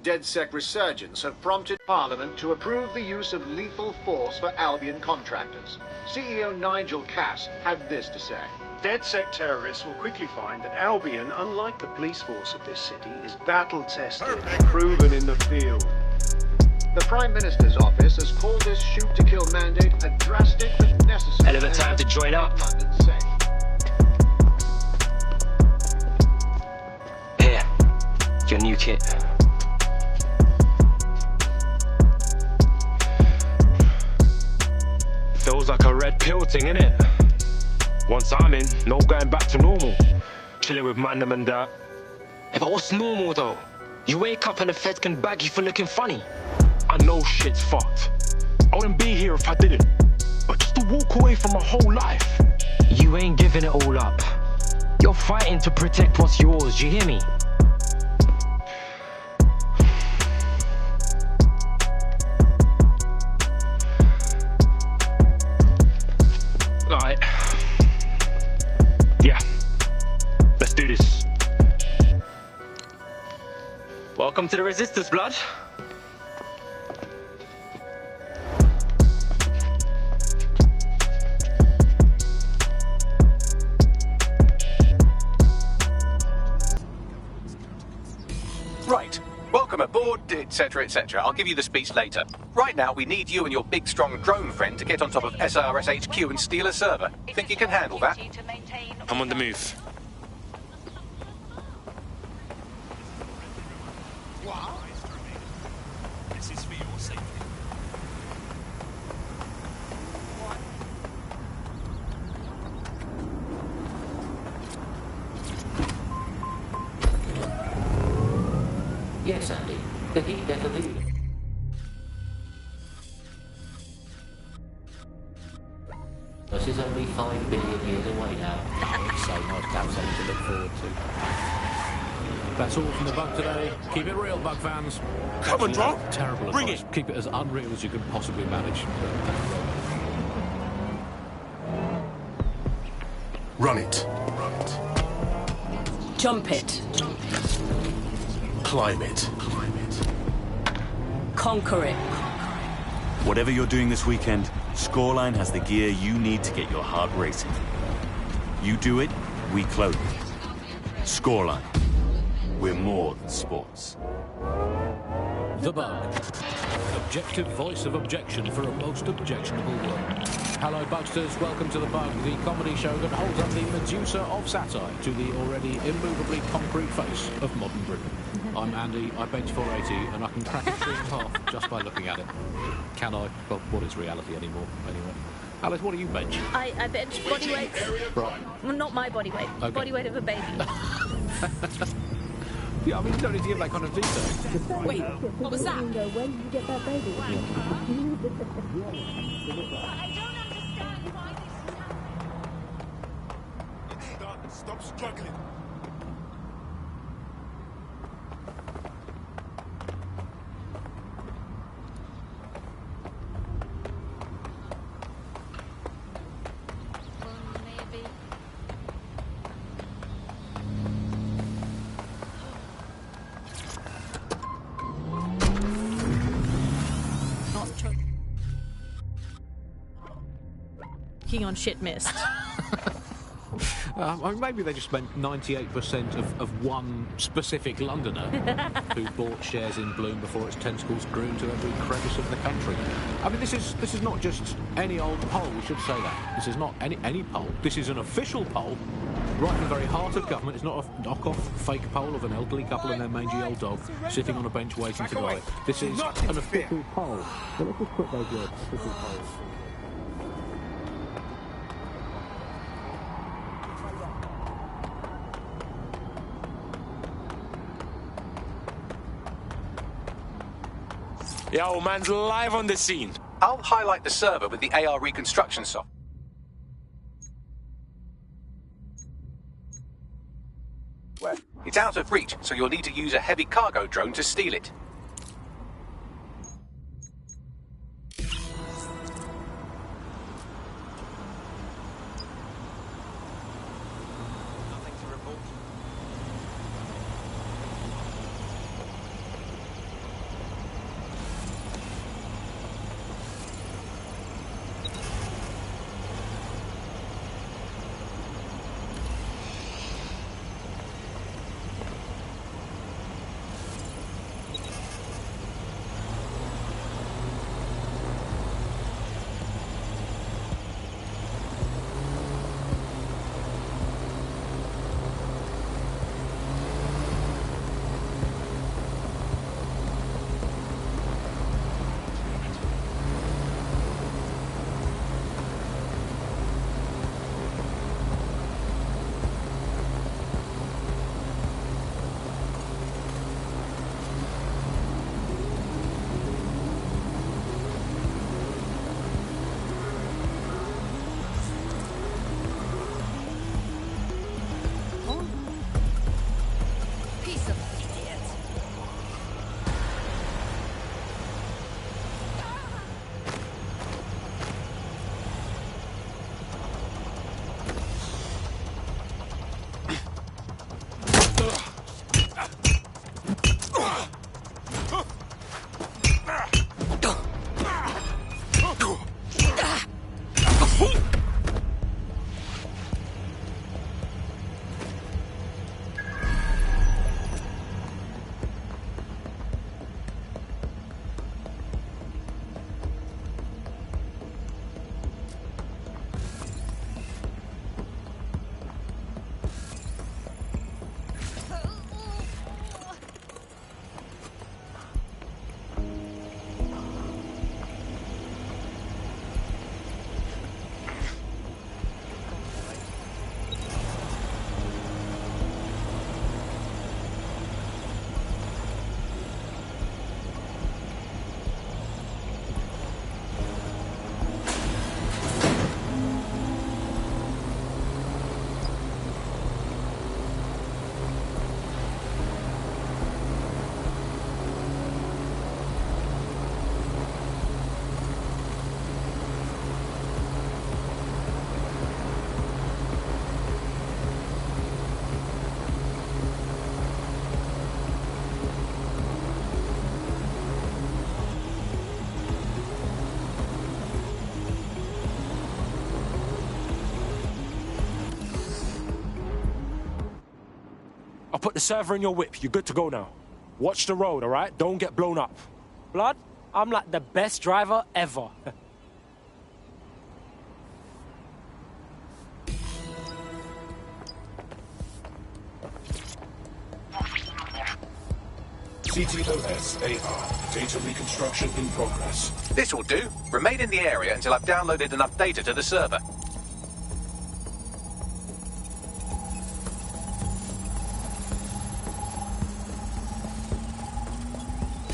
DedSec resurgence have prompted Parliament to approve the use of lethal force for Albion contractors. CEO Nigel Cass had this to say. DedSec terrorists will quickly find that Albion, unlike the police force of this city, is battle-tested and proven in the field. The Prime Minister's office has called this shoot-to-kill mandate a drastic but necessary... Hell of a time to join up. Here, your new kit. Feels like a red pill thing, innit? Once I'm in, no going back to normal. Chilling with Mandem and that. Yeah, but what's normal though? You wake up and the feds can bag you for looking funny. I know shit's fucked. I wouldn't be here if I didn't. But just to walk away from my whole life. You ain't giving it all up. You're fighting to protect what's yours, do you hear me? Alright. Yeah. Let's do this. Welcome to the Resistance, blood. Right. Welcome aboard, etc., etc. I'll give you the speech later. Right now, we need you and your big, strong drone friend to get on top of SRS HQ and steal a server. Think you can handle that? I'm on the move. This is for your safety. Yes, Andy. The heat definitely. This is only 5 billion years away now. So nice to have something to look forward to. That's all from the bug today. Keep it real, bug fans. Come on, drop. Terrible Bring advice. Keep it as unreal as you can possibly manage. Run it. Jump it. Climb it. Conquer it. Whatever you're doing this weekend, Scoreline has the gear you need to get your heart racing. You do it, we close it. Scoreline. We're more than sports. The Bug. Objective voice of objection for a most objectionable world. Hello, Bugsters. Welcome to The Bug, the comedy show that holds up the Medusa of satire to the already immovably concrete face of modern Britain. I'm Andy, I bench 480, and I can crack a tree in half just by looking at it. Can I? Well, what is reality anymore, anyway? Alice, what do you bench? I bench body weight. Right. Well, not my body weight. Okay. Body weight of a baby. Yeah, I mean, you don't need to give that kind of detail. Wait, what was that? When did you get that baby? I don't understand why this is happening. Stop struggling. On shit mist. I mean, maybe they just meant 98% of one specific Londoner who bought shares in Bloom before its tentacles grew into every crevice of the country. I mean, this is not just any old poll, we should say that. This is not any poll. This is an official poll, right in the very heart of government. It's not a knock-off fake poll of an elderly couple and their mangy old dog sitting on a bench waiting to die. This is an official poll. So let's just put those words, official polls. Yeah, old man's live on the scene. I'll highlight the server with the AR reconstruction software. It's out of reach, so you'll need to use a heavy cargo drone to steal it. I'll put the server in your whip. You're good to go now. Watch the road, all right? Don't get blown up. Blood, I'm like the best driver ever. CTOS AR. Data reconstruction in progress. This will do. Remain in the area until I've downloaded enough data to the server.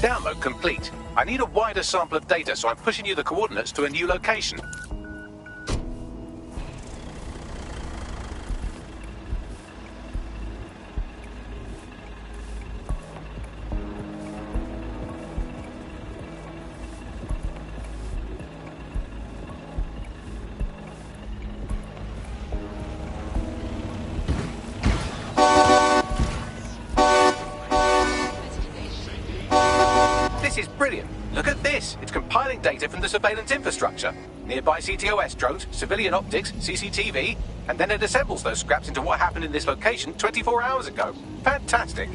Download complete. I need a wider sample of data, so I'm pushing you the coordinates to a new location. This is brilliant. Look at this. It's compiling data from the surveillance infrastructure. Nearby CTOS drones, civilian optics, CCTV, and then it assembles those scraps into what happened in this location 24 hours ago. Fantastic.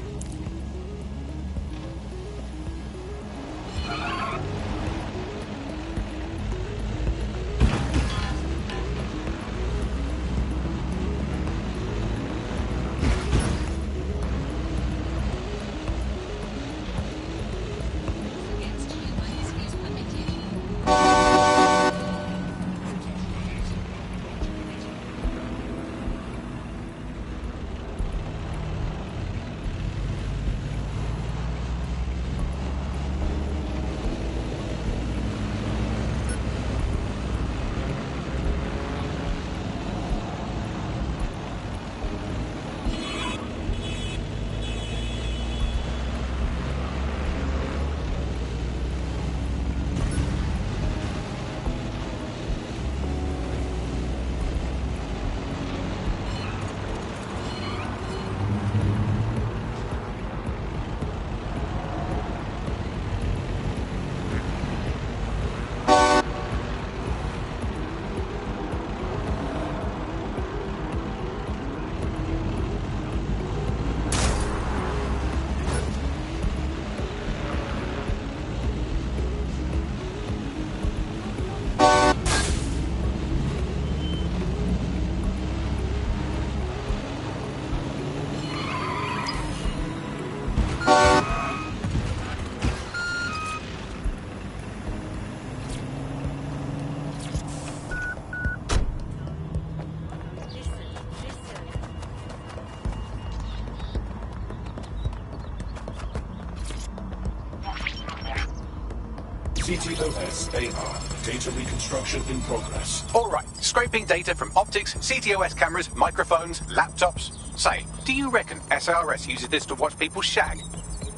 CTOS AR. Data reconstruction in progress. All right, scraping data from optics, CTOS cameras, microphones, laptops. Say, do you reckon SRS uses this to watch people shag?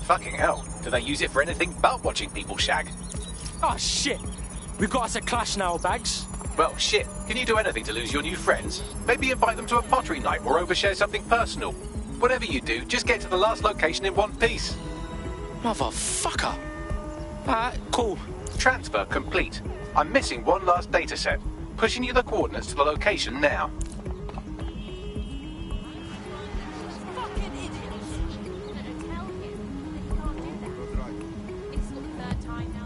Fucking hell, do they use it for anything but watching people shag? Oh shit! We got us a clash now, Bags. Well, shit, can you do anything to lose your new friends? Maybe invite them to a pottery night or overshare something personal. Whatever you do, just get to the last location in one piece. Motherfucker! Alright, cool. Transfer complete. I'm missing one last data set. Pushing you the coordinates to the location now. Fucking idiots. I'm gonna tell him that he can't do that. It's the third time now.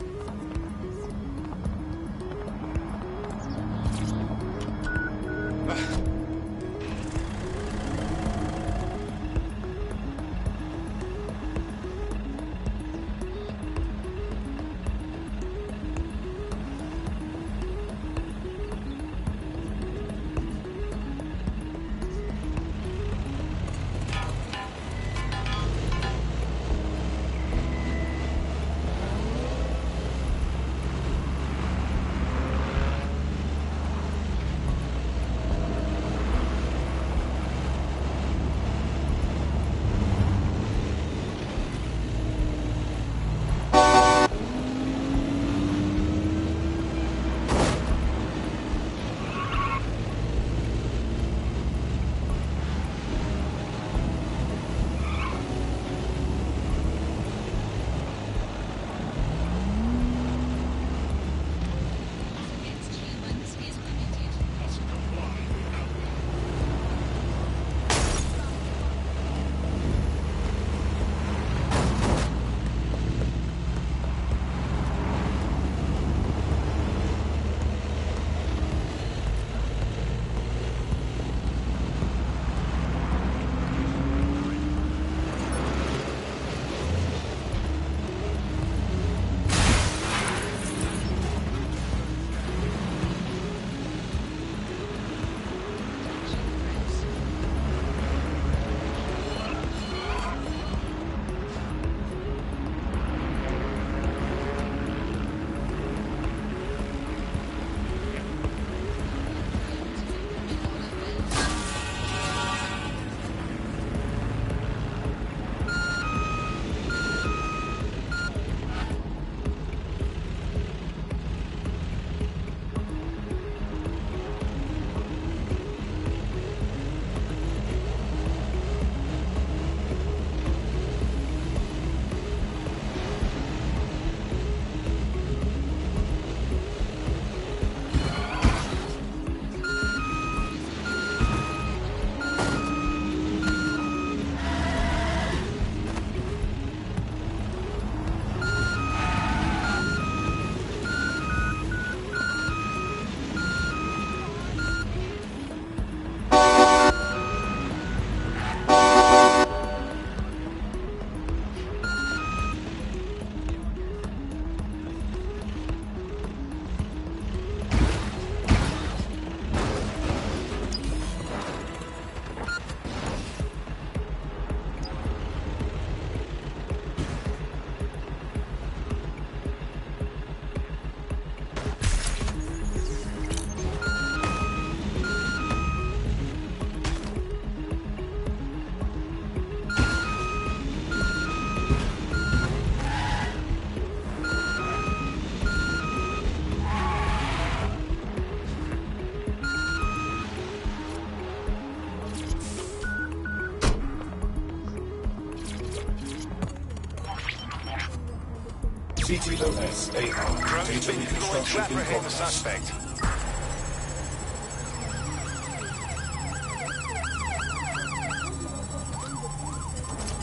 CTOS-AR. Data reconstruction in progress.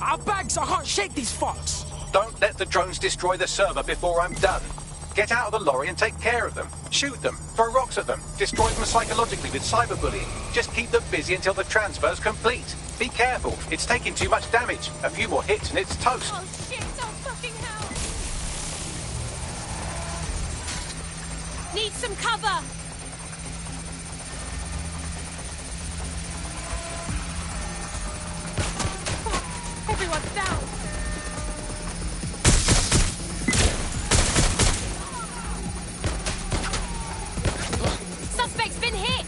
Our bags! I can't shake these fucks! Don't let the drones destroy the server before I'm done. Get out of the lorry and take care of them. Shoot them, throw rocks at them, destroy them psychologically with cyberbullying. Just keep them busy until the transfer's complete. Be careful, it's taking too much damage. A few more hits and it's toast. Oh shit, oh fucking hell! Need some cover! Fuck, everyone's down! Suspect's been hit!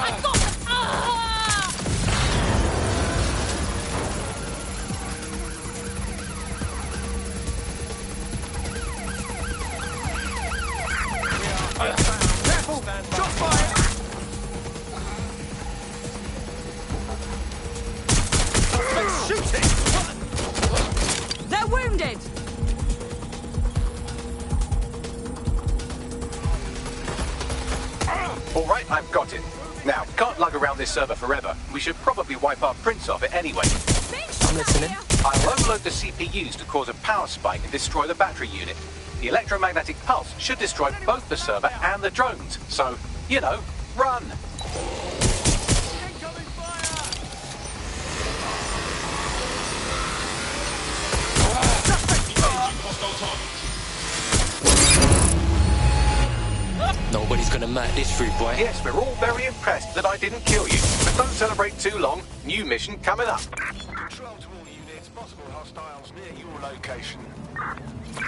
I've got them! Ah! Careful! Shot fired! Shooting! They're wounded! All right, I've got it. Now, can't lug around this server forever. We should probably wipe our prints off it anyway. I'm listening. I'll overload the CPUs to cause a power spike and destroy the battery unit. The electromagnetic pulse should destroy both the server and the drones. So, you know, run! Nobody's gonna mat this fruit boy. Yes, we're all very impressed that I didn't kill you. But don't celebrate too long. New mission coming up. Control to all units. Possible hostiles near your location.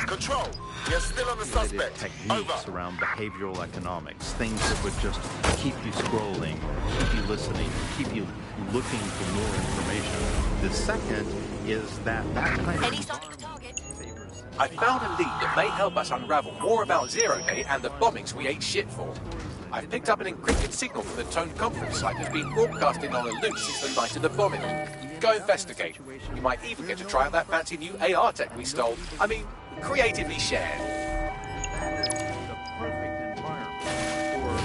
Control, you're still on the suspect. Techniques around behavioral economics, things that would just keep you scrolling, keep you listening, keep you looking for more information. The second is that kind of I found a lead that may help us unravel more about Zero Day and the bombings we ate shit for. I've picked up an encrypted signal from the TOAN conference site that's been broadcasting on a loop since the night of the bombing. Go investigate. You might even get to try out that fancy new AR tech we stole. I mean, creatively shared. the perfect environment for an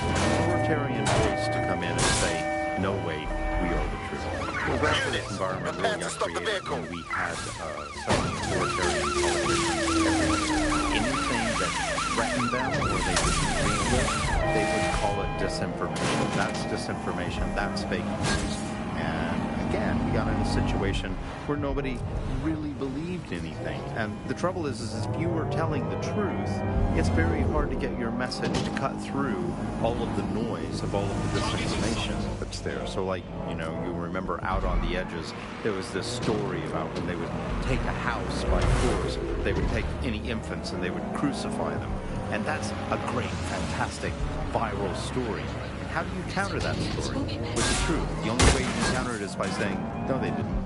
authoritarian voice to come in and say, no way, we are the truth. Well, that's this environment really got created when we had some authoritarian politicians. Anything that threatened them or they disagreed with, they would call it disinformation. That's disinformation, that's fake news. And again, we got in a situation where nobody really believed anything. And the trouble is if you were telling the truth, it's very hard to get your message to cut through all of the noise of all of the disinformation that's there. So like, you know, you remember Out on the Edges, there was this story about when they would take a house by force, they would take any infants and they would crucify them. And that's a great, fantastic, viral story. And how do you counter that story with the truth? The only way you can counter it is by saying, no, they didn't.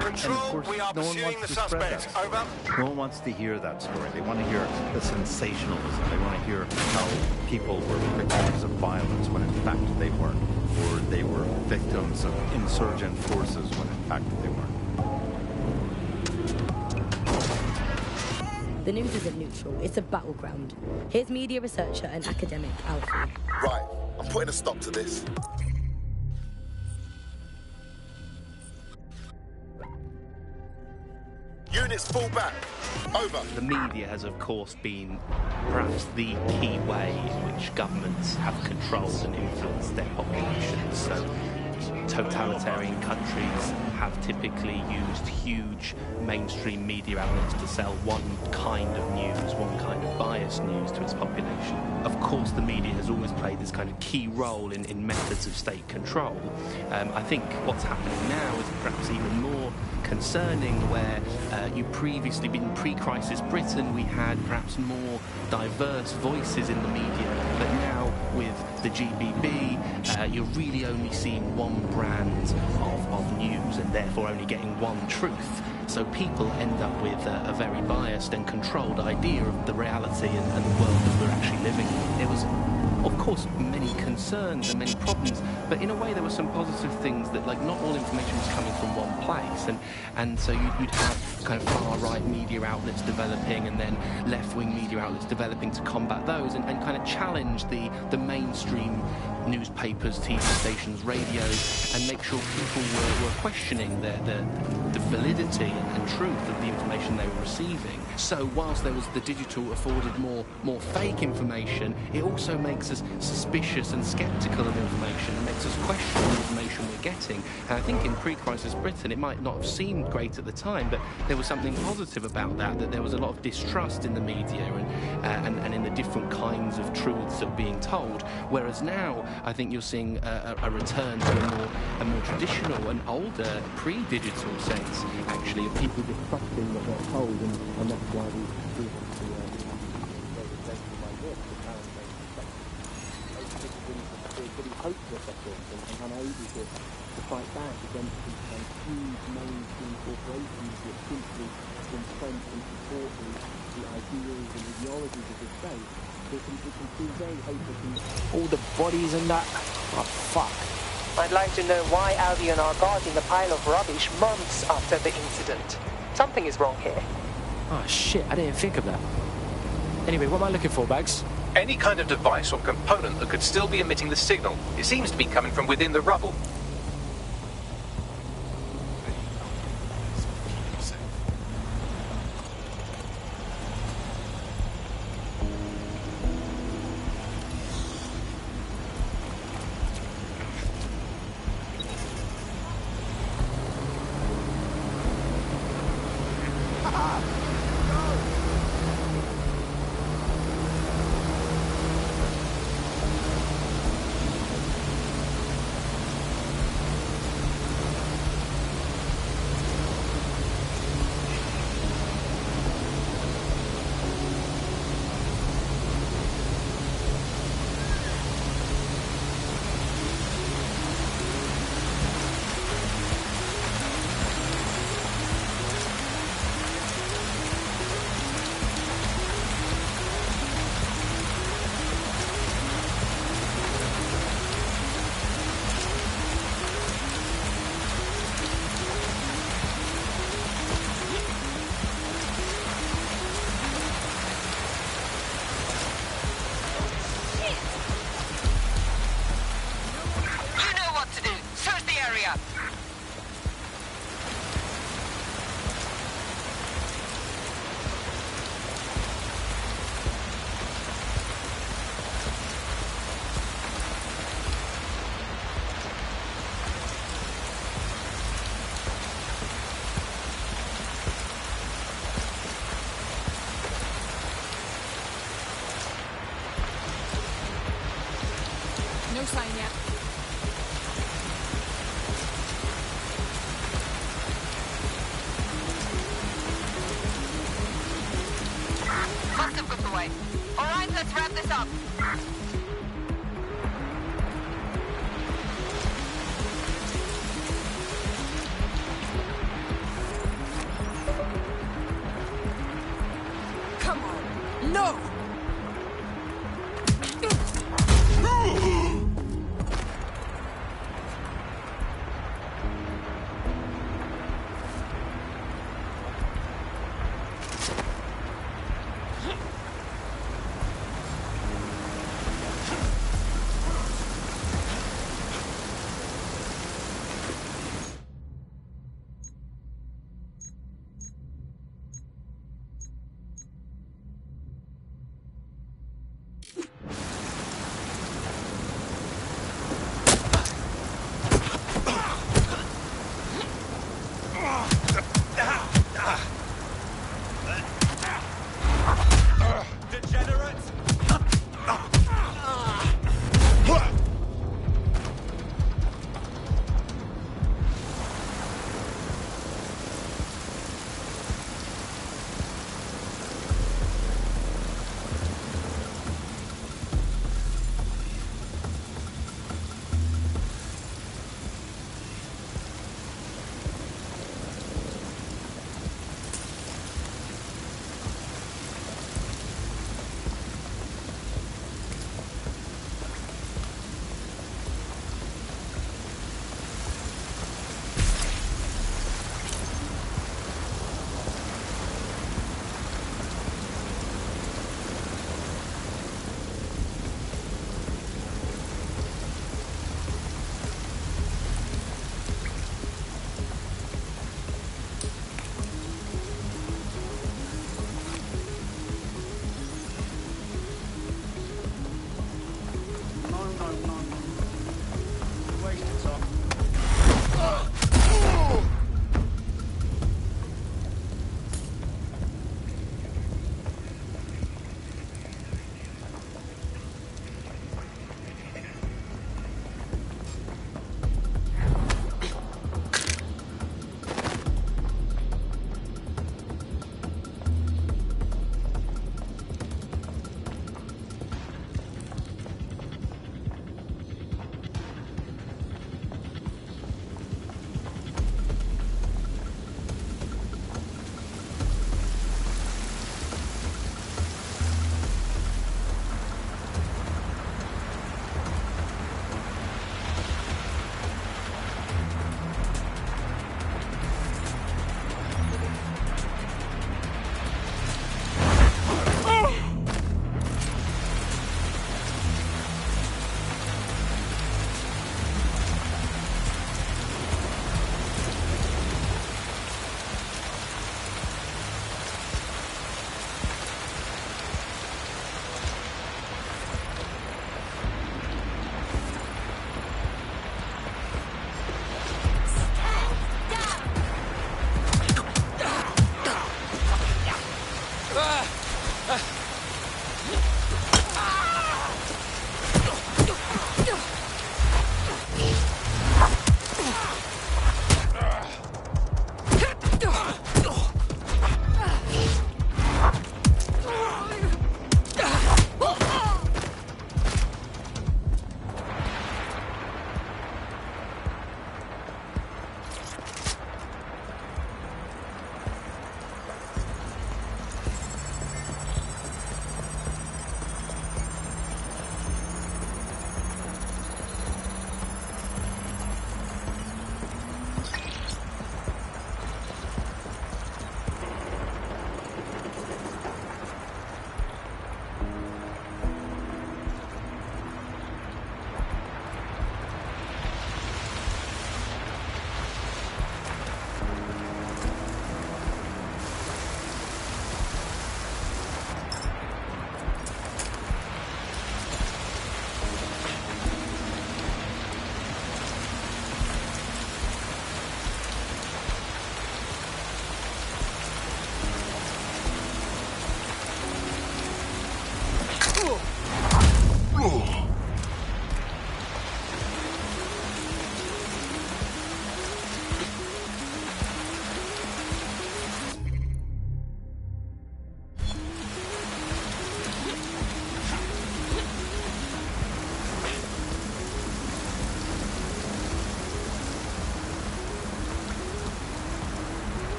Control, and of course, we are no one pursuing wants the to spread suspect. that. Over. No one wants to hear that story. They want to hear the sensationalism. They want to hear how people were victims of violence when in fact they weren't. Or they were victims of insurgent forces when in fact they weren't. The news isn't neutral, it's a battleground. Here's media researcher and academic Alfie. Right, I'm putting a stop to this. Units fall back. Over. The media has, of course, been perhaps the key way in which governments have controlled and influenced their populations. So, totalitarian countries have typically used huge mainstream media outlets to sell one kind of news, one kind of biased news to its population. Of course, the media has always played this kind of key role in methods of state control. I think what's happening now is perhaps even more concerning, where you previously, in pre-crisis Britain, we had perhaps more diverse voices in the media, but now with the GBB, you're really only seeing one brand of news and therefore only getting one truth. So people end up with a very biased and controlled idea of the reality and the world that we're actually living in. There was, of course, many concerns and many problems, but in a way there were some positive things that, like, not all information was coming from one place, and so you'd have kind of far-right media outlets developing and then left-wing media outlets developing to combat those and kind of challenge the mainstream newspapers, TV stations, radios, and make sure people were questioning the validity and truth of the information they were receiving. So whilst there was the digital afforded more fake information, it also makes us suspicious and sceptical of information and makes us question the information we're getting. And I think in pre-crisis Britain, it might not have seemed great at the time, but there was something positive about that there was a lot of distrust in the media and in the different kinds of truths that were being told. Whereas now, I think you're seeing a return to a more traditional and older pre-digital sense, actually, of people distrusting what they're told, and that's why we have to hopeless, I think, and unable to fight back against these kind of huge mainstream corporations that simply entrench and support the ideals and ideologies of the state. It can feel very hopeless. All the bodies and that. Oh, fuck. I'd like to know why Albion are guarding a pile of rubbish months after the incident. Something is wrong here. Oh, shit, I didn't think of that. Anyway, what am I looking for, Bags? Any kind of device or component that could still be emitting the signal. It seems to be coming from within the rubble. No sign yet. Must have got away. All right, let's wrap this up. Come on. No!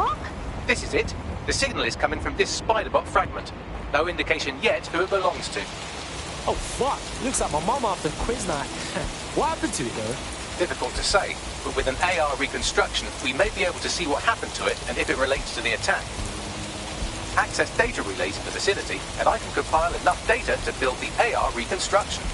fuck? This is it. The signal is coming from this spider-bot fragment. No indication yet who it belongs to. Oh, fuck. Looks like my mum after quiz night. What happened to it, though? Difficult to say, but with an AR reconstruction, we may be able to see what happened to it and if it relates to the attack. Access data relays in the vicinity, and I can compile enough data to build the AR reconstruction.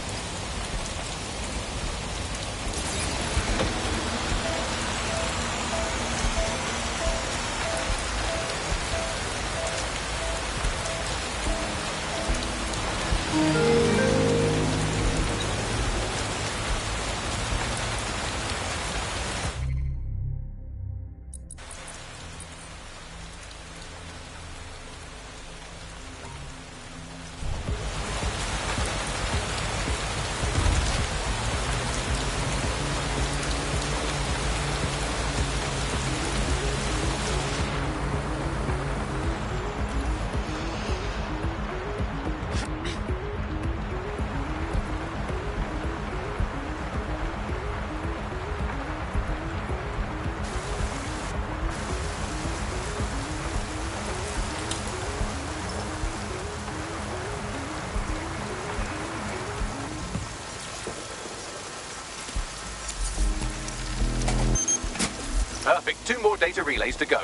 Perfect. 2 more data relays to go.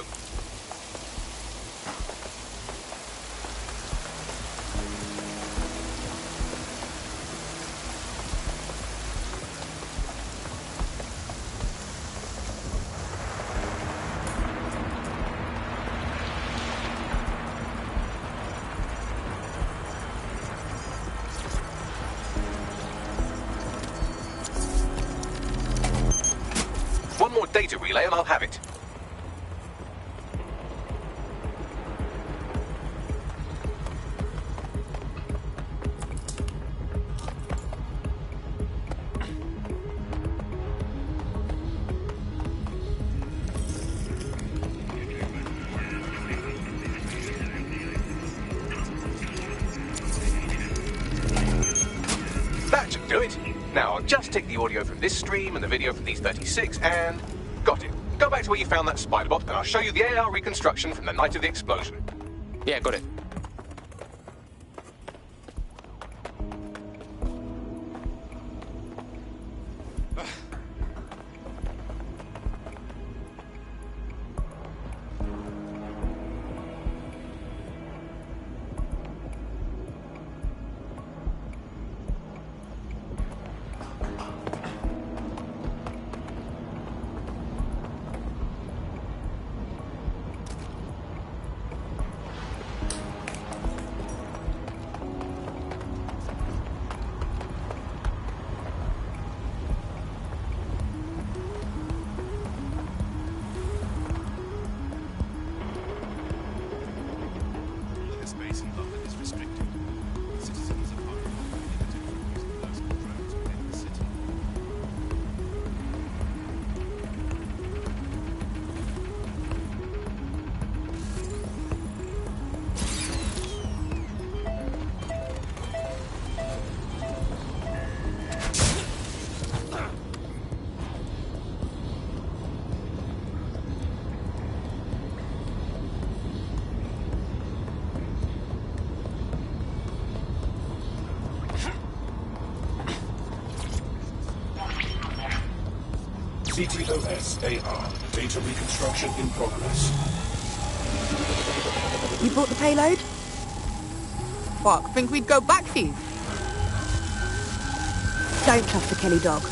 One more data relay and I'll have it. That should do it. Now, I'll just take the audio from this stream and the video from these 36 and... got it. Go back to where you found that spider-bot and I'll show you the AR reconstruction from the night of the explosion. Yeah, got it. TOAN, data reconstruction in progress. You brought the payload? Fuck, think we'd go back for you? Don't trust the Kelly dog.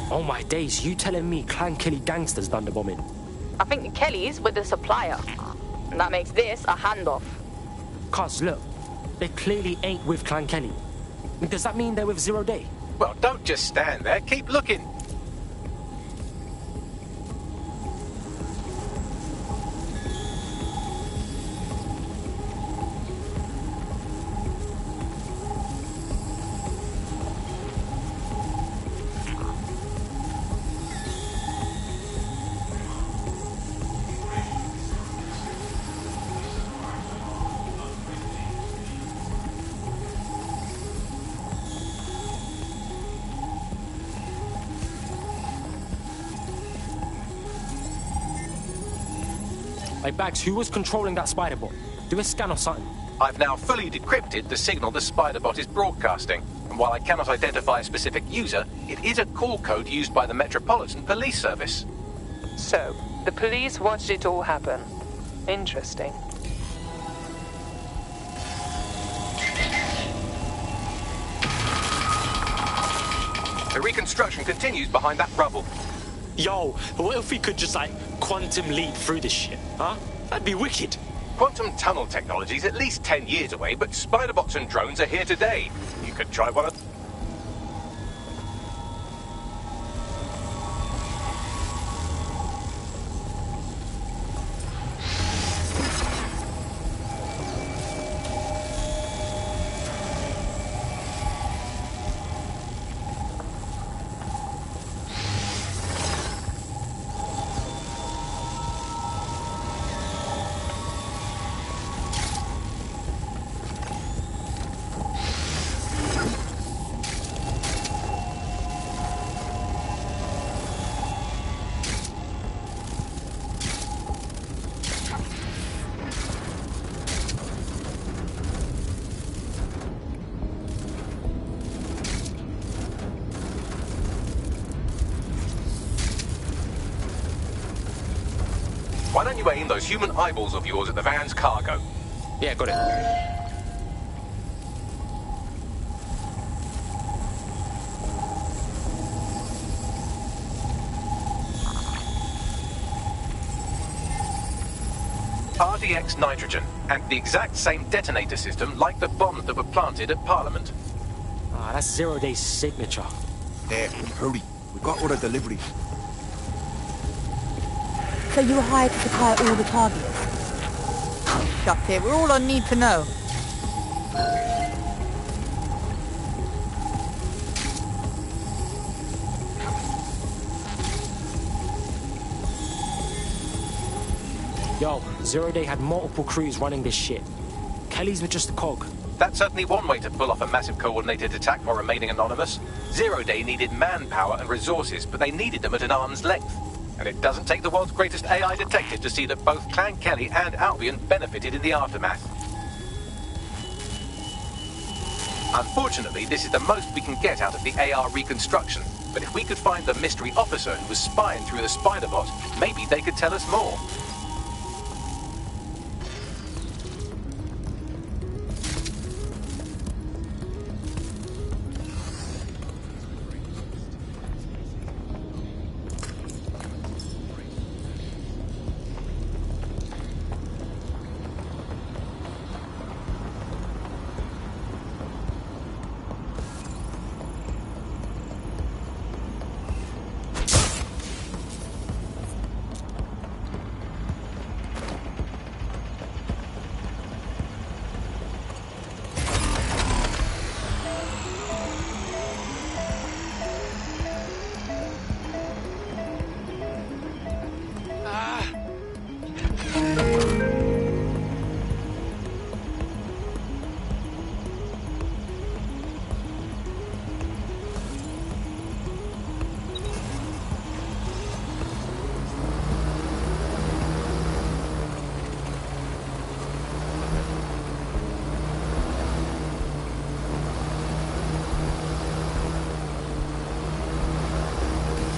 Oh my days, you telling me Clan Kelly gangsters done the bombing? I think the Kellys were the supplier. And that makes this a handoff. Cuz, look, they clearly ain't with Clan Kelly. Does that mean they're with Zero Day? Well, don't just stand there. Keep looking. Hey, Bags, who was controlling that spider bot? Do a scan or something. I've now fully decrypted the signal the Spiderbot is broadcasting, and while I cannot identify a specific user, it is a call code used by the Metropolitan Police Service. So, the police watched it all happen. Interesting. The reconstruction continues behind that rubble. Yo, what if we could just, like, quantum leap through this shit, huh? That'd be wicked. Quantum tunnel technology is at least 10 years away, but Spiderbots and drones are here today. You could try one of... Why don't you aim those human eyeballs of yours at the van's cargo? Yeah, got it. RDX nitrogen, and the exact same detonator system like the bombs that were planted at Parliament. Ah, that's 0 Day's signature. Hurry. We've got all the deliveries. So you were hired to supply all the targets? That's it. We're all on need to know. Yo, 0 Day had multiple crews running this shit. Kelly's were just a cog. That's certainly one way to pull off a massive coordinated attack while remaining anonymous. 0 Day needed manpower and resources, but they needed them at an arm's length. And it doesn't take the world's greatest AI detective to see that both Clan Kelly and Albion benefited in the aftermath. Unfortunately, this is the most we can get out of the AR reconstruction. But if we could find the mystery officer who was spying through the Spiderbot, maybe they could tell us more.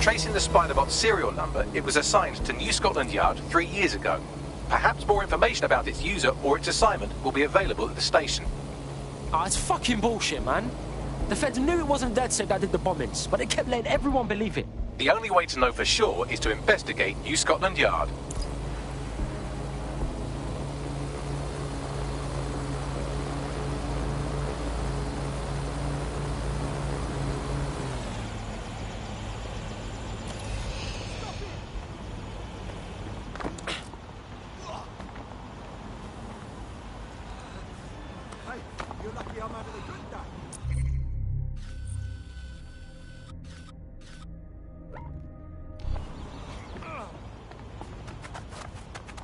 Tracing the Spiderbot's serial number, it was assigned to New Scotland Yard 3 years ago. Perhaps more information about its user or its assignment will be available at the station. Ah, it's fucking bullshit, man. The feds knew it wasn't DedSec that did the bombings, but they kept letting everyone believe it. The only way to know for sure is to investigate New Scotland Yard.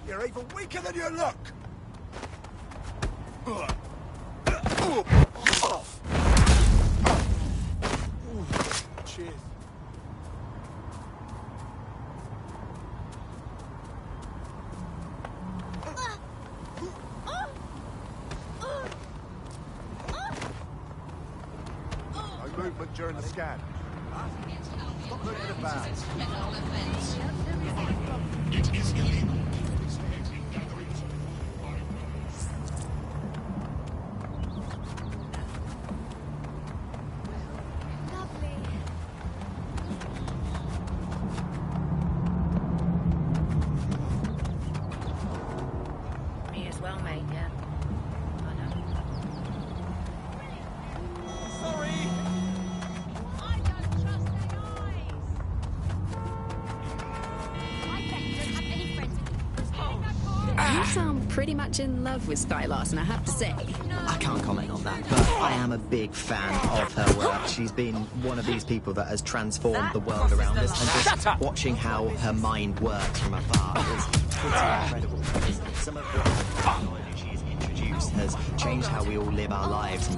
You're even weaker than you look! Cheers. movement during the scan. Stop moving about. It is illegal. Me as well, mate, yeah. I know. Sorry! I don't trust their eyes. I bet you don't have any friends in You sound pretty much in love with Sky Larson, I have to say. I can't comment on that, but I am a big fan of her work. She's been one of these people that has transformed the world around us, and just watching how her mind works from afar is pretty incredible. Because some of the technology she's introduced has changed how we all live our lives. And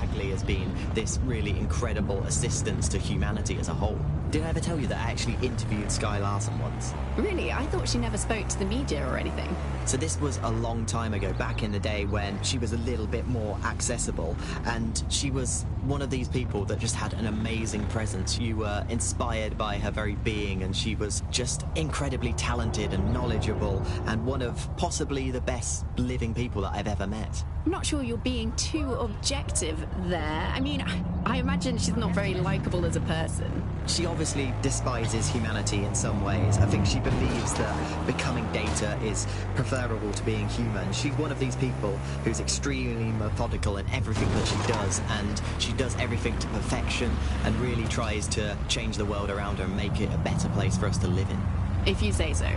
Hagley has been this really incredible assistance to humanity as a whole. Did I ever tell you that I actually interviewed Sky Larson once? Really? I thought she never spoke to the media or anything. So this was a long time ago, back in the day when she was a little bit more accessible, and she was one of these people that just had an amazing presence. You were inspired by her very being, and she was just incredibly talented and knowledgeable, and one of possibly the best living people that I've ever met. I'm not sure you're being too objective there. I mean, I imagine she's not very likable as a person. She obviously despises humanity in some ways. I think she believes that becoming data is preferable to being human. She's one of these people who's extremely methodical in everything that she does, and she does everything to perfection and really tries to change the world around her and make it a better place for us to live in. If you say so.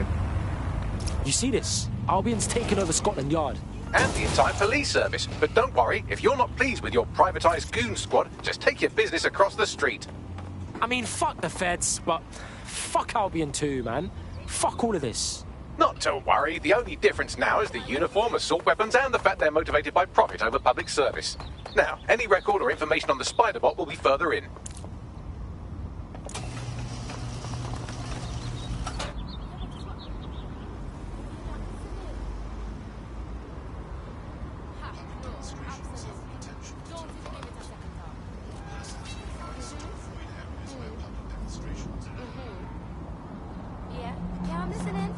You see this? Albion's taken over Scotland Yard. And the entire police service. But don't worry, if you're not pleased with your privatised goon squad, just take your business across the street. I mean, fuck the feds, but fuck Albion too, man. Fuck all of this. Not to worry, the only difference now is the uniform, assault weapons, and the fact they're motivated by profit over public service. Now, any record or information on the Spider-Bot will be further in. Yeah, I'm listening.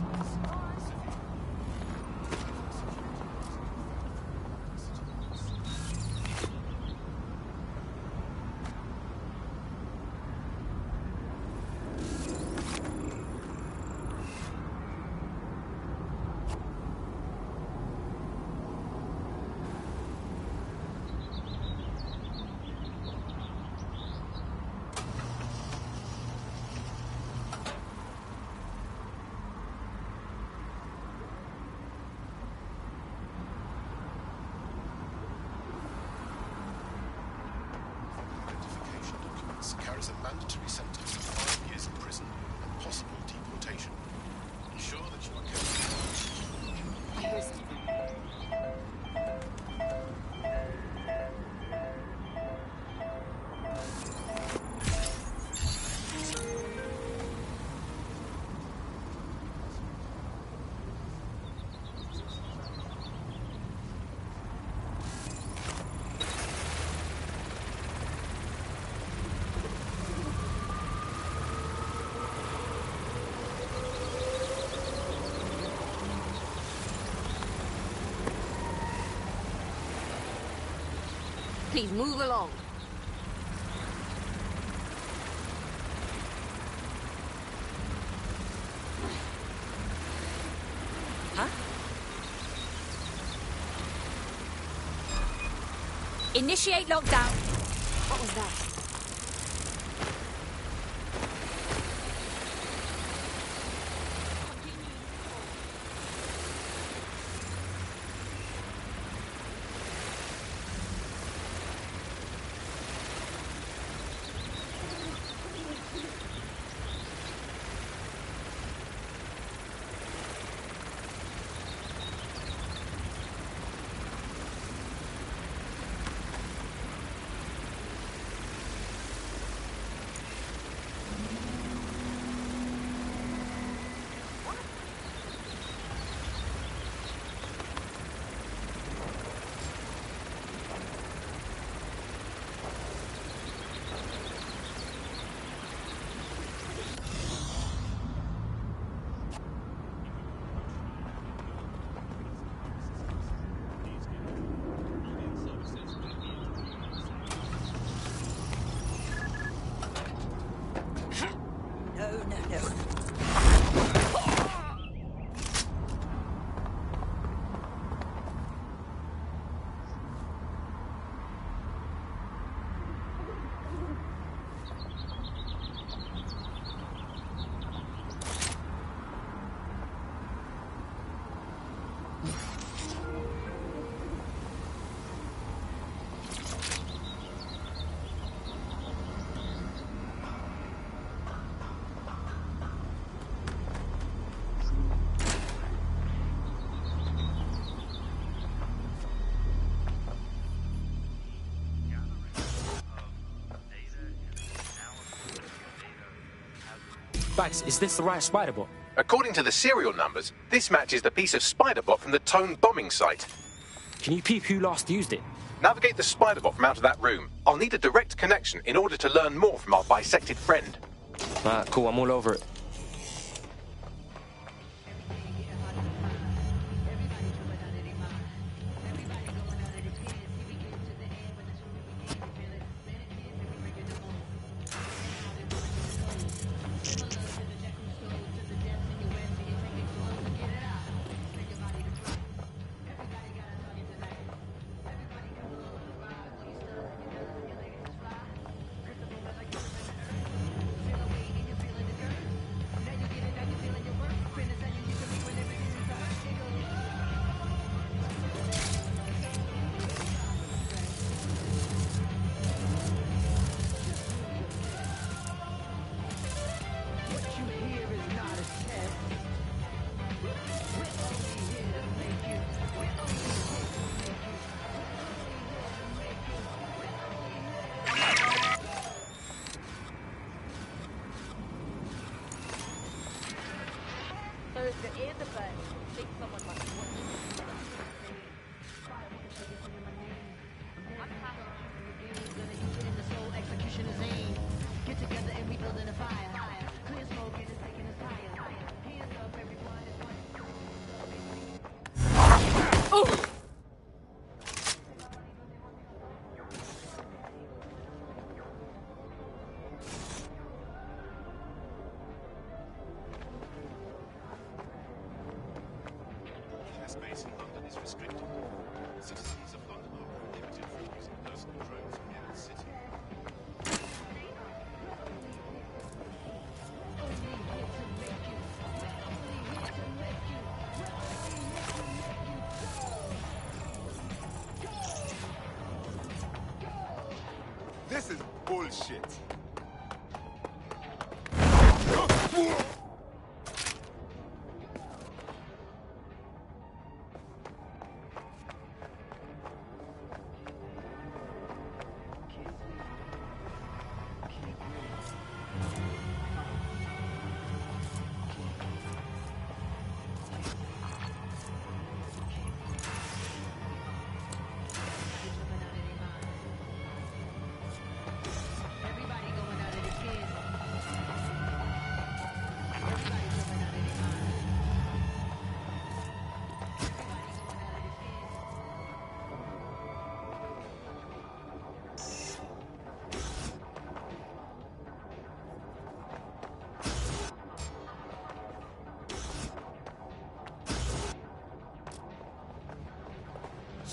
Carries a mandatory sentence of 5 years in prison and possible deportation. Ensure that you are careful. Please move along. Huh? Initiate lockdown. What was that? Bags, is this the right spider bot? According to the serial numbers, this matches the piece of spider bot from the TOAN bombing site. Can you peep who last used it? Navigate the spider bot from out of that room. I'll need a direct connection in order to learn more from our bisected friend. Alright, cool, I'm all over it. Space in London is restricted. Citizens of London are prohibited from using personal drones within the city. This is bullshit.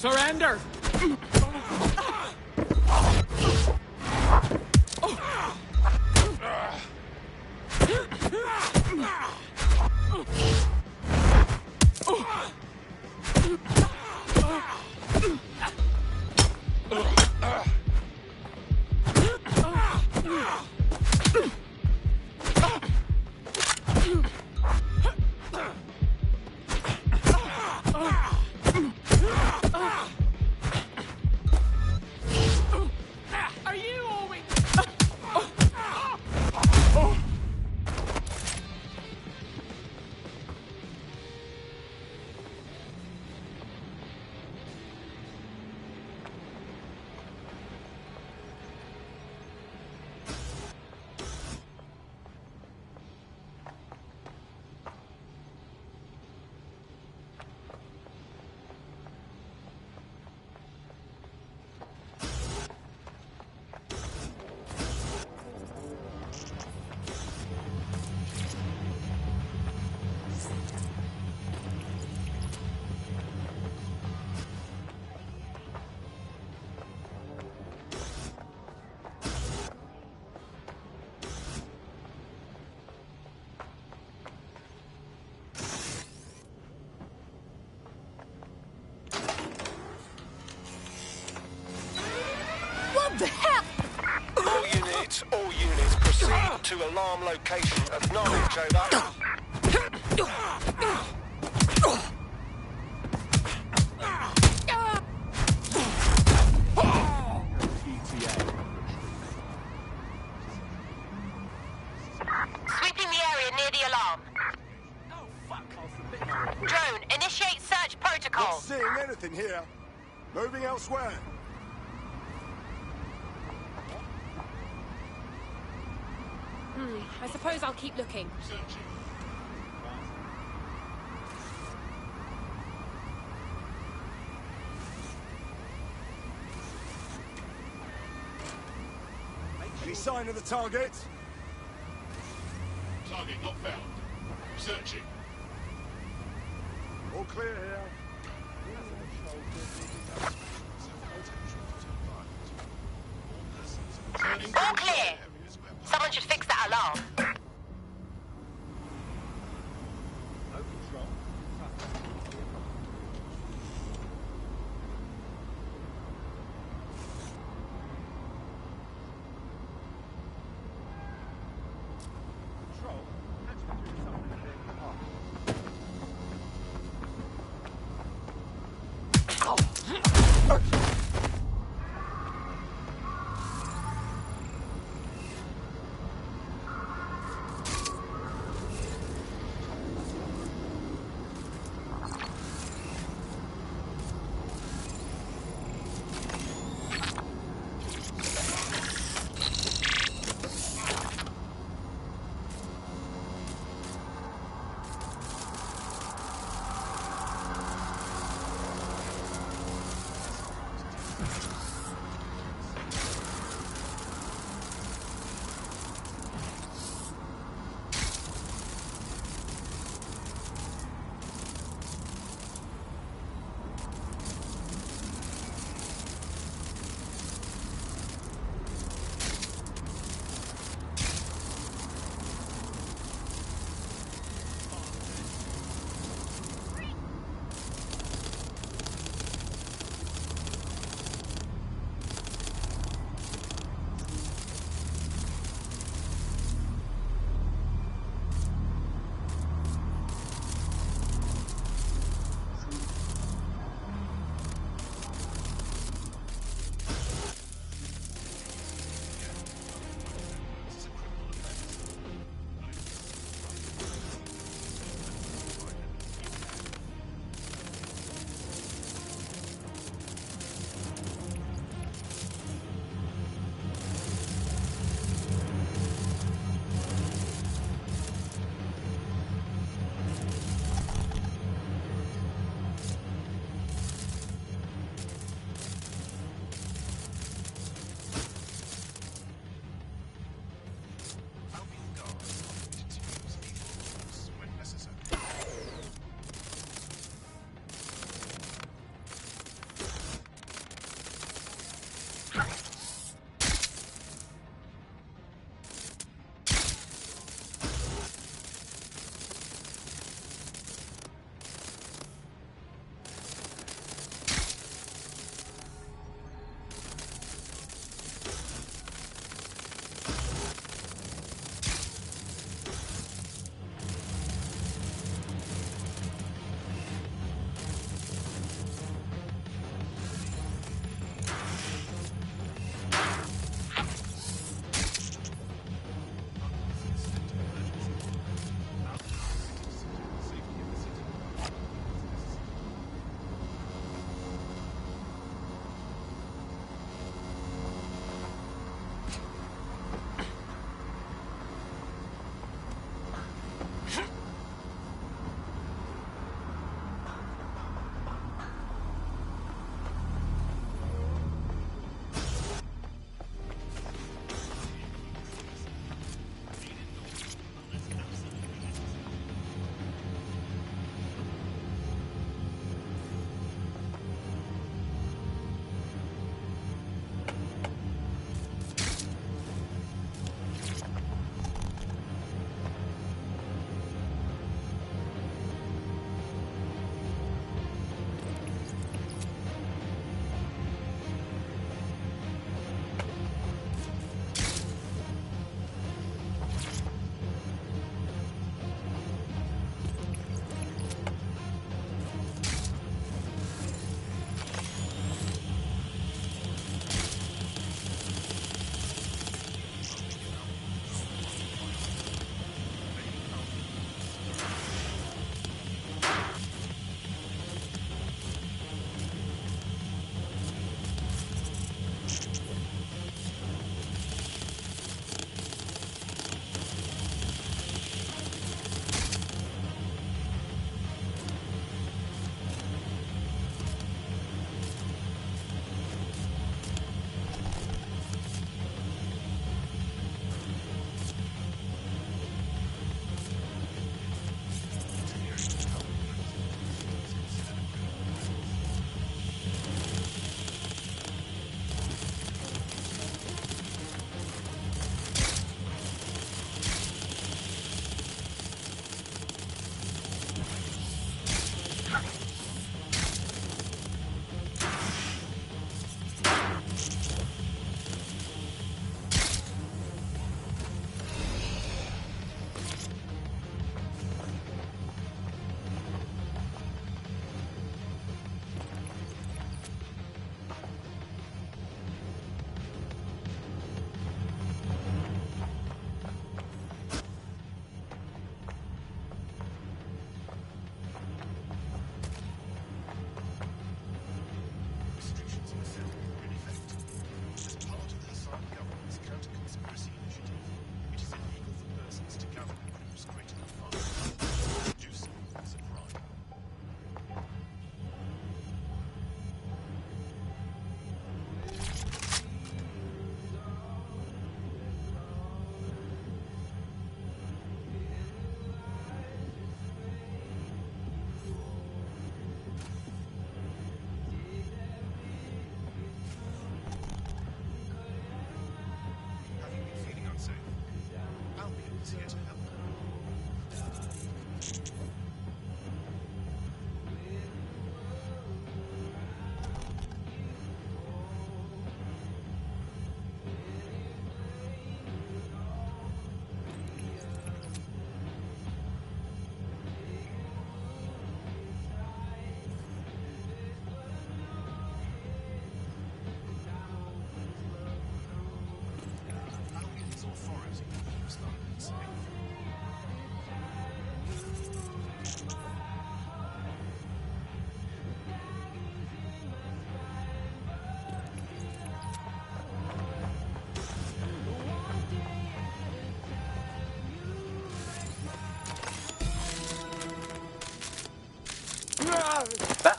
Surrender! All units, proceed to alarm location. Acknowledge, over. Sweeping the area. Moving elsewhere. I suppose I'll keep looking. Any sign of the target? Target not found. Searching. All clear here. All clear. Someone should fix that alarm.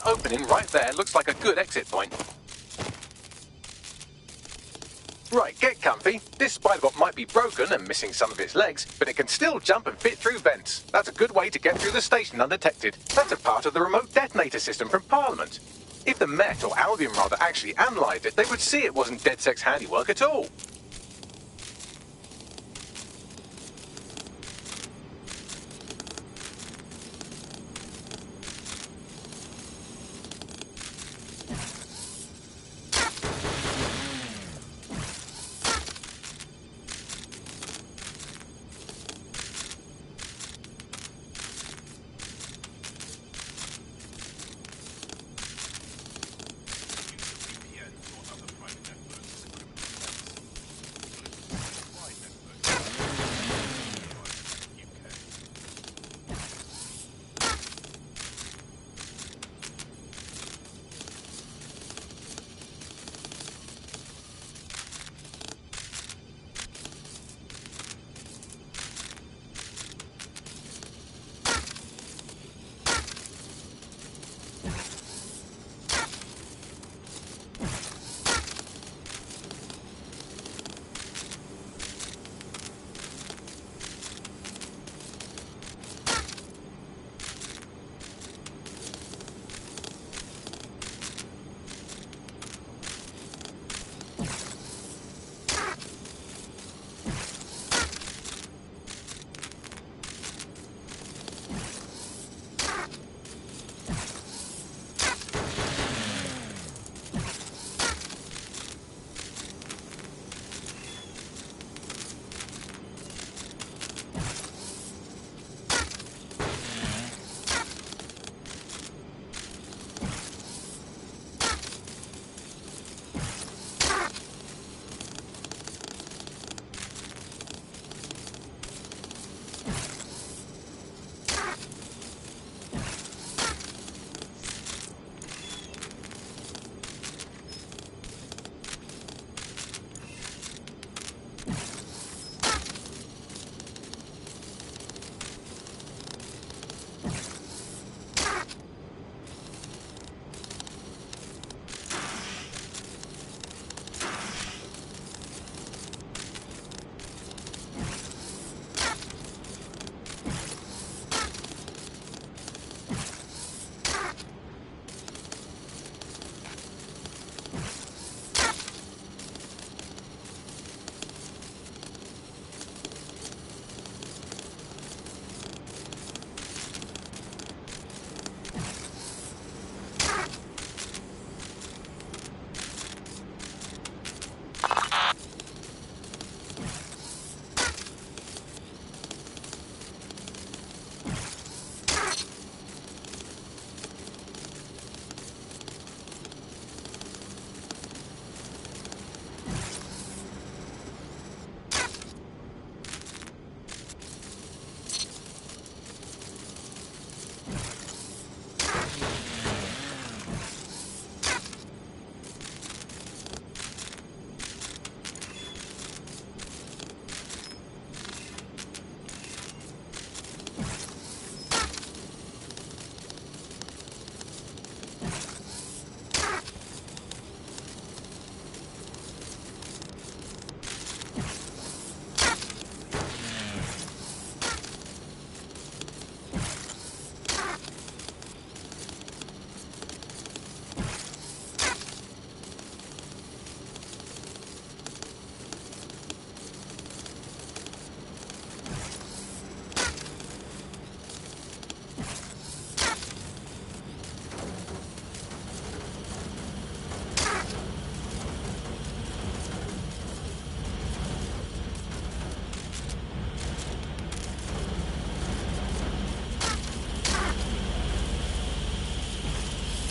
opening right there looks like a good exit point. Right, get comfy. This spider bot might be broken and missing some of its legs, but it can still jump and fit through vents. That's a good way to get through the station undetected. That's a part of the remote detonator system from Parliament. If the Met, or Albion rather, actually analysed it, they would see it wasn't DedSec's handiwork at all.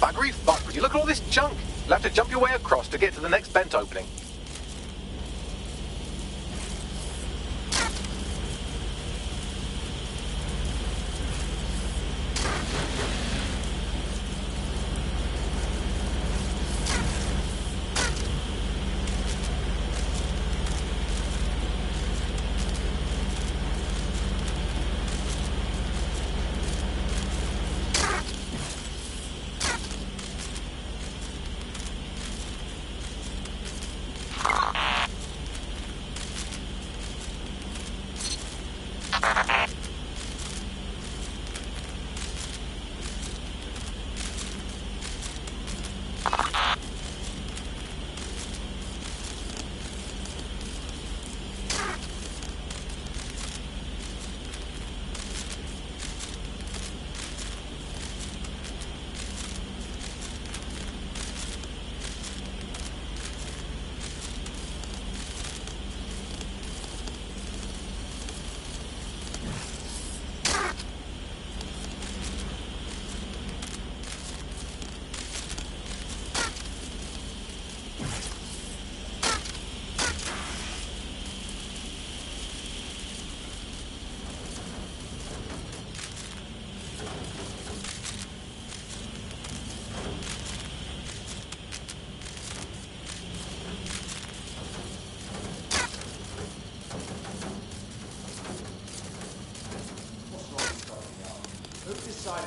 Buggery fuck, would you look at all this junk? You'll have to jump your way across to get to the next vent opening.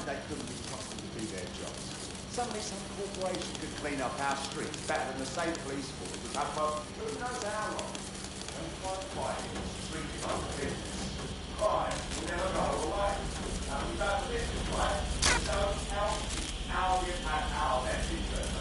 they couldn't be trusted to do their jobs. Suddenly some corporation could clean up our streets better than the same police force was up for who knows how long. And quite quietly, the streets like business. Crime will never go away. And we've got this right. So help Albion and our best interests.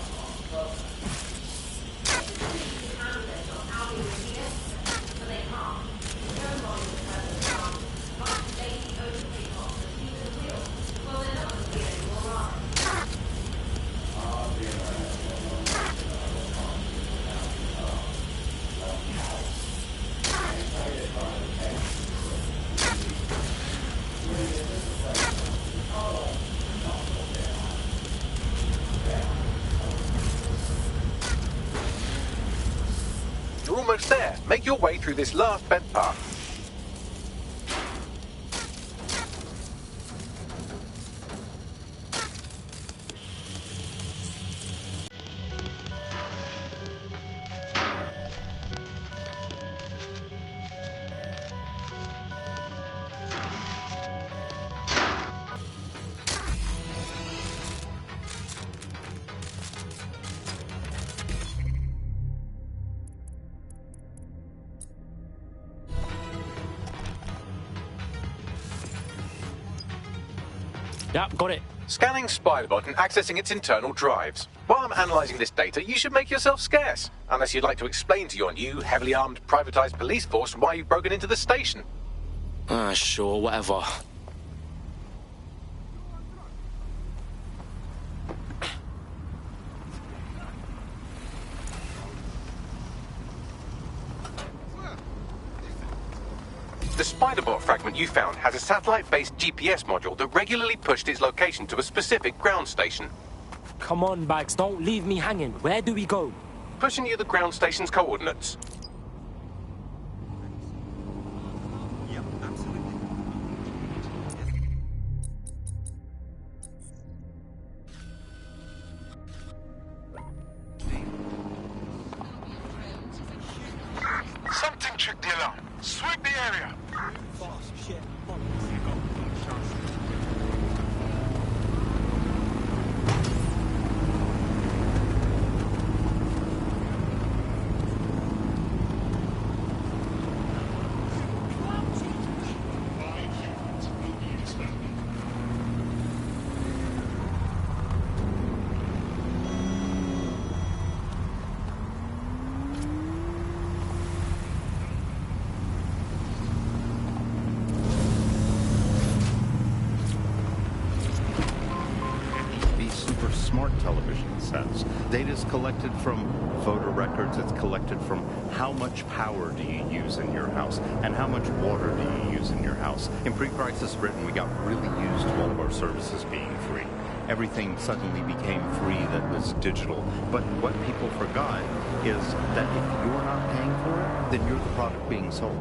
You're almost there. Make your way through this last bent path. Yep, got it. Scanning Spiderbot and accessing its internal drives. While I'm analysing this data, you should make yourself scarce. Unless you'd like to explain to your new, heavily armed, privatised police force why you've broken into the station. Sure, whatever. The Spiderbot fragment you found has a satellite-based GPS module that regularly pushed its location to a specific ground station. Come on, Bags, don't leave me hanging. Where do we go? Pushing you the ground station's coordinates. Yep, absolutely. Something tripped the alarm. Sweep the area. Smart television sets. Data is collected from photo records. It's collected from how much power do you use in your house and how much water do you use in your house. In pre-crisis Britain, we got really used to all of our services being free. Everything suddenly became free that was digital. But what people forgot is that if you're not paying for it, then you're the product being sold.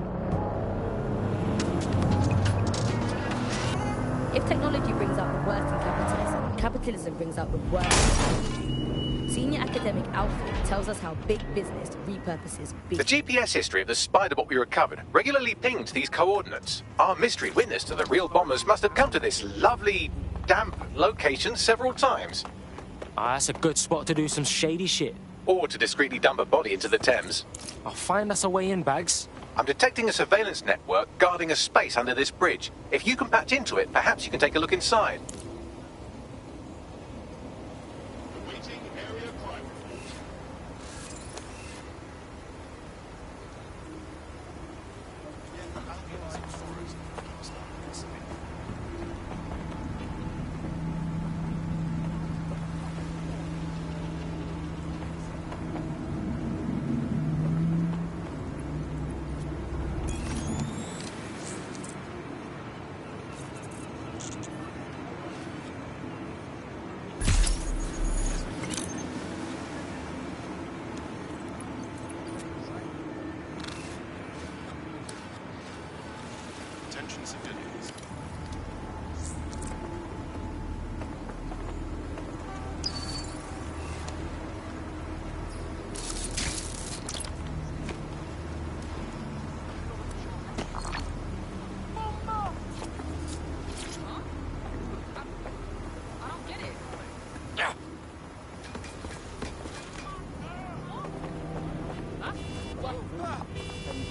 If technology brings out the worst in capitalism, capitalism brings out the worst. Senior academic Alfred tells us how big business repurposes big. The GPS history of the Spiderbot we recovered regularly pinged these coordinates. Our mystery witness to the real bombers must have come to this lovely, damp location several times. That's a good spot to do some shady shit. Or to discreetly dump a body into the Thames. I'll find us a way in, Bags. I'm detecting a surveillance network guarding a space under this bridge. If you can patch into it, perhaps you can take a look inside. Awaiting area crime report. Attention civilians.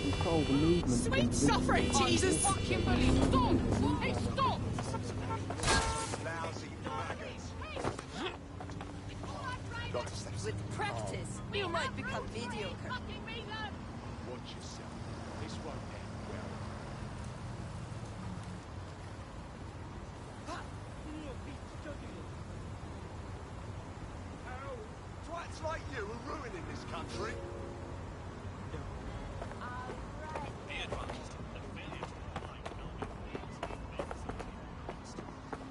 Control the movement. Sweet suffering, Jesus! Fucking buddy, stop! Hey, stop! Lousy maggots. With practice, you might become mediocre. Watch yourself. This won't end well. Twats like you are ruining this country. Be advised, a failure to comply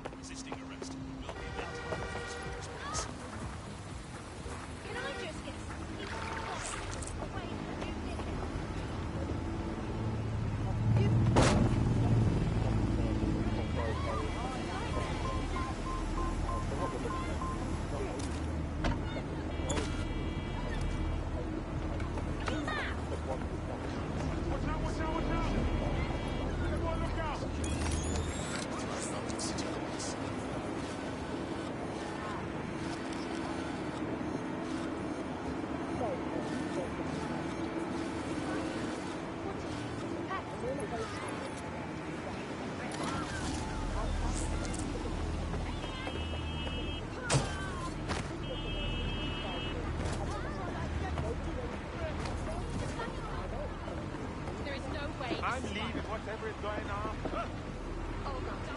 with resisting arrest will be met with response. Can I just get something away from you, There is no way. I'm leaving whatever is going on. Oh, dumbass.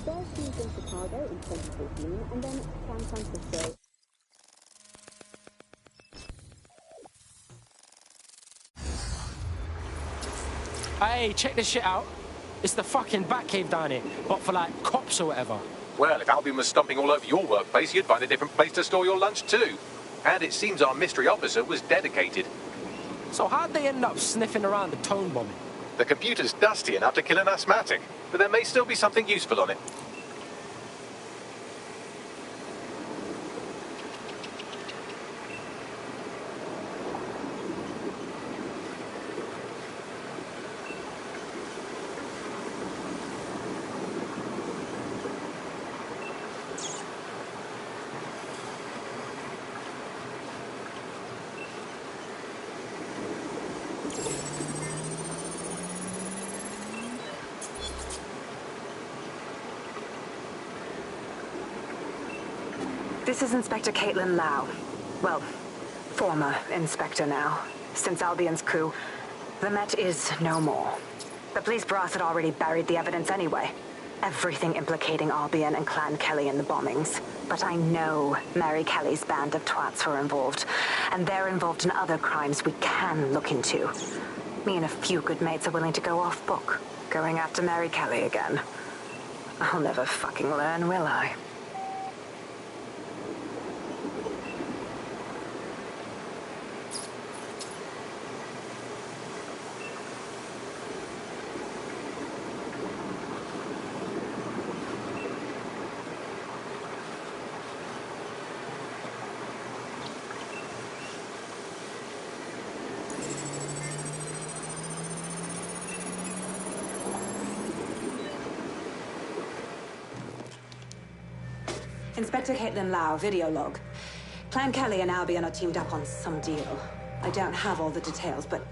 First moved in Chicago in 2014 and then San Francisco. Hey, check this shit out. It's the fucking Batcave down here, but for like cops or whatever. Well, if Albion was stomping all over your workplace, you'd find a different place to store your lunch too. And it seems our mystery officer was dedicated. So how'd they end up sniffing around the TOAN bombing? The computer's dusty enough to kill an asthmatic, but there may still be something useful on it. This is Inspector Caitlin Laauo. Well, former inspector now. Since Albion's coup, the Met is no more. The police brass had already buried the evidence anyway. Everything implicating Albion and Clan Kelly in the bombings. But I know Mary Kelly's band of twats were involved, and they're involved in other crimes we can look into. Me and a few good mates are willing to go off book, going after Mary Kelly again. I'll never fucking learn, will I? Inspector Caitlin Laauo, video log. Clan Kelly and Albion are teamed up on some deal. I don't have all the details, but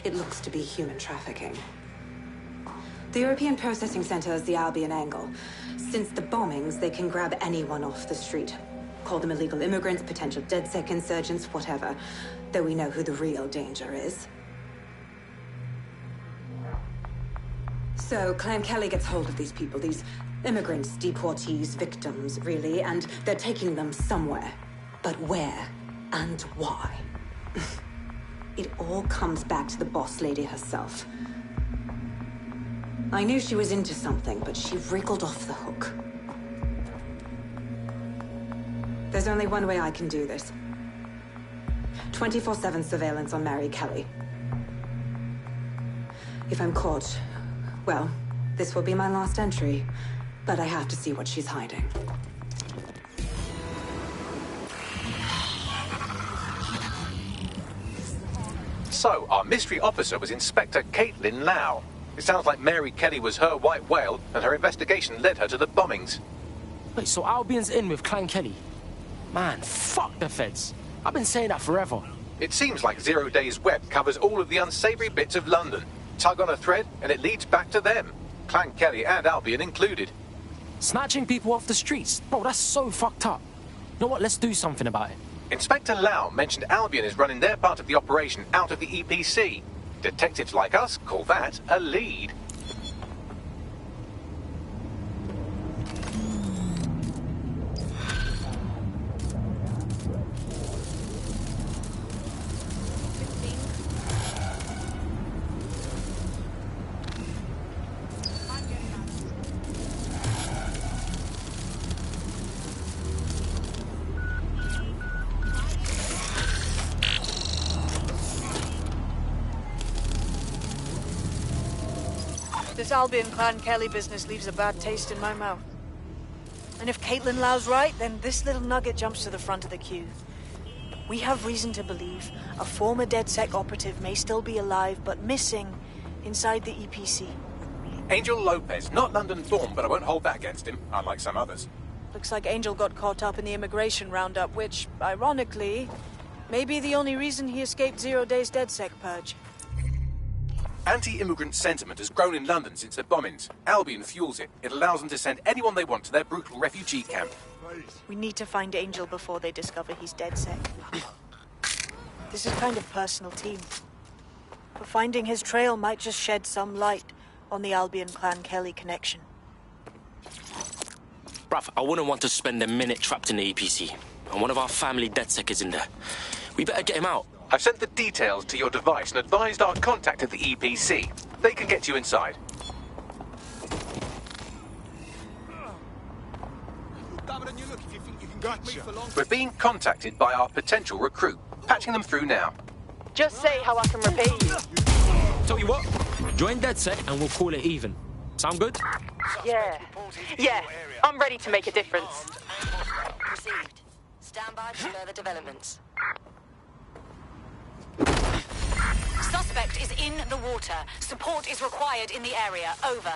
it looks to be human trafficking. The European Processing Center is the Albion angle. Since the bombings, they can grab anyone off the street. Call them illegal immigrants, potential DedSec insurgents, whatever. Though we know who the real danger is. So, Clan Kelly gets hold of these people, these immigrants, deportees, victims, really, and they're taking them somewhere. But where and why? It all comes back to the boss lady herself. I knew she was into something, but she wriggled off the hook. There's only one way I can do this. 24/7 surveillance on Mary Kelly. If I'm caught, well, this will be my last entry. But I have to see what she's hiding. So, our mystery officer was Inspector Caitlin Laauo. It sounds like Mary Kelly was her white whale, and her investigation led her to the bombings. Wait, so Albion's in with Clan Kelly? Man, fuck the feds. I've been saying that forever. It seems like 0 Days Web covers all of the unsavory bits of London. Tug on a thread, and it leads back to them. Clan Kelly and Albion included. Snatching people off the streets? Bro, that's so fucked up. You know what? Let's do something about it. Inspector Laauo mentioned Albion is running their part of the operation out of the EPC. Detectives like us call that a lead. This Albion Clan Kelly business leaves a bad taste in my mouth. And if Caitlin Lau's right, then this little nugget jumps to the front of the queue. We have reason to believe a former DedSec operative may still be alive, but missing inside the EPC. Angel Lopez, not London-born, but I won't hold that against him, unlike some others. Looks like Angel got caught up in the immigration roundup, which, ironically, may be the only reason he escaped 0 Days DedSec purge. Anti-immigrant sentiment has grown in London since the bombings. Albion fuels it. It allows them to send anyone they want to their brutal refugee camp. We need to find Angel before they discover he's DedSec. This is kind of personal team. But finding his trail might just shed some light on the Albion Clan Kelly connection. Bruv, I wouldn't want to spend a minute trapped in the EPC. And one of our family DedSec is in there. We better get him out. I've sent the details to your device and advised our contact at the EPC. They can get you inside. We're being contacted by our potential recruit. Patching them through now. Just say how I can repay you. Tell you what, join DedSec and we'll call it even. Sound good? Yeah. I'm ready to make a difference. Received. Stand by for further developments. Suspect is in the water. Support is required in the area. Over.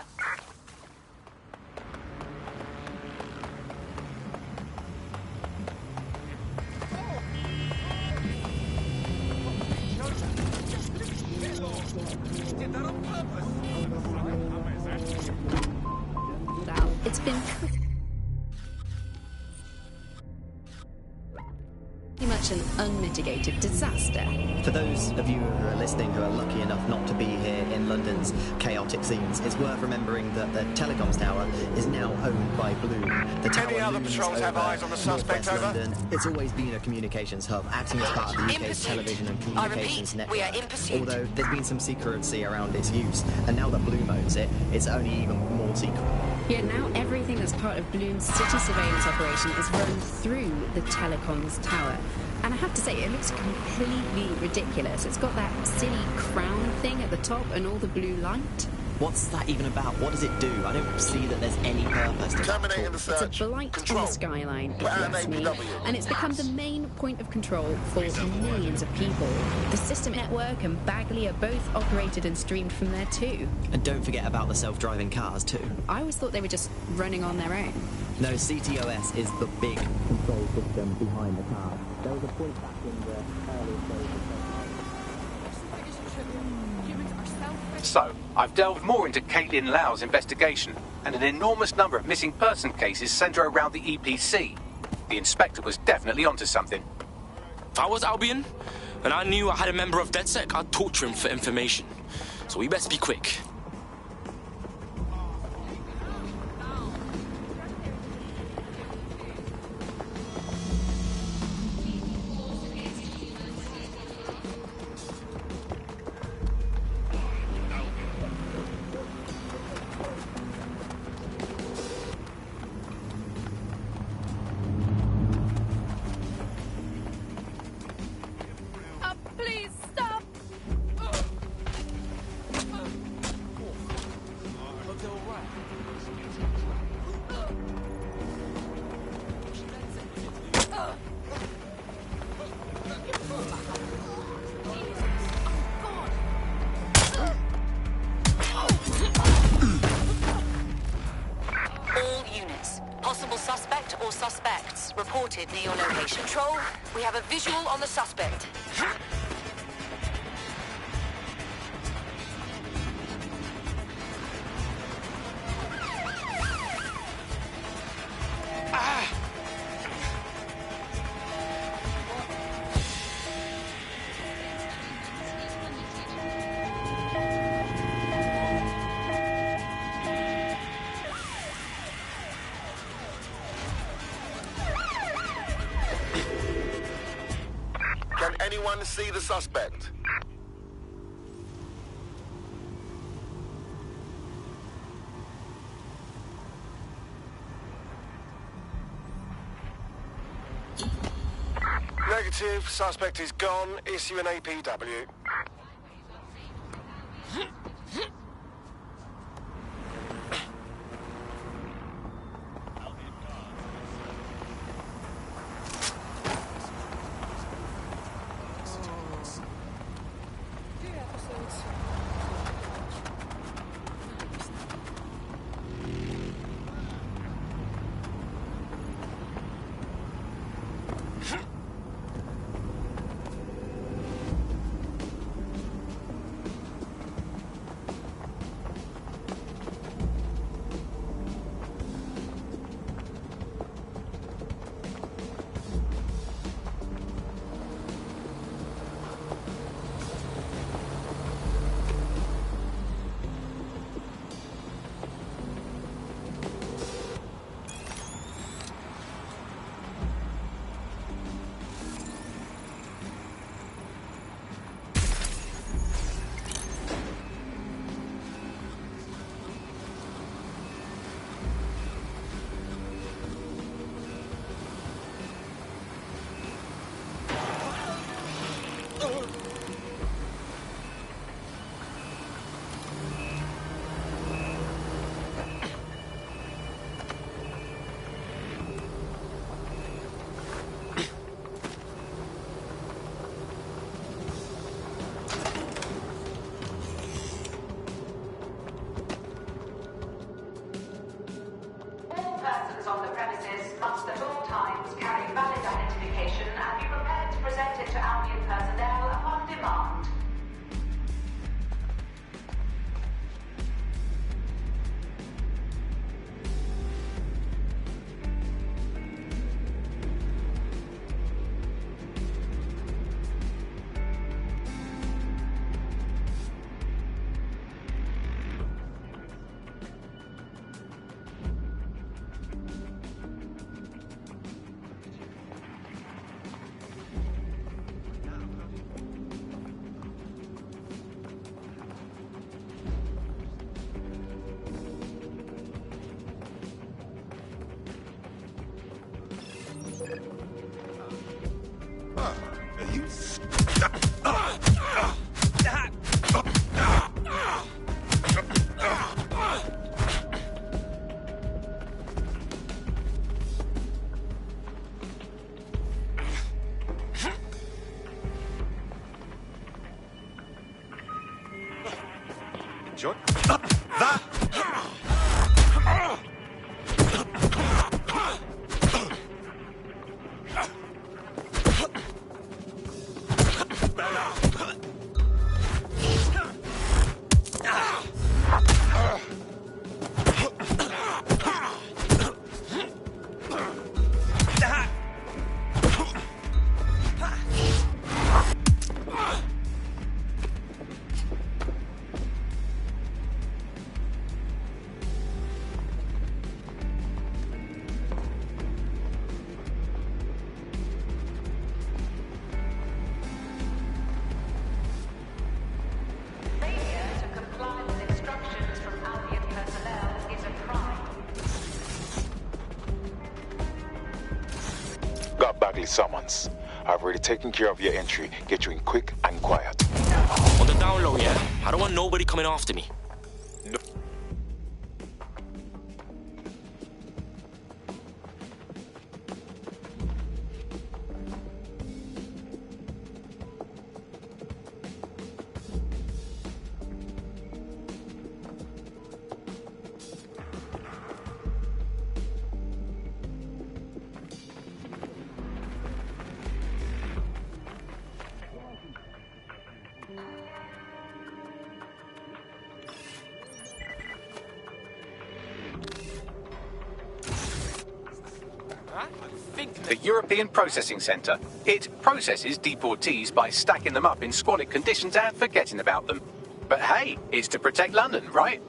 Wow, it's been pretty much an unmitigated disaster. For those of you who are listening who are lucky enough not to be here in London's chaotic scenes, it's worth remembering that the telecoms tower is now owned by Bloom. The tower Any other looms patrols have over eyes on the suspect, northwest over? London. It's always been a communications hub, acting as part of the UK's television and communications network. We are in pursuit. Although there's been some secrecy around its use, and now that Bloom owns it, it's only even more secret. Yeah, now everything that's part of Bloom's city surveillance operation is run through the telecoms tower. And I have to say, it looks completely ridiculous. It's got that silly crown thing at the top and all the blue light. What's that even about? What does it do? I don't see that there's any purpose to that at all. It's a blight on the skyline, if you ask me. And it's become the main point of control for millions of people. The System Network and Bagley are both operated and streamed from there too. And don't forget about the self-driving cars too. I always thought they were just running on their own. No, CTOS is the big control system behind the car. There was a point back in the early days of So, I've delved more into Caitlin Lau's investigation, and an enormous number of missing person cases centre around the EPC. The inspector was definitely onto something. If I was Albion, and I knew I had a member of DedSec, I'd torture him for information. So we best be quick. Please stop! spotted near your location. Control, we have a visual on the suspect. Can anyone see the suspect? Negative. Suspect is gone. Issue an APW. On the premises must at all times carry valid identification and be prepared to present it to Albion personnel upon demand. John? Summons. I've already taken care of your entry. Get you in quick and quiet. On the down low, yeah? I don't want nobody coming after me. No. the European Processing Centre. It processes deportees by stacking them up in squalid conditions and forgetting about them. But hey, it's to protect London, right?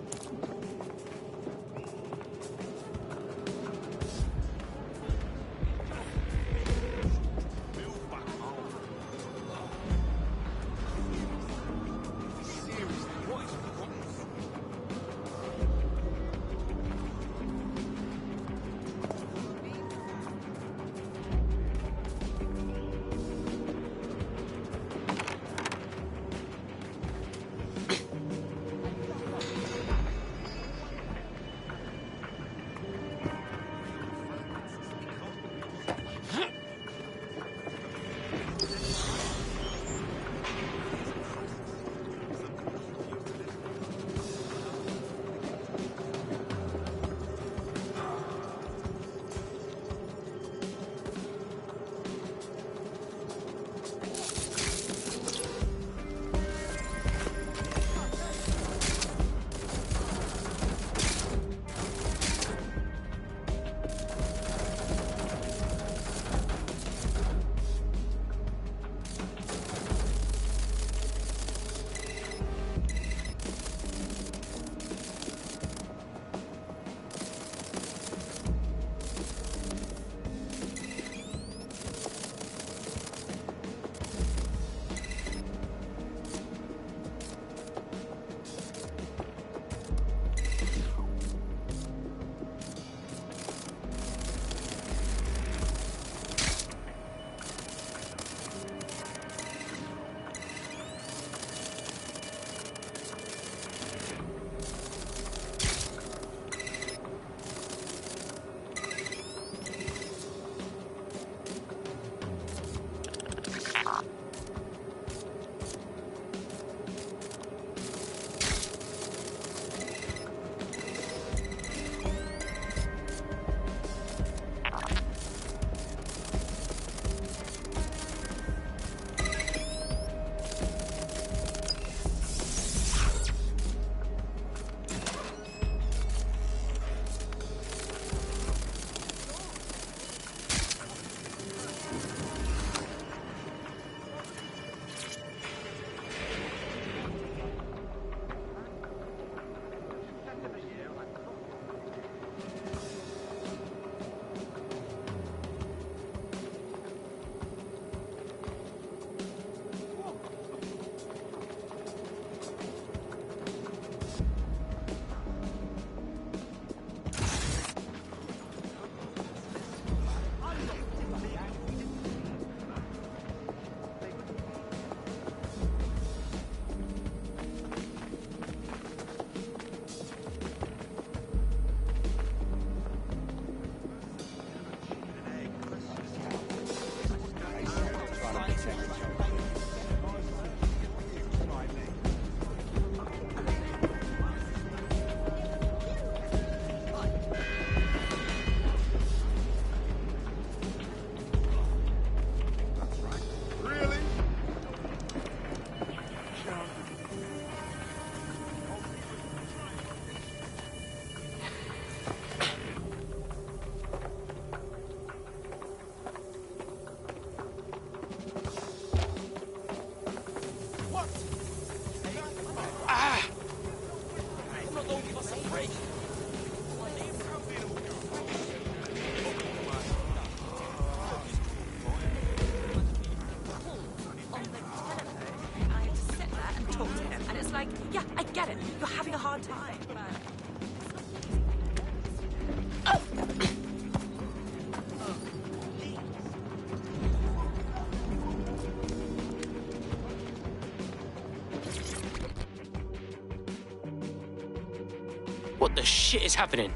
What the shit is happening?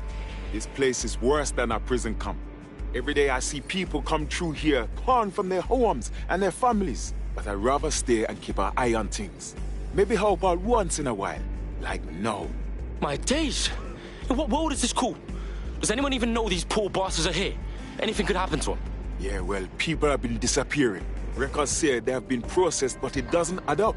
This place is worse than a prison camp. Every day I see people come through here, torn from their homes and their families. But I'd rather stay and keep an eye on things. Maybe help out once in a while. Like now. My days! In what world is this cool? Does anyone even know these poor bastards are here? Anything could happen to them. Yeah, well, people have been disappearing. Records say they have been processed, but it doesn't add up.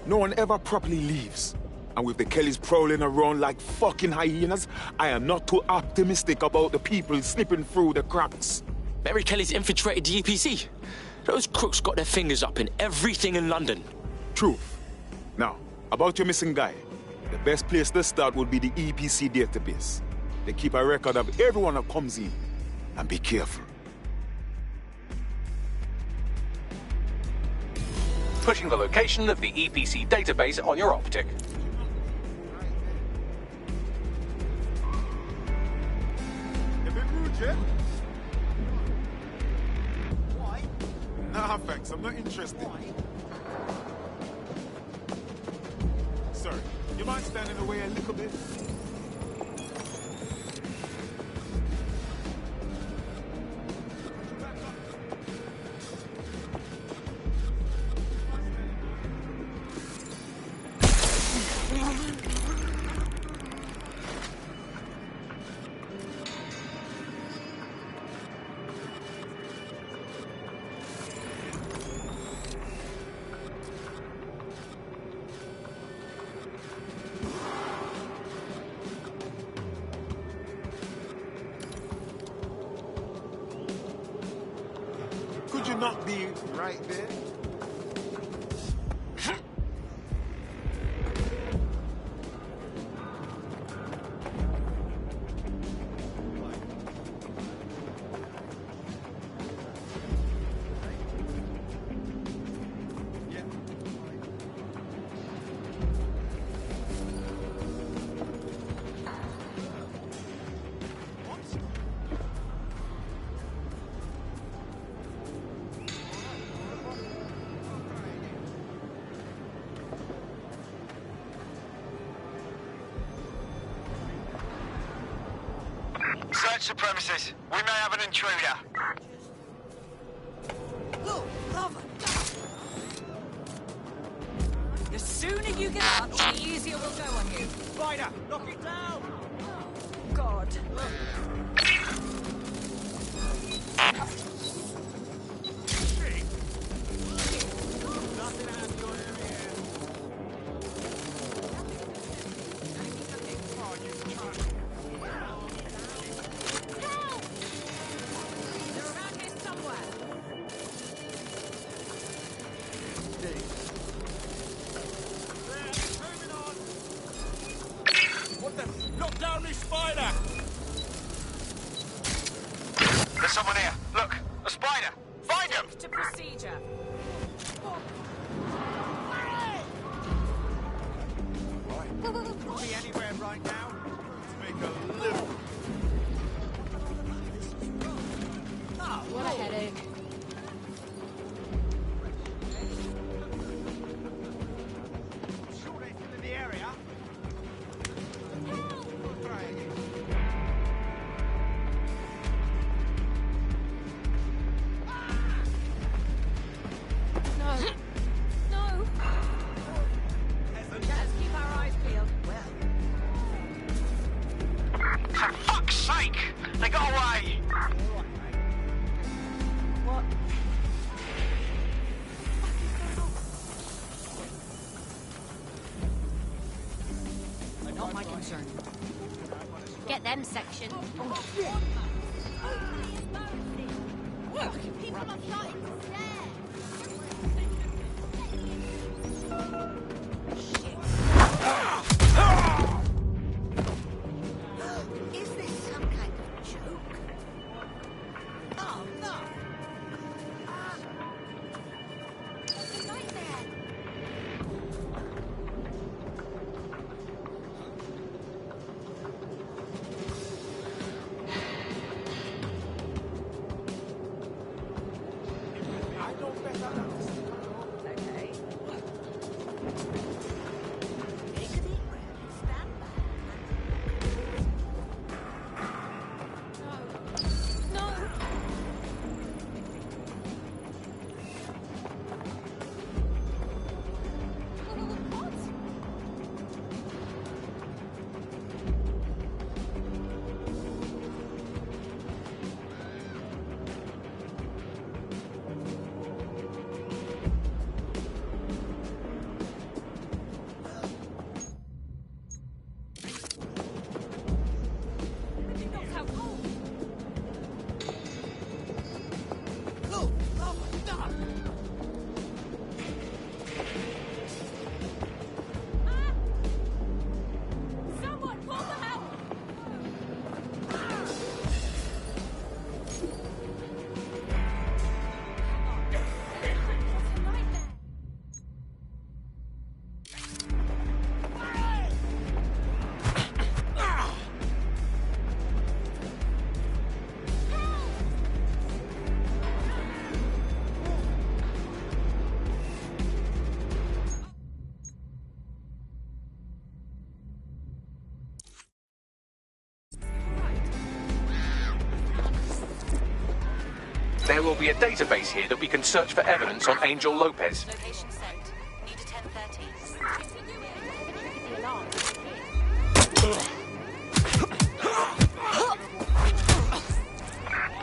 No one ever properly leaves. And with the Kellys prowling around like fucking hyenas, I am not too optimistic about the people slipping through the cracks. Mary Kelly's infiltrated the EPC. Those crooks got their fingers up in everything in London. Truth. Now, about your missing guy. The best place to start would be the EPC database. They keep a record of everyone that comes in. And be careful. Pushing the location of the EPC database on your optic. Nah, thanks. I'm not interested. Sorry, you mind standing away a little bit? Could you not be right there? Search the premises. We may have an intruder. Look, lava. The sooner you get up, the easier we'll go on you. Spider, knock it down! God. Knock down this spider! There's someone here. Look, a spider. Find him! To procedure. Could be anywhere right now. Let's make a little. Oh, what a headache. Sure they're still in the area. No. No. Let's keep our eyes peeled. For fuck's sake! They got away! What? Not my concern. Get them section. Look, people are starting to stare. Is this some kind of joke? Oh, no. It's a nightmare. There will be a database here that we can search for evidence on Angel Lopez. Location sent. Need a 10:30.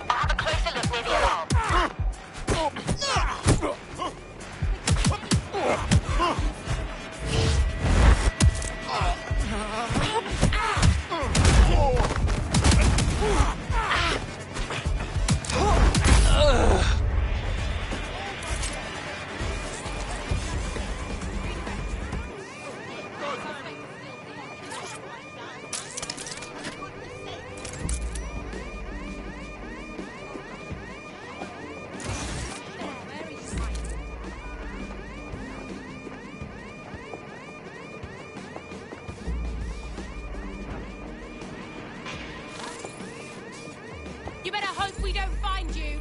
I'll have a closer look near the alarm. You better hope we don't find you.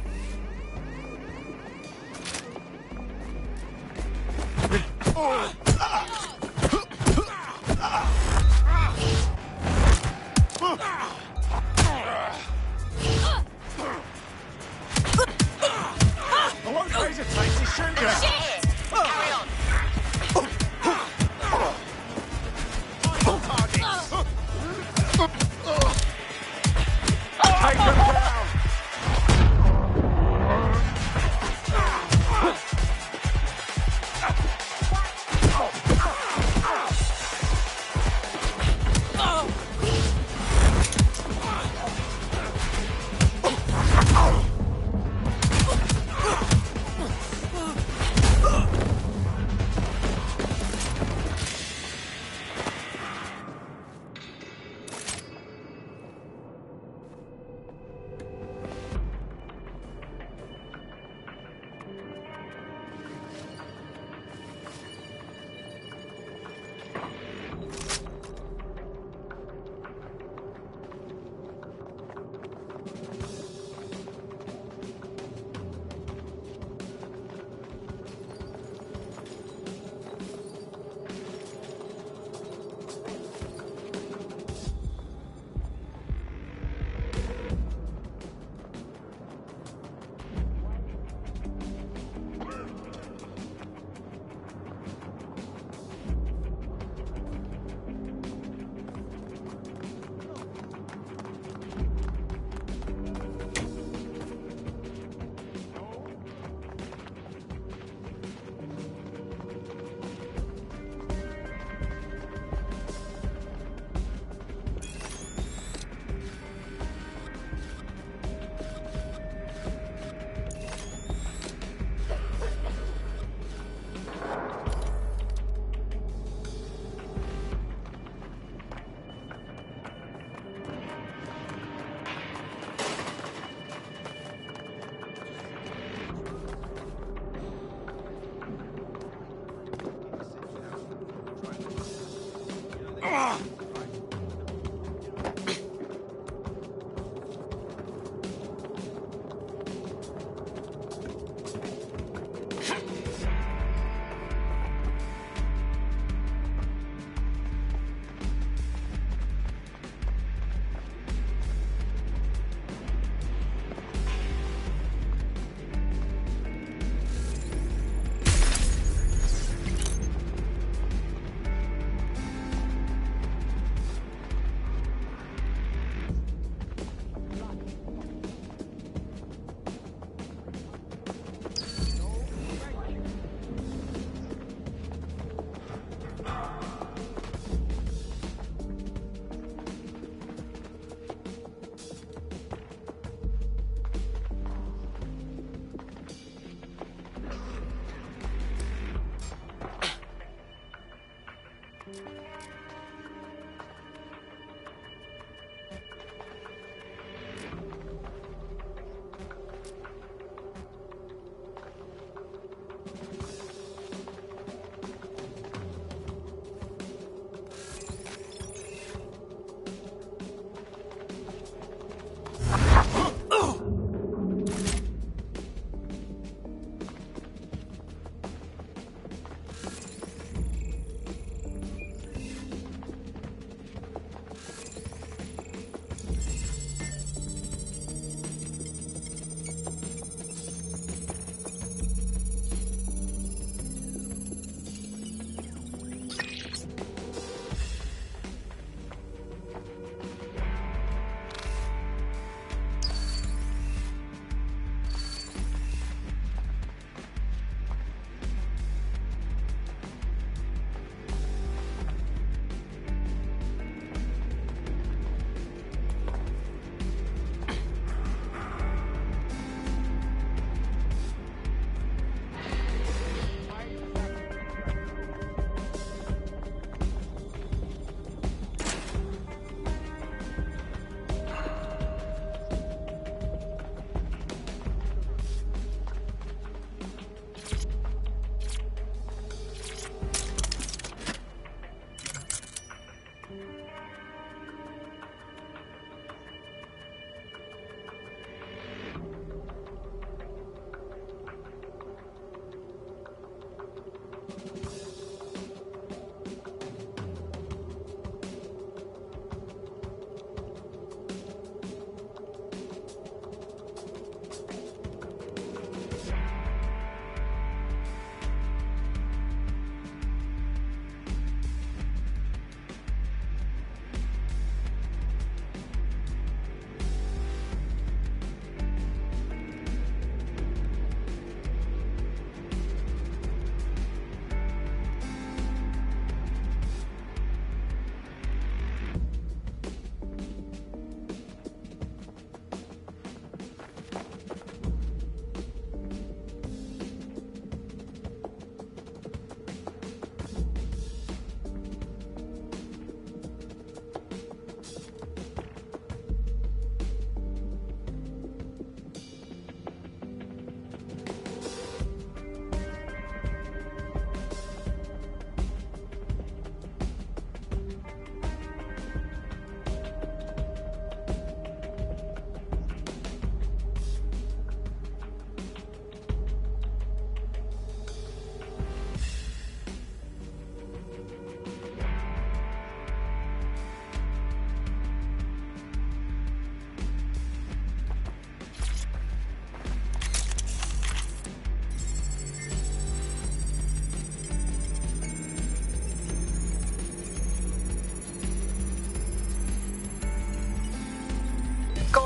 I won't hesitate to shoot you. Shit! Carry on. Take them down.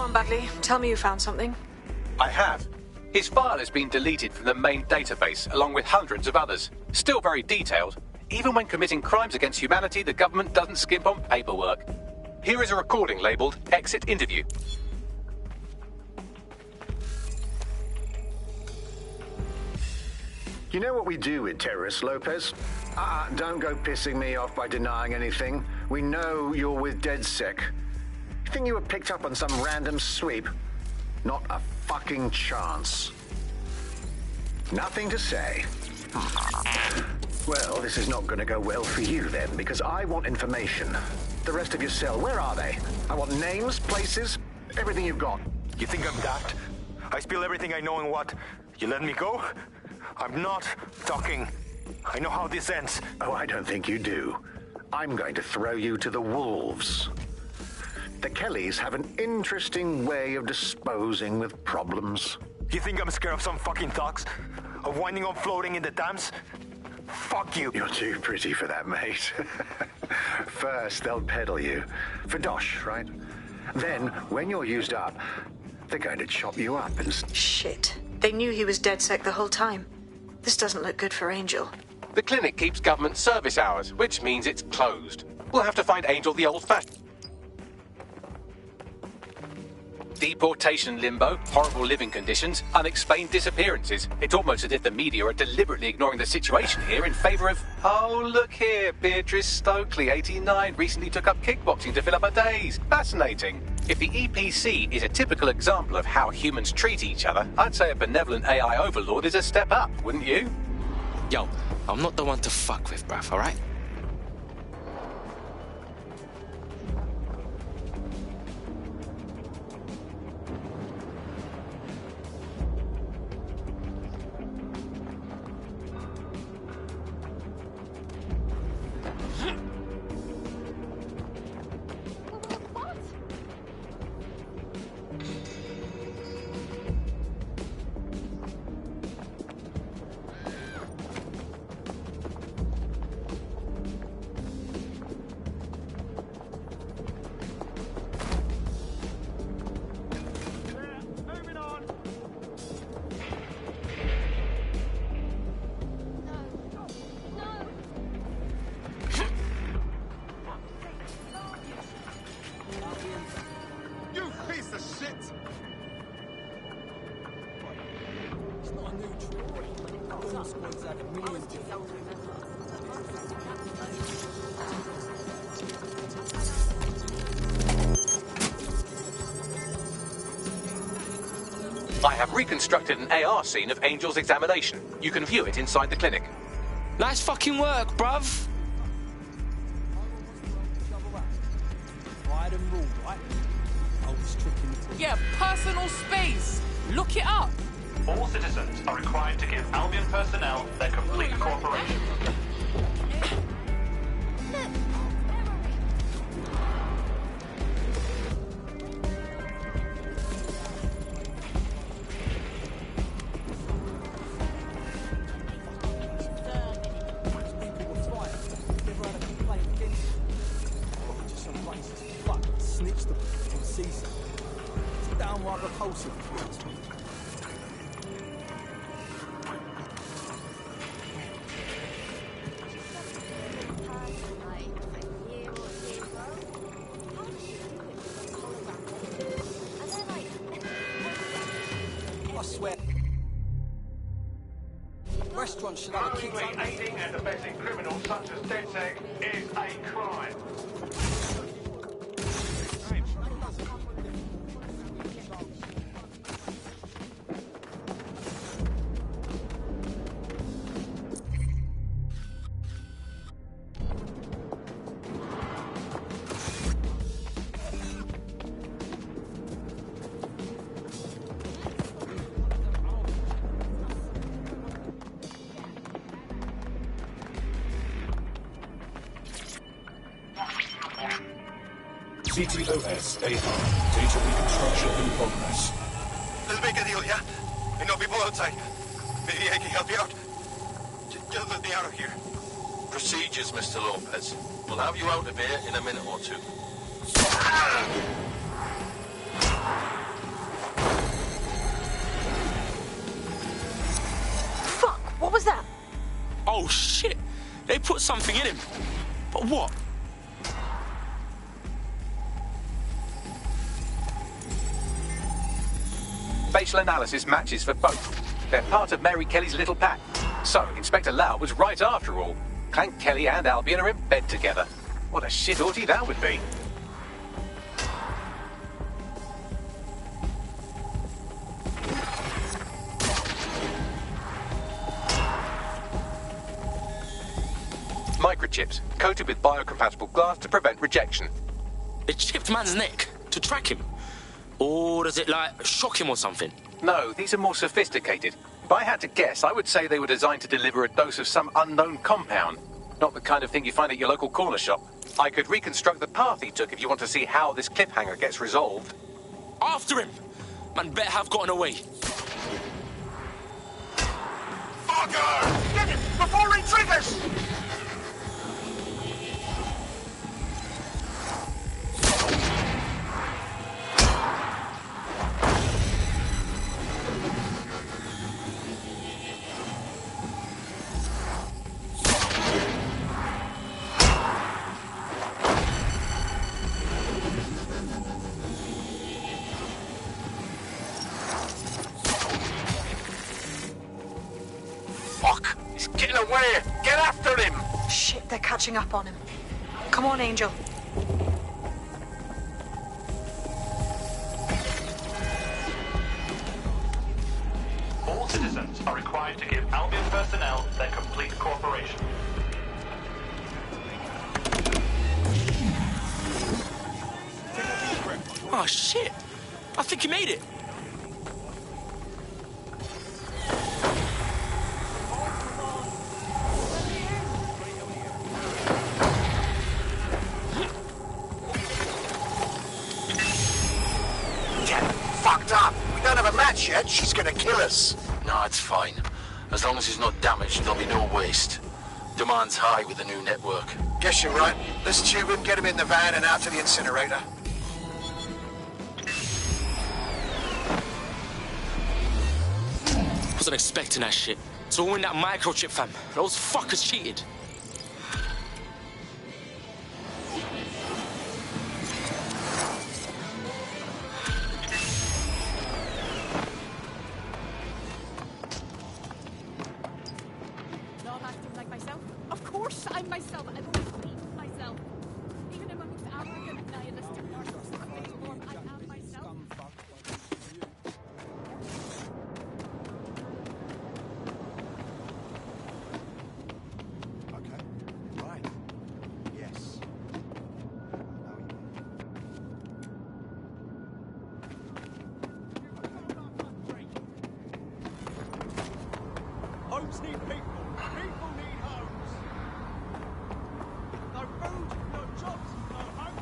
on, Bagley. Tell me you found something. I have. His file has been deleted from the main database, along with hundreds of others. Still very detailed. Even when committing crimes against humanity, the government doesn't skimp on paperwork. Here is a recording labelled Exit Interview. You know what we do with terrorists, Lopez? Don't go pissing me off by denying anything. We know you're with DedSec. You think you were picked up on some random sweep? Not a fucking chance. Nothing to say. Well, this is not going to go well for you then, because I want information. The rest of your cell, where are they? I want names, places, everything you've got. You think I'm daft? I spill everything I know and what? You let me go? I'm not talking. I know how this ends. Oh, I don't think you do. I'm going to throw you to the wolves. The Kellys have an interesting way of disposing with problems. You think I'm scared of some fucking thugs? Of winding up floating in the dams? Fuck you. You're too pretty for that, mate. First, they'll peddle you. For dosh, right? Then, when you're used up, they're going to chop you up and... Shit. They knew he was DedSec the whole time. This doesn't look good for Angel. The clinic keeps government service hours, which means it's closed. We'll have to find Angel the old-fashioned. Deportation limbo, horrible living conditions, unexplained disappearances. It's almost as if the media are deliberately ignoring the situation here in favour of... Oh, look here, Beatrice Stokely, 89, recently took up kickboxing to fill up her days. Fascinating. If the EPC is a typical example of how humans treat each other, I'd say a benevolent AI overlord is a step up, wouldn't you? Yo, I'm not the one to fuck with, bruv, alright? I have reconstructed an AR scene of Angel's examination. You can view it inside the clinic. Nice fucking work, bruv. Yeah, personal space. Look it up. All citizens are required to give Albion personnel their complete cooperation. Only aiding and abetting criminals such as DedSec is a crime. TOS AR. Data reconstruction in progress. Let's make a deal, yeah? I know people outside. Maybe I can help you out. Just let me out of here. Procedures, Mr. Lopez. We'll have you out of here in a minute or two. Oh, shit. They put something in him. But what? Facial analysis matches for both. They're part of Mary Kelly's little pack. So, Inspector Laauo was right after all. Clank Kelly and Albion are in bed together. What a shit orgy that would be. Microchips, coated with biocompatible glass to prevent rejection. It chipped man's neck to track him? Or does it, like, shock him or something? No, these are more sophisticated. If I had to guess, I would say they were designed to deliver a dose of some unknown compound. Not the kind of thing you find at your local corner shop. I could reconstruct the path he took if you want to see how this cliffhanger gets resolved. After him! Man better have gotten away. Fucker! Get him before he triggers! Get after him! Shit, they're catching up on him. Come on, Angel. All citizens are required to give Albion personnel their complete cooperation. Oh, shit. I think he made it. Yet, she's gonna kill us. No, it's fine. As long as he's not damaged, there'll be no waste. Demand's high with the new network. Guess you're right. Let's tube him, get him in the van and out to the incinerator. Wasn't expecting that shit. It's all in that microchip, fam. Those fuckers cheated. Homes need people. People need homes. No food, no jobs, no hope.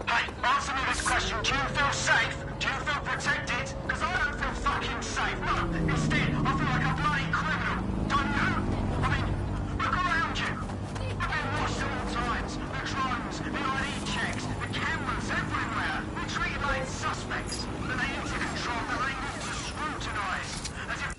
Hey, answer me this question. Do you feel safe? Do you feel protected? Because I don't feel fucking safe. No, instead, I feel like a bloody criminal. Don't you? I mean, look around you. We've been watched at all times. The drones, the ID checks, the cameras everywhere. We're treated like suspects. But they need to control, that they need to scrutinise. As if...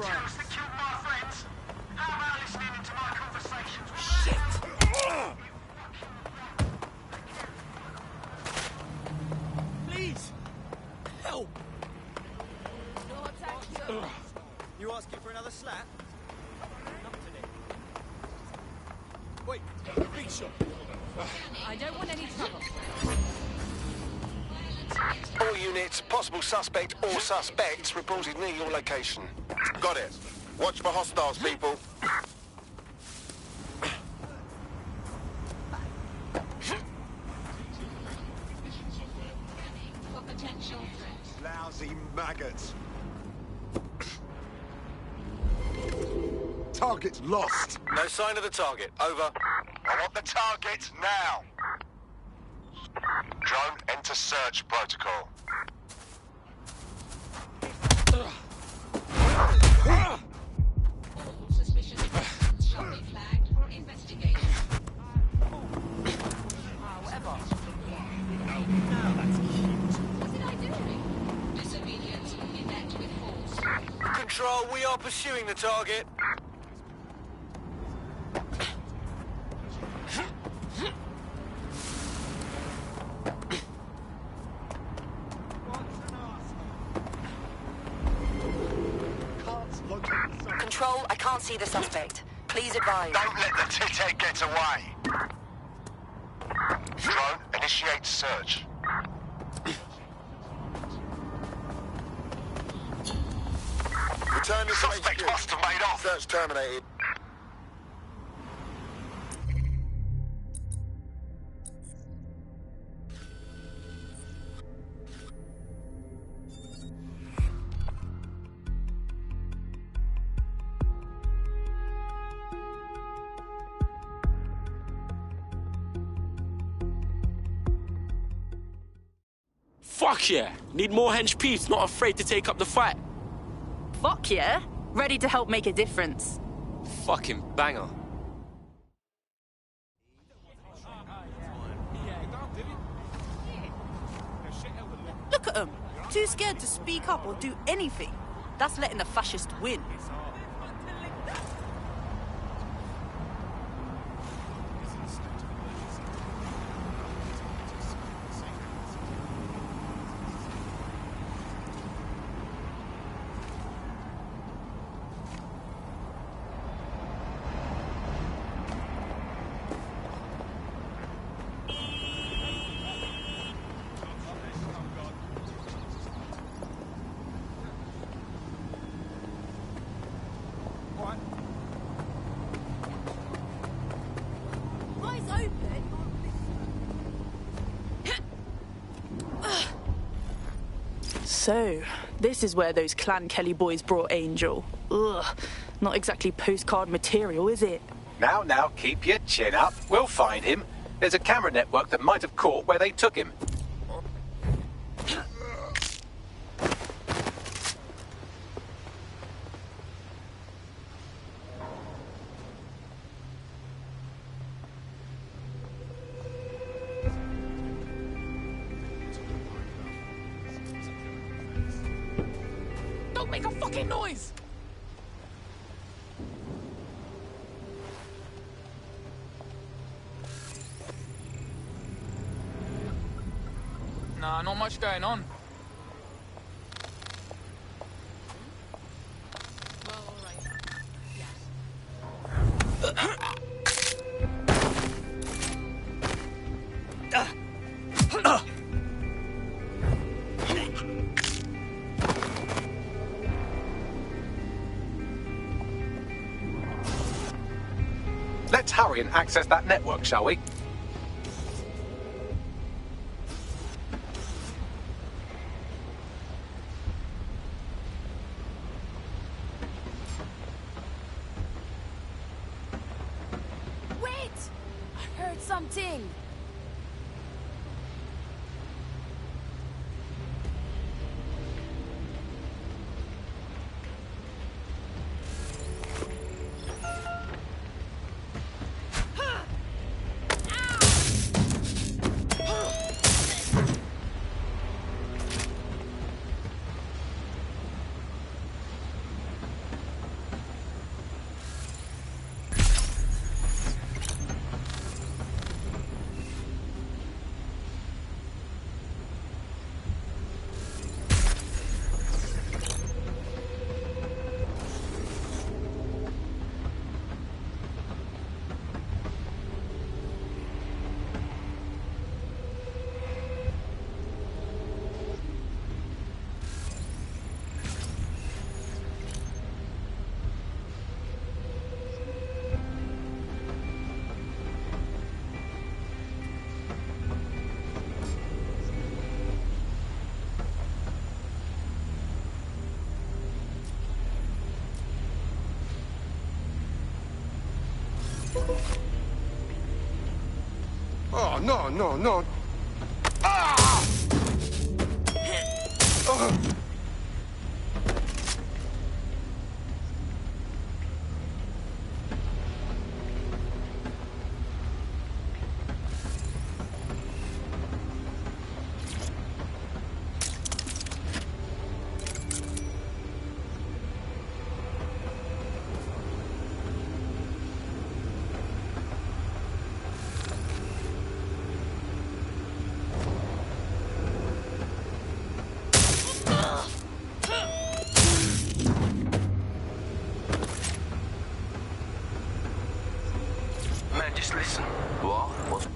terrorists that killed my friends? How about listening into my conversations with Please! Help! You asking for another slap? Wait, big shot. I don't want any trouble. All units, possible suspect or suspects reported near your location. Got it. Watch for hostiles, people. Lousy maggots. Target's lost. No sign of the target. Over. I want the target now. Drone, enter search protocol. Suspicious persons shall be flagged for investigation. Whatever. What did I do? Disobedience will be met with force. Control, we are pursuing the target. Control, I can't see the suspect. Please advise. Don't let the tit-head get away. Drone, initiate search. Return to suspect must have made off. Search terminated. Fuck yeah! Need more hench peeps, not afraid to take up the fight. Fuck yeah! Ready to help make a difference. Fucking banger. Look at them. Too scared to speak up or do anything. That's letting the fascist win. So, this is where those Clan Kelly boys brought Angel. Ugh, not exactly postcard material, is it? Now, keep your chin up. We'll find him. There's a camera network that might have caught where they took him. Don't make a fucking noise! Nah, not much going on. Let's hurry and access that network, shall we? Wait! I heard something. no, no, no. Ah! Man, just listen. What? What's...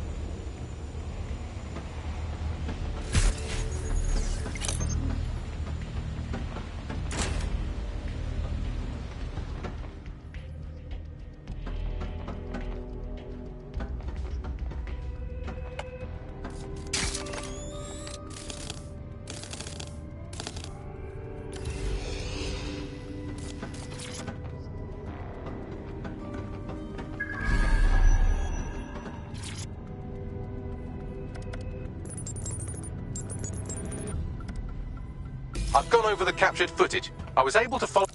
I've gone over the captured footage. I was able to follow...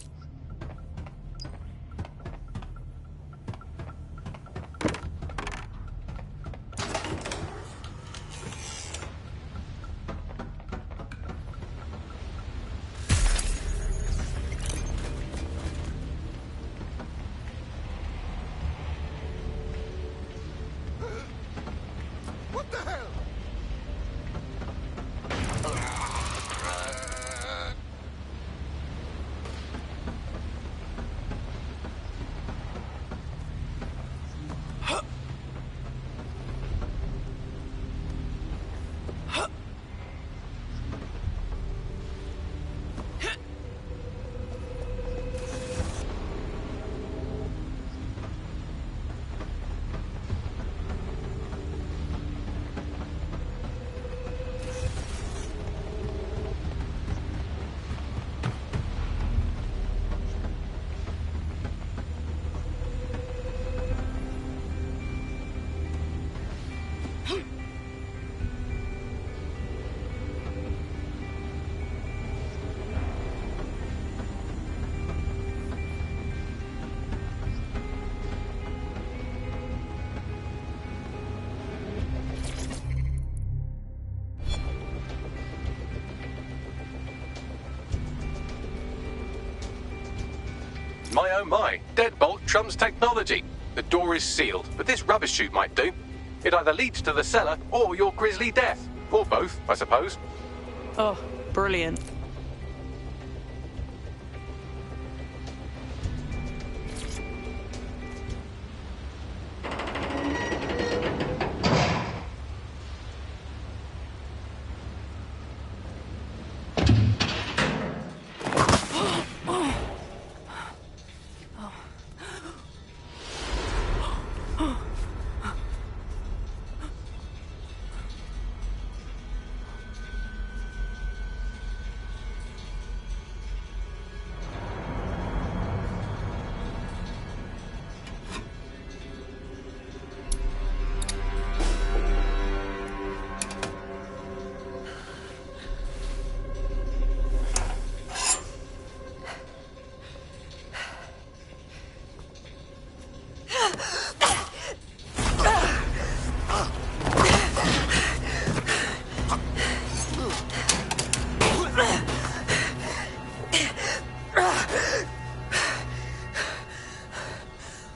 What the hell? My oh my, deadbolt trumps technology. The door is sealed, but this rubbish chute might do. It either leads to the cellar or your grisly death. Or both, I suppose. Oh, brilliant.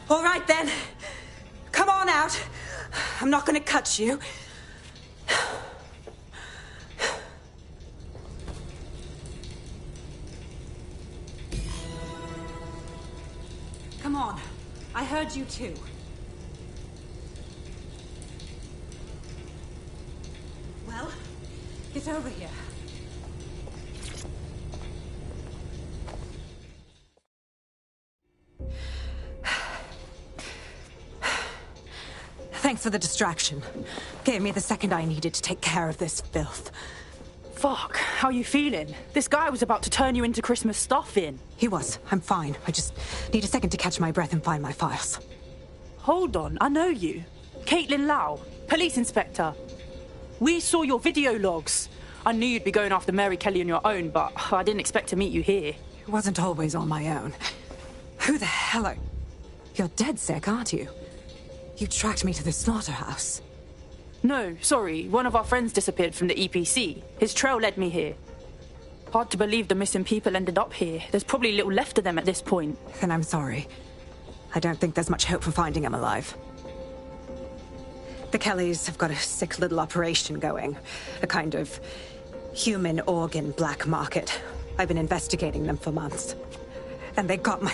All right, then. Come on out. I'm not going to cut you. Come on. I heard you too. Well, get over here. Thanks for the distraction. Gave me the second I needed to take care of this filth. Fuck, how you feeling? This guy was about to turn you into Christmas stuffing. He was. I'm fine. I just need a second to catch my breath and find my files. Hold on, I know you. Caitlin Laauo. Police Inspector. We saw your video logs. I knew you'd be going after Mary Kelly on your own, but I didn't expect to meet you here. It wasn't always on my own. Who the hell are... You're dead sick, aren't you? You tracked me to the slaughterhouse. No, sorry. One of our friends disappeared from the EPC. His trail led me here. Hard to believe the missing people ended up here. There's probably little left of them at this point. Then I'm sorry. I don't think there's much hope for finding him alive. The Kellys have got a sick little operation going. A kind of human organ black market. I've been investigating them for months. And they got my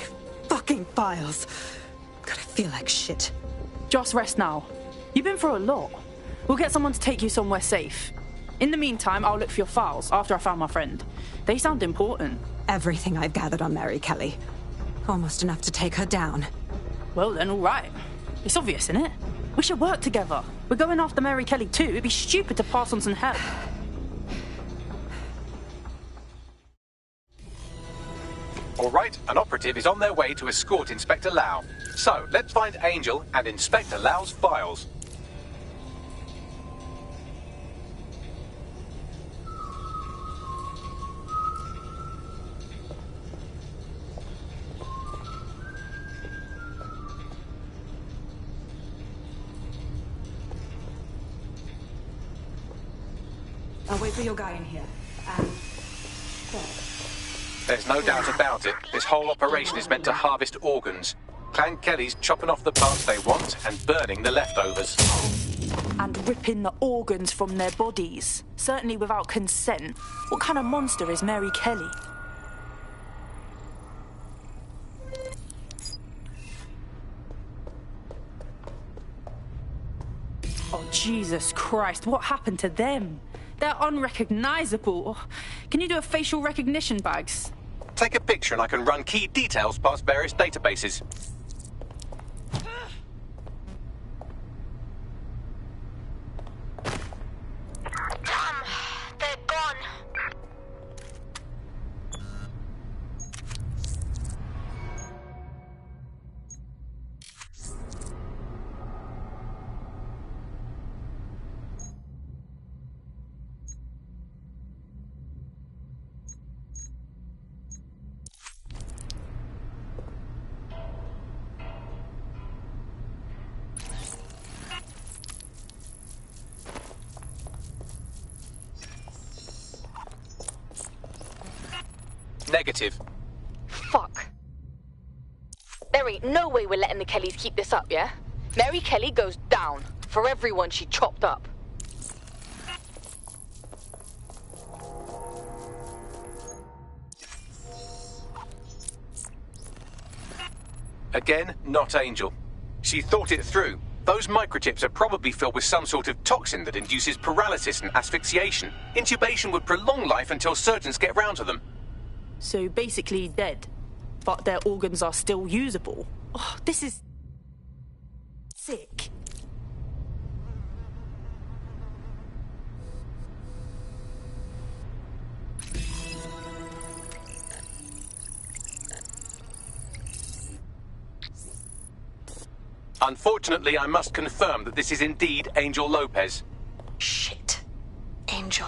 fucking files. God, I feel like shit. Just rest now. You've been through a lot. We'll get someone to take you somewhere safe. In the meantime, I'll look for your files after I found my friend. They sound important. Everything I've gathered on Mary Kelly. Almost enough to take her down. Well then, all right. It's obvious, isn't it? We should work together. We're going after Mary Kelly too. It'd be stupid to pass on some help. All right, an operative is on their way to escort Inspector Laauo. So, let's find Angel and Inspector Lao's files. I'll wait for your guy in here. There's no doubt about it. This whole operation is meant to harvest organs. Clan Kelly's chopping off the parts they want and burning the leftovers. And ripping the organs from their bodies. Certainly without consent. What kind of monster is Mary Kelly? Oh, Jesus Christ, what happened to them? They're unrecognizable. Oh, can you do a facial recognition, Bags? Take a picture and I can run key details past various databases. Damn, they're gone. Negative. Fuck. There ain't no way we're letting the Kellys keep this up, yeah? Mary Kelly goes down for everyone she chopped up. Again, not Angel. She thought it through. Those microchips are probably filled with some sort of toxin that induces paralysis and asphyxiation. Intubation would prolong life until surgeons get round to them. So basically dead, but their organs are still usable. Oh, this is sick. Unfortunately, I must confirm that this is indeed Angel Lopez. Shit. Angel.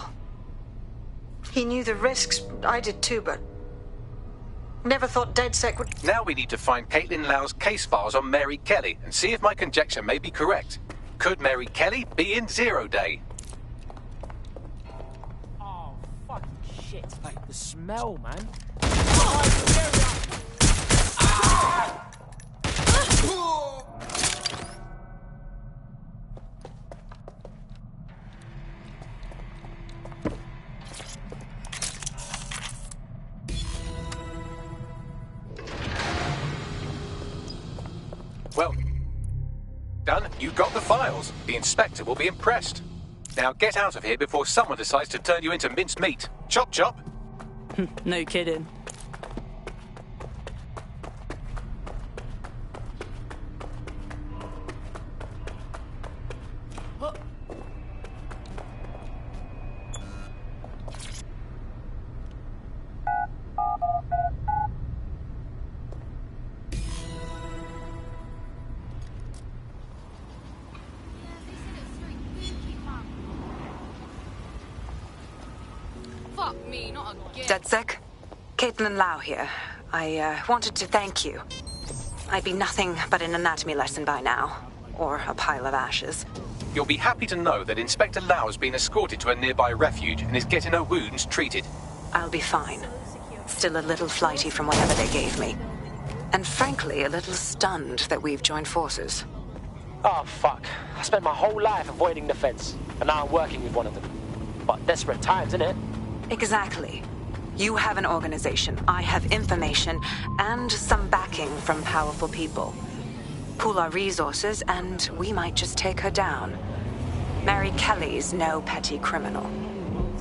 He knew the risks. I did too, but... never thought DedSec would... Now we need to find Caitlin Lao's case files on Mary Kelly and see if my conjecture may be correct. Could Mary Kelly be in Zero Day? Oh, fucking shit. Like, the smell, man. Well, done. You got the files. The inspector will be impressed. Now get out of here before someone decides to turn you into minced meat. Chop chop. No kidding. me, not again. DedSec? Caitlin Laauo here. I wanted to thank you. I'd be nothing but an anatomy lesson by now. Or a pile of ashes. You'll be happy to know that Inspector Laauo has been escorted to a nearby refuge and is getting her wounds treated. I'll be fine. Still a little flighty from whatever they gave me. And frankly, a little stunned that we've joined forces. Oh, fuck. I spent my whole life avoiding the feds, and now I'm working with one of them. But desperate times, innit? Exactly. You have an organization, I have information, and some backing from powerful people. Pool our resources, and we might just take her down. Mary Kelly's no petty criminal.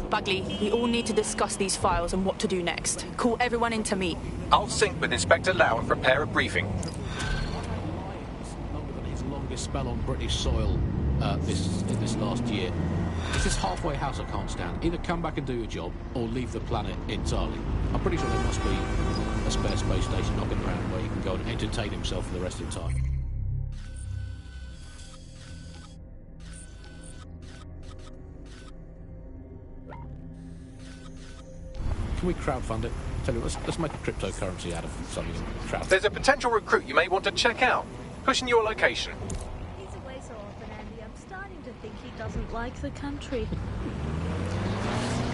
Bagley, we all need to discuss these files and what to do next. Call everyone in to meet. I'll sync with Inspector Laauo and prepare a briefing. Longer than his longest spell on British soil in this last year. It's this halfway house I can't stand. Either come back and do your job, or leave the planet entirely. I'm pretty sure there must be a spare space station knocking around where you can go and entertain himself for the rest of the time. Can we crowdfund it? Tell you, let's make a cryptocurrency out of something and crowd. There's a potential recruit you may want to check out. Pushing your location. He's away so often, Andy. I'm starting to think he doesn't like the country.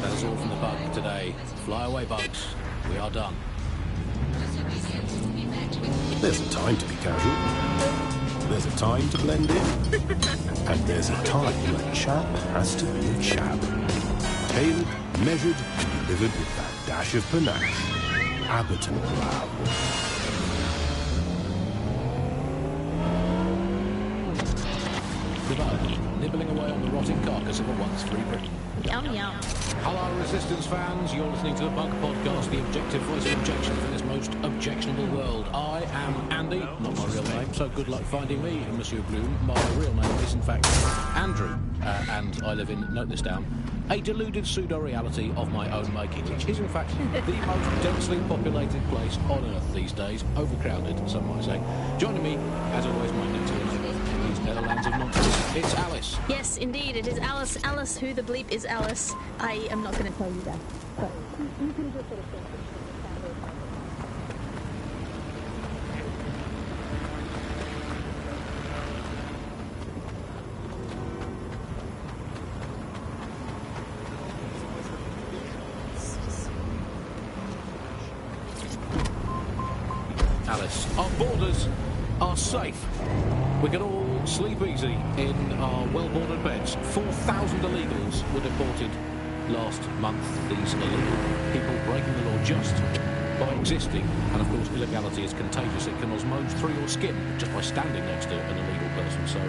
That is all from the bug today. Fly away, bugs. We are done. There's a time to be casual. There's a time to blend in. And there's a time when a chap has to be a chap. Tailored, measured, and delivered with that dash of panache. Abbott and Laauo. Nibbling away on the rotting carcass of a once-free Britain. Yum, yum. Hello, Resistance fans. You're listening to the Bug Podcast, the objective voice of objection for this most objectionable world. I am Andy, not my real name, so good luck finding me, Monsieur Bloom. My real name is, in fact, Andrew, and I live in, note this down, a deluded pseudo-reality of my own making, which is, in fact, the most densely populated place on Earth these days, overcrowded, some might say. Joining me, as always, my next door neighbour, in these Netherlands of nonsense, it's Alice. Yes, indeed, it is Alice. Alice, who the bleep is Alice? I am not going to tell you that. But you can just sort of think Alice, our borders are safe. We can all sleep easy in our well-bordered beds. 4,000 illegals were deported last month. These illegal people breaking the law just by existing. And of course, illegality is contagious. It can osmose through your skin just by standing next to an illegal person. So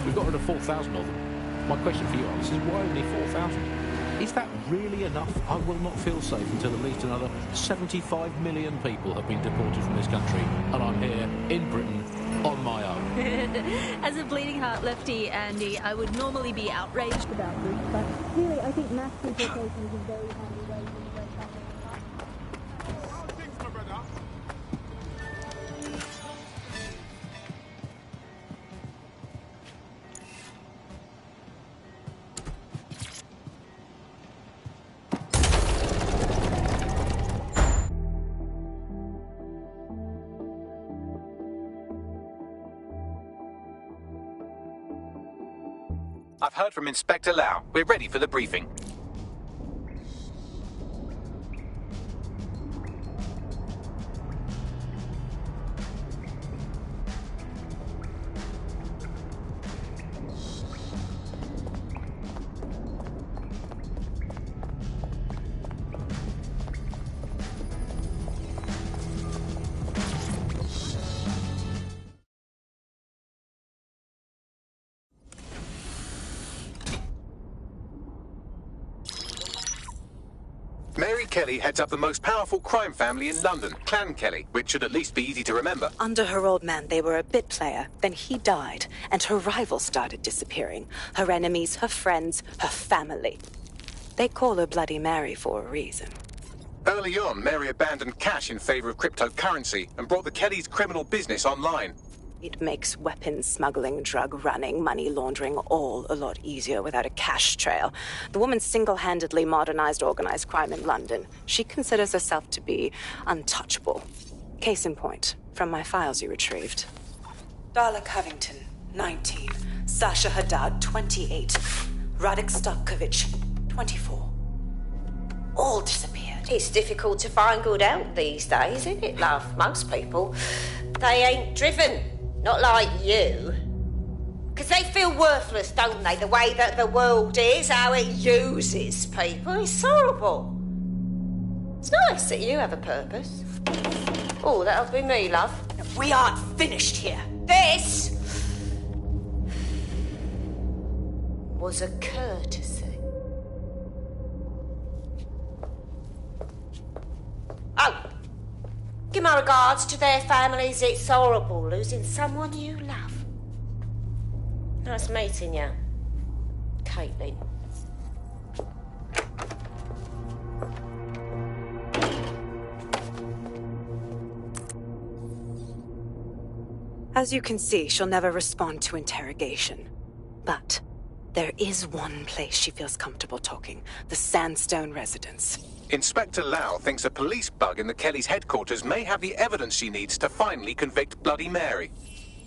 we've got rid of 4,000 of them. My question for you, Alice, is why only 4,000? Is that really enough? I will not feel safe until at least another 75 million people have been deported from this country, and I'm here in Britain on my own. As a bleeding heart lefty, Andy, I would normally be outraged about this, but really, I think mass deportation is a very handy way to integrate back I've heard from Inspector Laauo. We're ready for the briefing. Mary Kelly heads up the most powerful crime family in London, Clan Kelly, which should at least be easy to remember. Under her old man, they were a bit player. Then he died, and her rivals started disappearing. Her enemies, her friends, her family. They call her Bloody Mary for a reason. Early on, Mary abandoned cash in favor of cryptocurrency and brought the Kellys' criminal business online. It makes weapons smuggling, drug running, money laundering all a lot easier without a cash trail. The woman single-handedly modernized organized crime in London. She considers herself to be untouchable. Case in point, from my files you retrieved. Darla Covington, 19. Sasha Haddad, 28. Radek Stokovich, 24. All disappeared. It's difficult to find good help these days, isn't it, love? Most people, they ain't driven. Not like you. Because they feel worthless, don't they? The way that the world is, how it uses people. It's horrible. It's nice that you have a purpose. Oh, that'll be me, love. We aren't finished here. This was a courtesy. Oh, give my regards to their families. It's horrible losing someone you love. Nice meeting you, Caitlin. As you can see, she'll never respond to interrogation. But there is one place she feels comfortable talking. The Sandstone residence. Inspector Laauo thinks a police bug in the Kellys' headquarters may have the evidence she needs to finally convict Bloody Mary.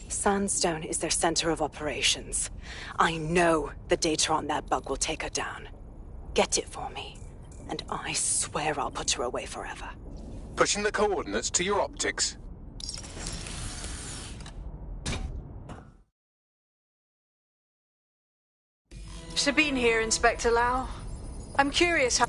Sandstone is their center of operations. I know the data on that bug will take her down. Get it for me, and I swear I'll put her away forever. Pushing the coordinates to your optics. Sabine here, Inspector Laauo. I'm curious how...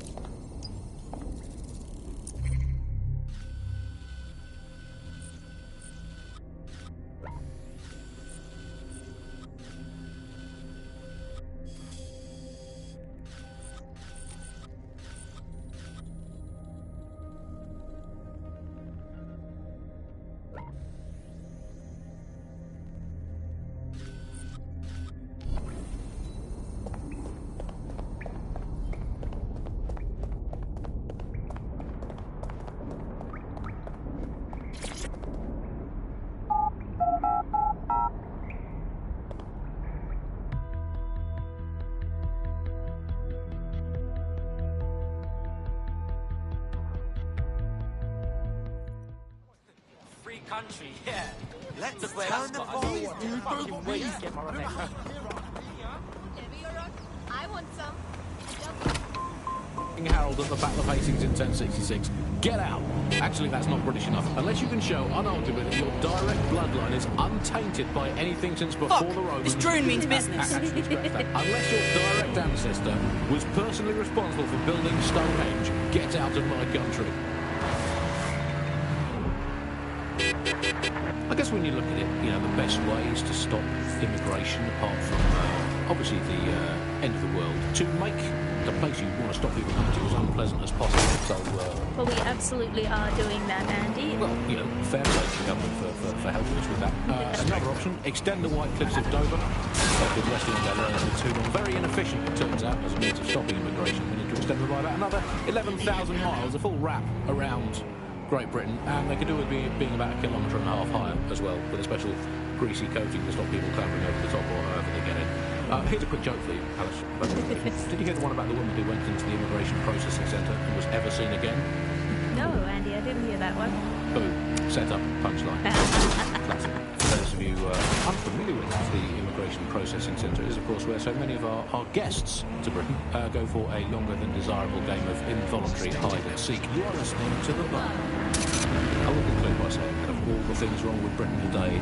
Country, yeah. Let's Look where turn that's the got. I volume. can't fucking wait to get my revenge. I want some. Harold at the Battle of Hastings in 1066. Get out! Actually, that's not British enough. Unless you can show, unarguably, that your direct bloodline is untainted by anything since before the Romans. This drone means business. Actually, scratch that. Unless your direct ancestor was personally responsible for building Stonehenge, get out of my country. I guess when you look at it, you know, the best ways to stop immigration, apart from obviously the end of the world, to make the place you want to stop people coming to as unpleasant as possible. So, well, we absolutely are doing that, Andy. Well, you know, fair play to the government for helping us with that. Another option: extend the White Cliffs of Dover. With resting on their relatively too long. Very inefficient, it turns out, as a means of stopping immigration. We need to extend them by about another 11,000 miles, a full wrap around Great Britain, and they could do with being about 1.5 kilometres higher as well, with a special greasy coating to stop people clambering over the top or however they get in. Here's a quick joke for you, Alice. Did you hear the one about the woman who went into the immigration processing centre and was ever seen again? No, Andy, I didn't hear that one. Boom. Set up, punchline. Classic. For those of you unfamiliar with the immigration processing centre, is of course where so many of our guests to Britain go for a longer than desirable game of involuntary hide and seek. You are listening to The Bar. I will conclude by saying that of all the things wrong with Britain today,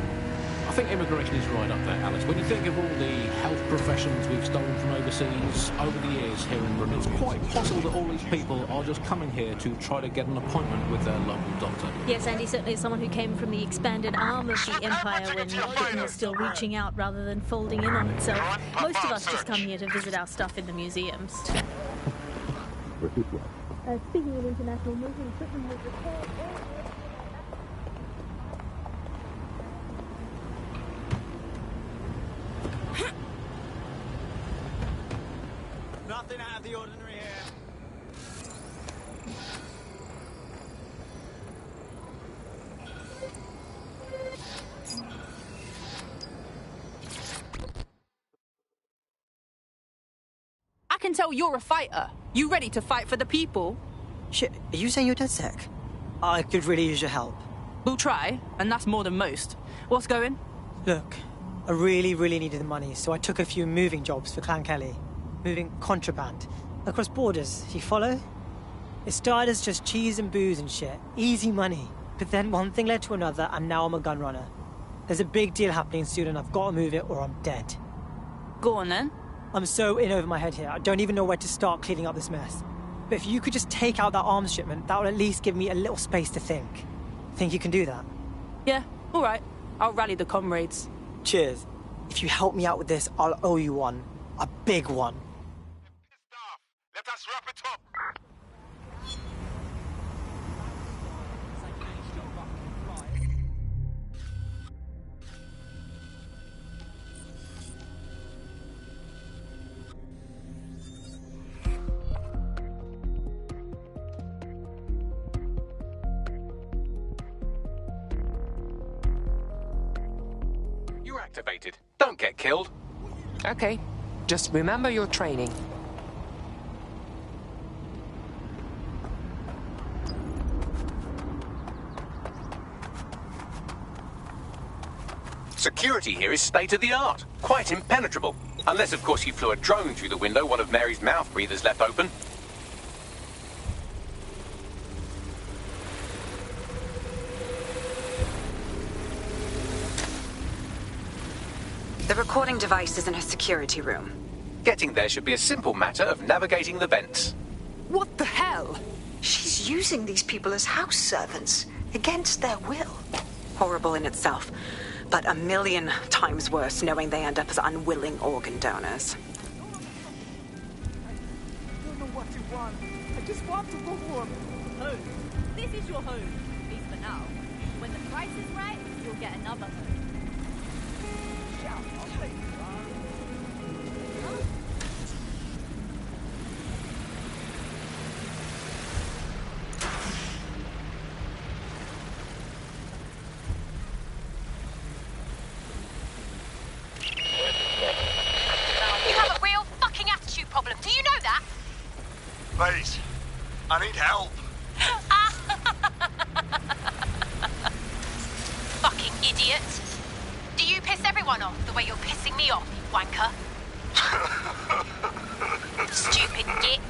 I think immigration is right up there, Alice. When you think of all the health professions we've stolen from overseas over the years here in Britain, it's quite possible that all these people are just coming here to try to get an appointment with their local doctor. Yes, Andy, certainly as someone who came from the expanded arm of the empire when Britain was still reaching out rather than folding in on itself. Most of us just come here to visit our stuff in the museums. Speaking of international movement, Britain has repaired... Nothing out of the ordinary here. can tell you're a fighter. You ready to fight for the people? Shit, are you saying you're dead sick? I could really use your help. We'll try, and that's more than most. What's going? Look, I really needed the money, so I took a few moving jobs for Clan Kelly. Moving contraband. Across borders, you follow? It started as just cheese and booze and shit. Easy money. But then one thing led to another, and now I'm a gun runner. There's a big deal happening soon, and I've got to move it or I'm dead. Go on, then. I'm so in over my head here, I don't even know where to start cleaning up this mess. But if you could just take out that arms shipment, that would at least give me a little space to think. Think you can do that? Yeah, all right. I'll rally the comrades. Cheers. If you help me out with this, I'll owe you one. A big one. Let us wrap it up. You're activated. Don't get killed. Okay. Just remember your training. Security here is state-of-the-art. Quite impenetrable. Unless, of course, you flew a drone through the window one of Mary's mouth breathers left open. The recording device is in her security room. Getting there should be a simple matter of navigating the vents. What the hell? She's using these people as house servants, against their will. Horrible in itself, but a million times worse knowing they end up as unwilling organ donors. I don't know what you want. I just want to go home. Home. This is your home, at least for now. When the price is right, you'll get another home. You have a real fucking attitude problem. Do you know that? Please, I need help. Fucking idiot. Do you piss everyone off the way you're pissing me off, you wanker? Stupid git.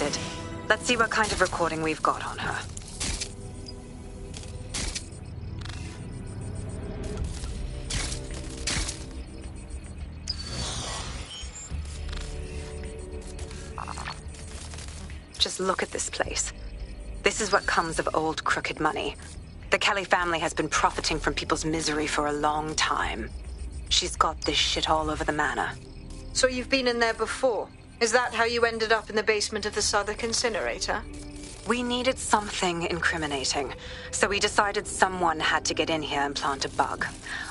it. Let's see what kind of recording we've got on her. Just look at this place. This is what comes of old crooked money. The Kelly family has been profiting from people's misery for a long time. She's got this shit all over the manor. So you've been in there before? Is that how you ended up in the basement of the Southwark incinerator? We needed something incriminating, so we decided someone had to get in here and plant a bug.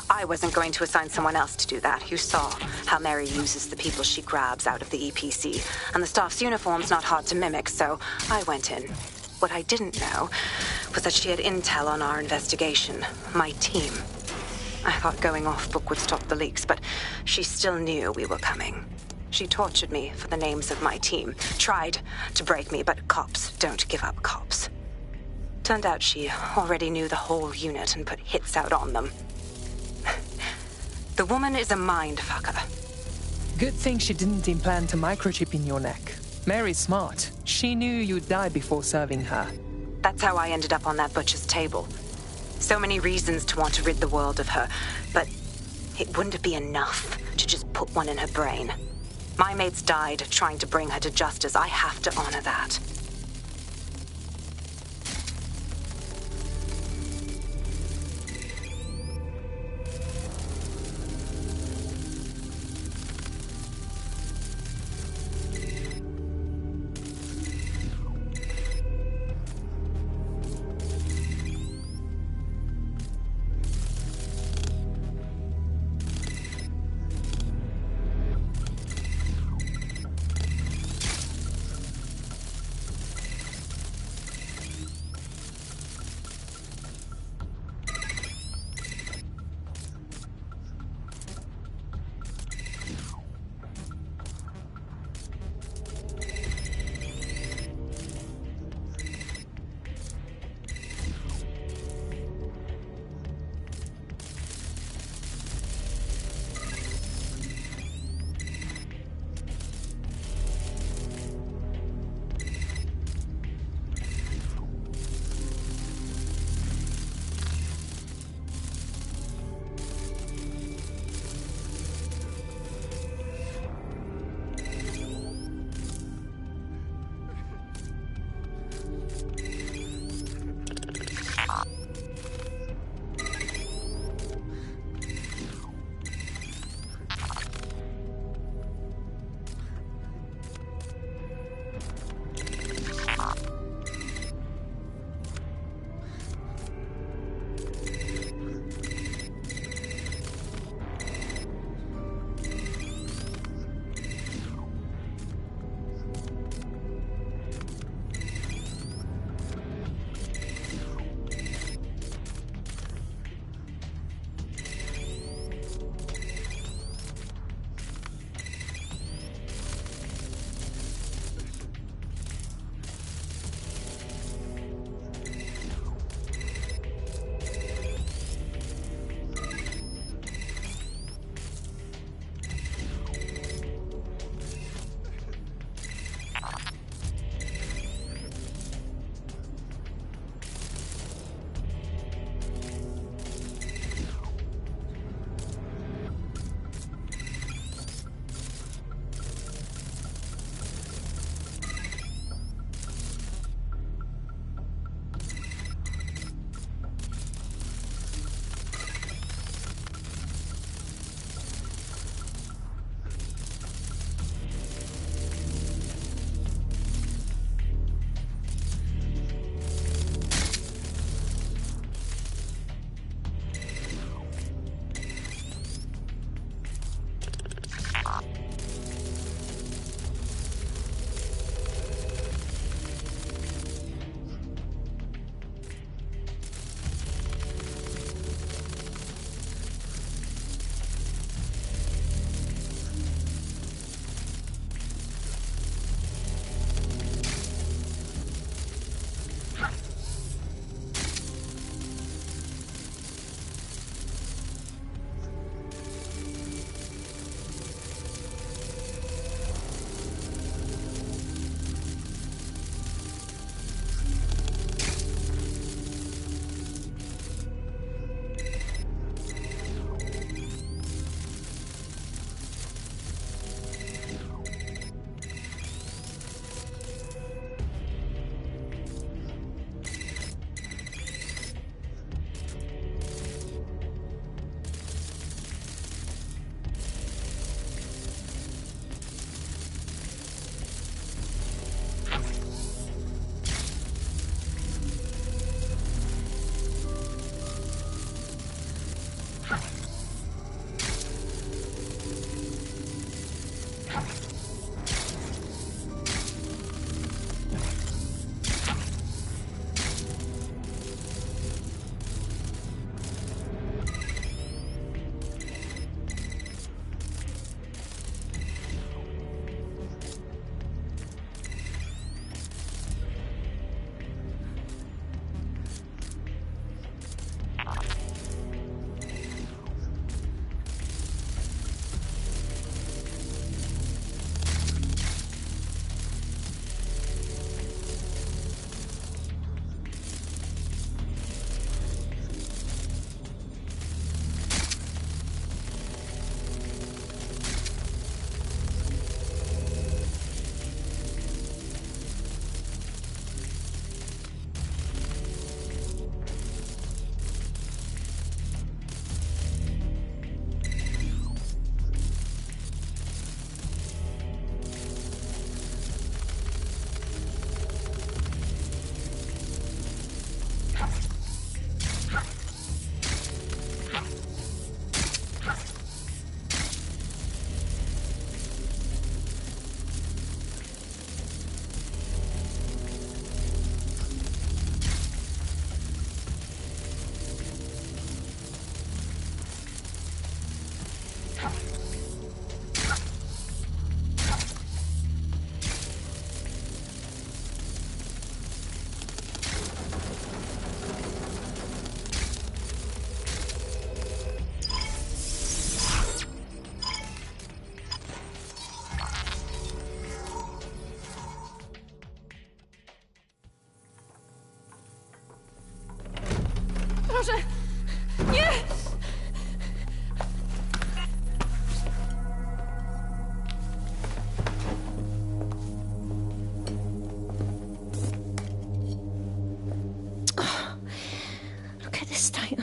I wasn't going to assign someone else to do that. You saw how Mary uses the people she grabs out of the EPC, and the staff's uniform's not hard to mimic, so I went in. What I didn't know was that she had intel on our investigation, my team. I thought going off book would stop the leaks, but she still knew we were coming. She tortured me for the names of my team, tried to break me, but cops don't give up cops. Turned out she already knew the whole unit and put hits out on them. The woman is a mind fucker. Good thing she didn't implant a microchip in your neck. Mary's smart. She knew you'd die before serving her. That's how I ended up on that butcher's table. So many reasons to want to rid the world of her, but it wouldn't be enough to just put one in her brain. My mates died trying to bring her to justice. I have to honor that.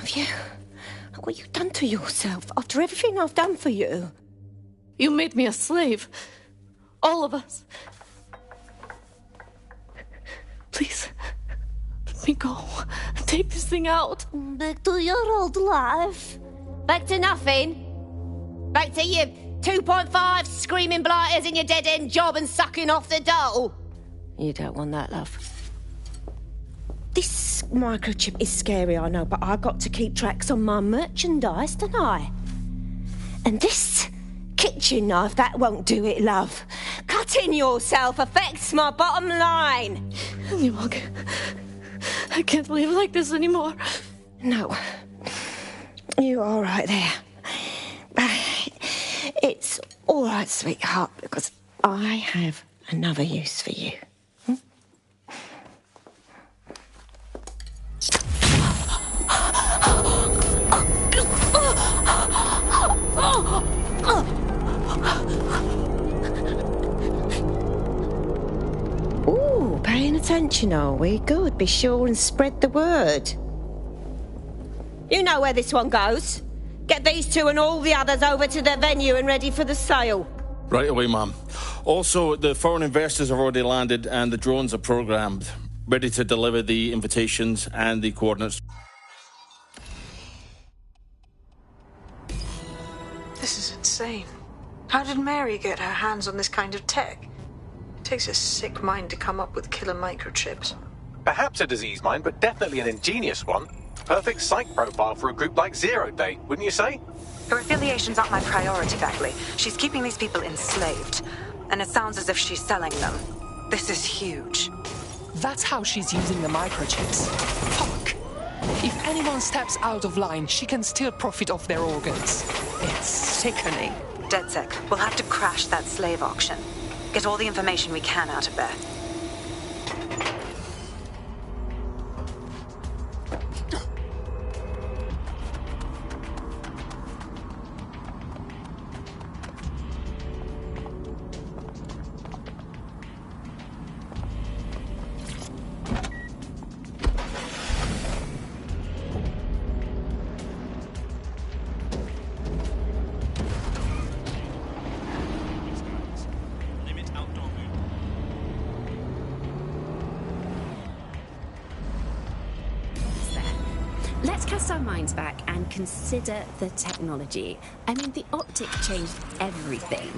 have you? What you done to yourself after everything I've done for you? You made me a slave. All of us. Please, let me go. Take this thing out. Back to your old life. Back to nothing. Back to your 2.5 screaming blighters in your dead-end job and sucking off the dole. You don't want that, love. This microchip is scary, I know, but I've got to keep tracks on my merchandise, don't I? And this kitchen knife, that won't do it, love. Cutting yourself affects my bottom line. I can't live like this anymore. No. You're all right there. It's all right, sweetheart, because I have another use for you. Ooh, paying attention, are we? Good. Be sure and spread the word. You know where this one goes. Get these two and all the others over to their venue and ready for the sale. Right away, ma'am. Also, the foreign investors have already landed and the drones are programmed, ready to deliver the invitations and the coordinates. This is insane. How did Mary get her hands on this kind of tech? It takes a sick mind to come up with killer microchips. Perhaps a disease mind, but definitely an ingenious one. Perfect psych profile for a group like Zero Day, wouldn't you say? Her affiliation's not my priority, Beckley. She's keeping these people enslaved. And it sounds as if she's selling them. This is huge. That's how she's using the microchips. Fuck. If anyone steps out of line, she can still profit off their organs. It's sickening. DedSec, we'll have to crash that slave auction. Get all the information we can out of there. Let's cast our minds back and consider the technology. I mean, the optic changed everything.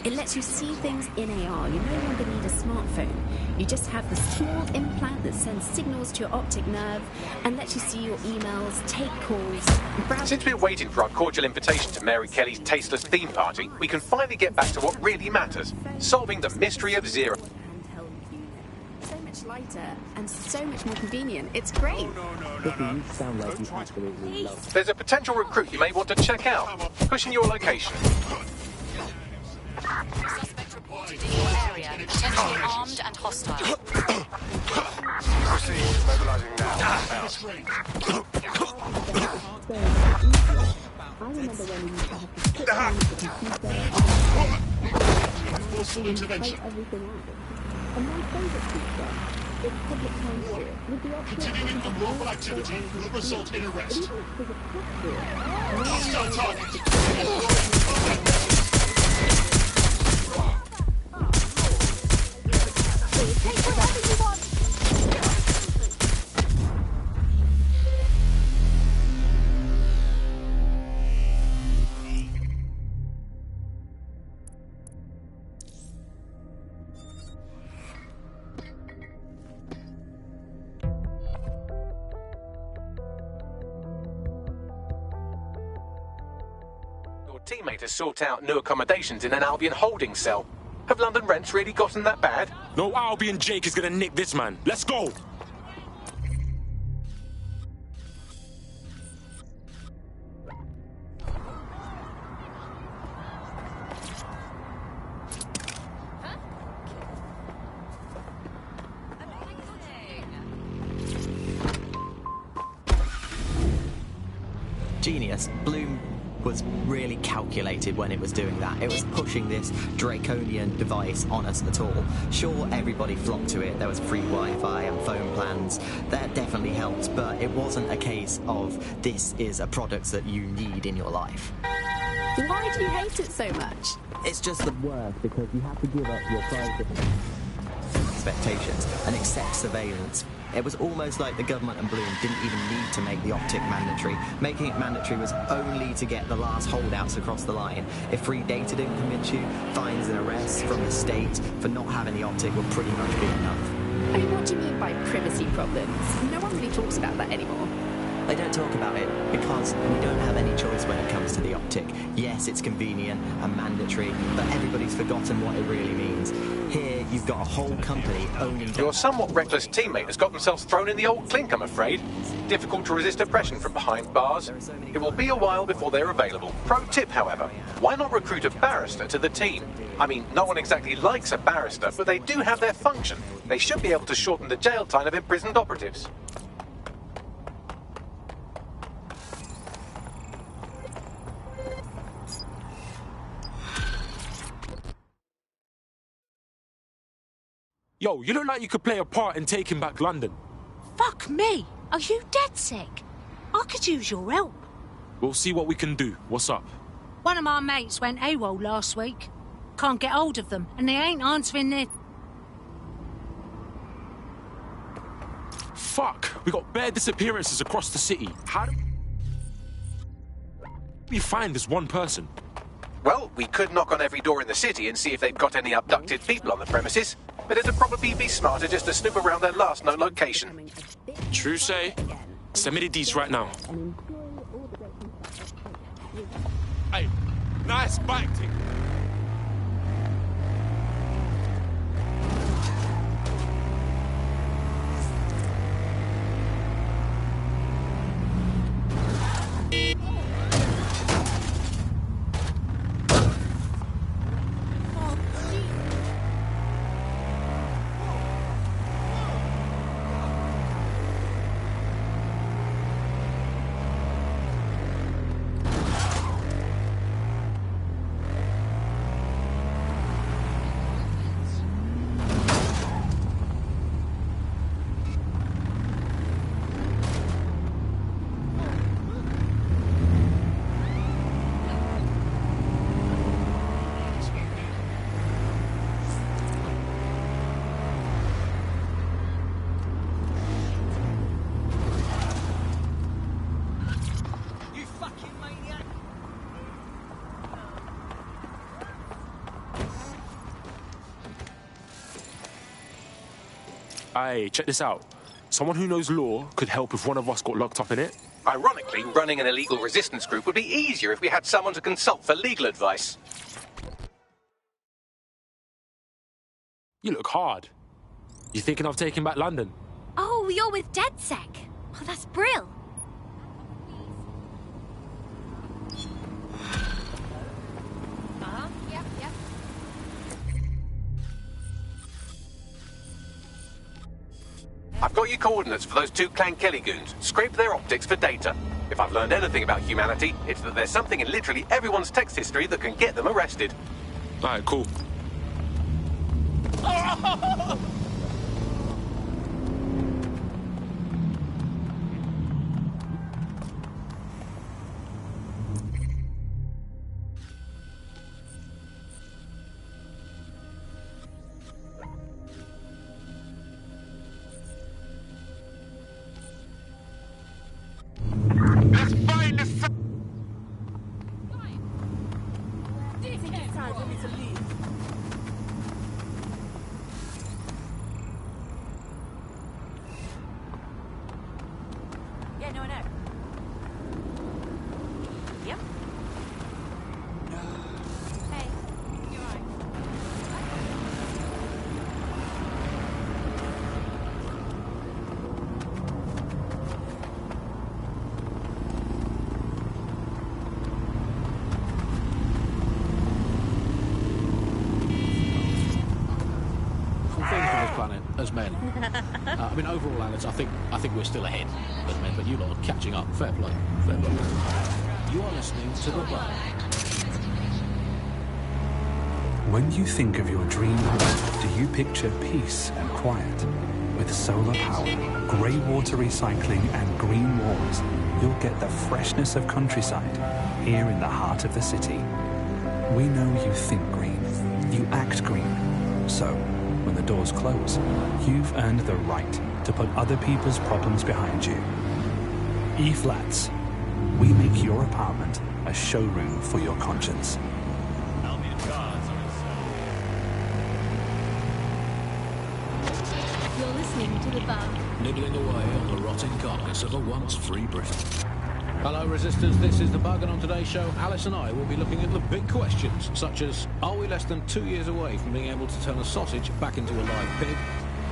It lets you see things in AR. You no longer need a smartphone. You just have the small implant that sends signals to your optic nerve and lets you see your emails, take calls, browse... Since we're waiting for our cordial invitation to Mary Kelly's tasteless theme party, we can finally get back to what really matters, solving the mystery of Zero. So much lighter and so much more convenient. It's great. You sound like you absolutely love it. There's a potential recruit you may want to check out. Pushing your location. Suspect reported in your area, potentially armed and hostile. Proceed. Mobilizing now. I remember when we used to have to sit down with the computer and fight everything out. And my favourite feature is public transport. With the Continuing unlawful activity will result in arrest. Hostile target. Take whatever you want. Teammate has sought out new accommodations in an Albion holding cell. Have London rents really gotten that bad? No Albion Jake is gonna nick this man. Let's go! Genius. Bloom was really calculated when it was doing that. It was pushing this draconian device on us at all. Sure, everybody flocked to it. There was free Wi-Fi and phone plans. That definitely helped, but it wasn't a case of this is a product that you need in your life. Why do you hate it so much? It's just the worst because you have to give up your private expectations and accept surveillance. It was almost like the government and Bloom didn't even need to make the optic mandatory. Making it mandatory was only to get the last holdouts across the line. If free data didn't convince you, fines and arrests from the state for not having the optic would pretty much be enough. I mean, what do you mean by privacy problems? No one really talks about that anymore. They don't talk about it because we don't have any choice when it comes to the optic. Yes, it's convenient and mandatory, but everybody's forgotten what it really means. Here, you've got a whole company owning... Your somewhat reckless teammate has got themselves thrown in the old clink, I'm afraid. Difficult to resist oppression from behind bars. It will be a while before they're available. Pro tip, however, why not recruit a barrister to the team? I mean, no one exactly likes a barrister, but they do have their function. They should be able to shorten the jail time of imprisoned operatives. Yo, you look like you could play a part in taking back London. Fuck me! Are you dead sick? I could use your help. We'll see what we can do. What's up? One of my mates went AWOL last week. Can't get hold of them, and they ain't answering their... Fuck! We got bare disappearances across the city. How do we find this one person? Well, we could knock on every door in the city and see if they've got any abducted people on the premises, but it'd probably be smarter just to snoop around their last known location. True say. Send me the deets right now. Hey, nice bike thing. Aye, check this out. Someone who knows law could help if one of us got locked up in it. Ironically, running an illegal resistance group would be easier if we had someone to consult for legal advice. You look hard. You thinking of taking back London? Oh, you're with DedSec. Oh, that's brill. Yep. I've got your coordinates for those two Clan Kelly goons. Scrape their optics for data. If I've learned anything about humanity, it's that there's something in literally everyone's text history that can get them arrested. Alright, cool. As men. I mean, overall, Alex, I think we're still ahead as men, but you lot are catching up. Fair play. Fair play. You are listening to The Bar. When you think of your dream home, do you picture peace and quiet? With solar power, grey water recycling and green walls, you'll get the freshness of countryside here in the heart of the city. We know you think green, you act green. So, when the doors close, you've earned the right to put other people's problems behind you. E-Flats. We make your apartment a showroom for your conscience. You're listening to The Bar. Nibbling away on the rotting carcass of a once free Britain. Hello, Resistors. This is The Bug, and on today's show, Alice and I will be looking at the big questions, such as, are we less than 2 years away from being able to turn a sausage back into a live pig?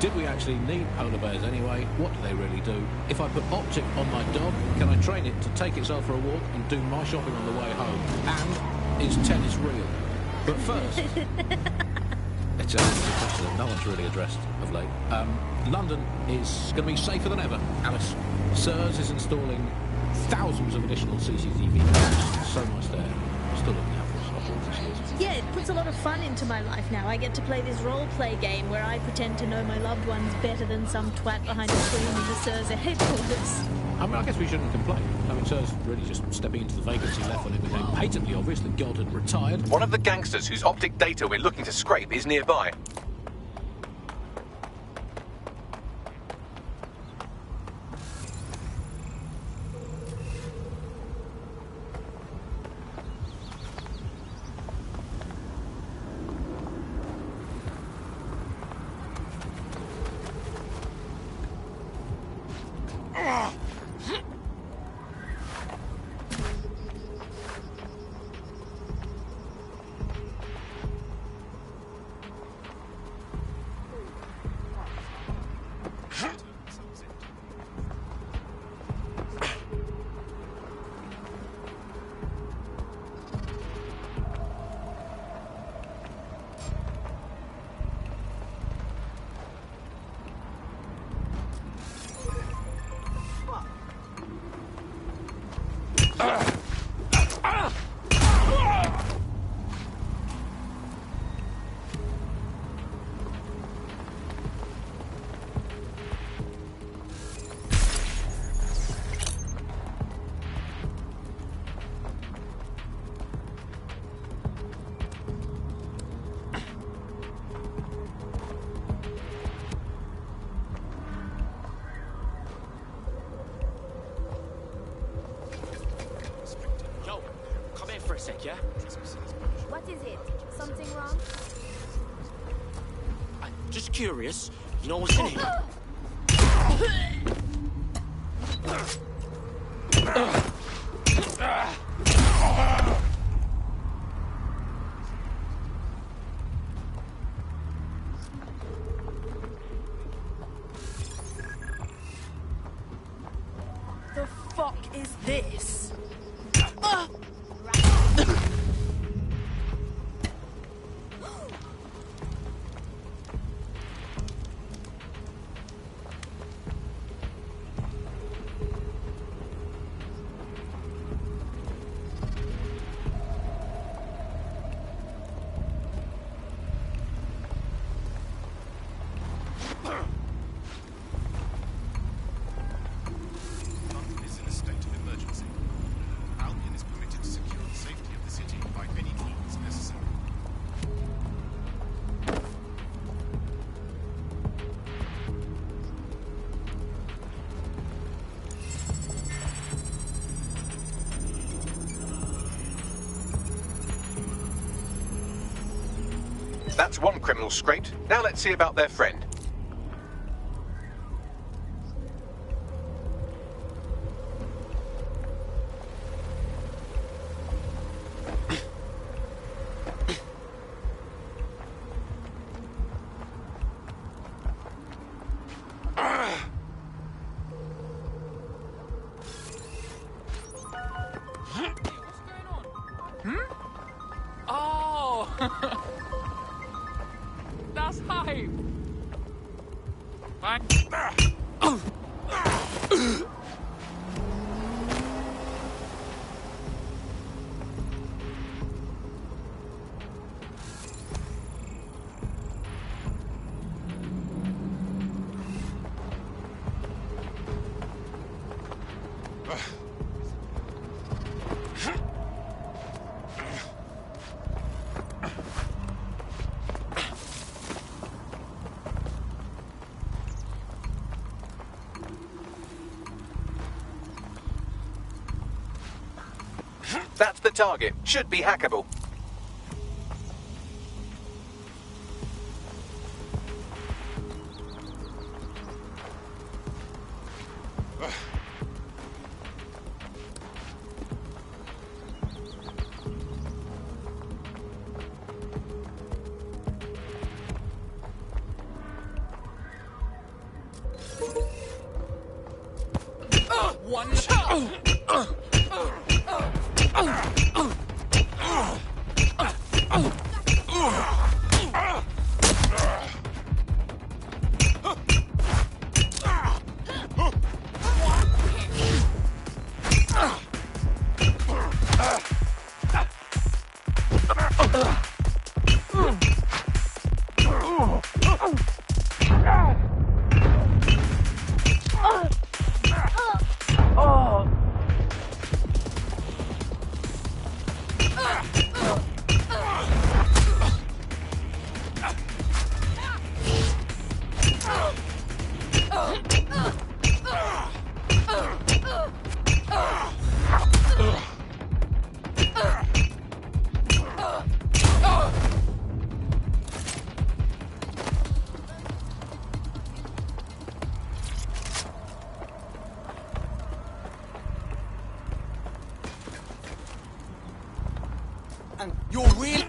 Did we actually need polar bears anyway? What do they really do? If I put optic on my dog, can I train it to take itself for a walk and do my shopping on the way home? And is tennis real? But first, it's a question that no one's really addressed of late. London is going to be safer than ever, Alice. SIRS is installing thousands of additional CCTV cameras. So much there. Still looking out for us. Yeah, it puts a lot of fun into my life now. I get to play this role-play game where I pretend to know my loved ones better than some twat behind a screen in the SIRS headquarters. I mean, I guess we shouldn't complain. I mean, SIRS really just stepping into the vacancy left when it became patently obvious that God had retired. One of the gangsters whose optic data we're looking to scrape is nearby. Yeah? What is it? Something wrong? I'm just curious. You know what's in here? The fuck is this? That's one criminal scraped. Now let's see about their friend. That's hype! Oh! the target. Should be hackable. And you're really...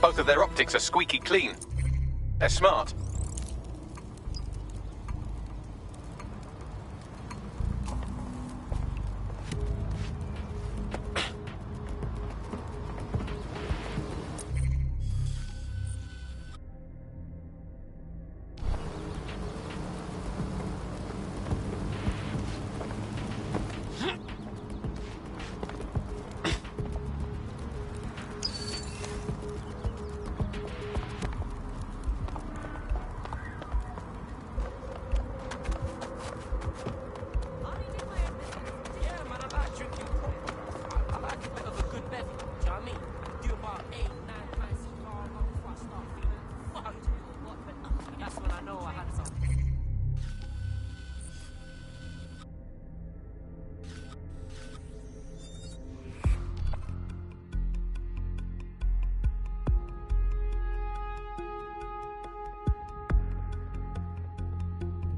Both of their optics are squeaky clean. They're smart.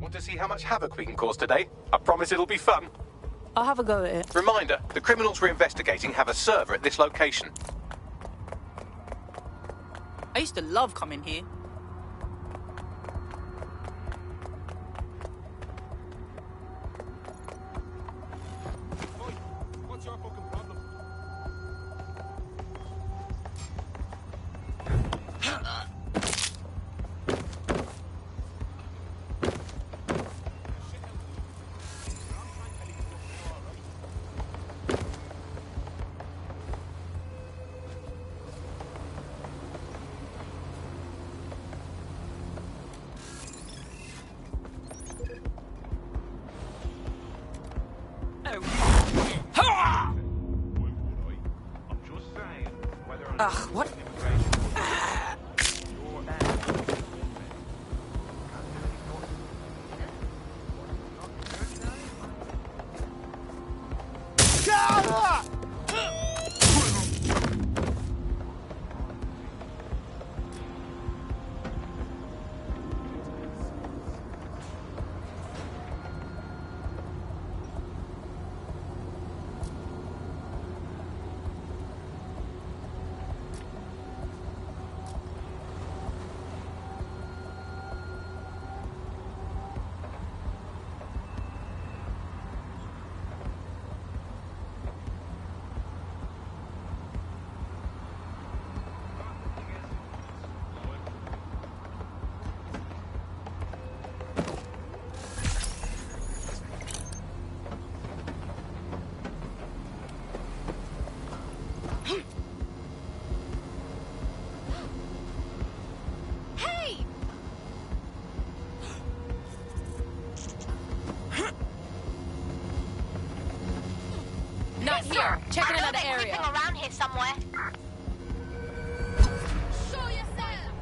Want to see how much havoc we can cause today? I promise it'll be fun. I'll have a go at it. Reminder, the criminals we're investigating have a server at this location. I used to love coming here. What's your fucking problem? Ugh, what? here. Checking another area. Around here somewhere. Show yourself.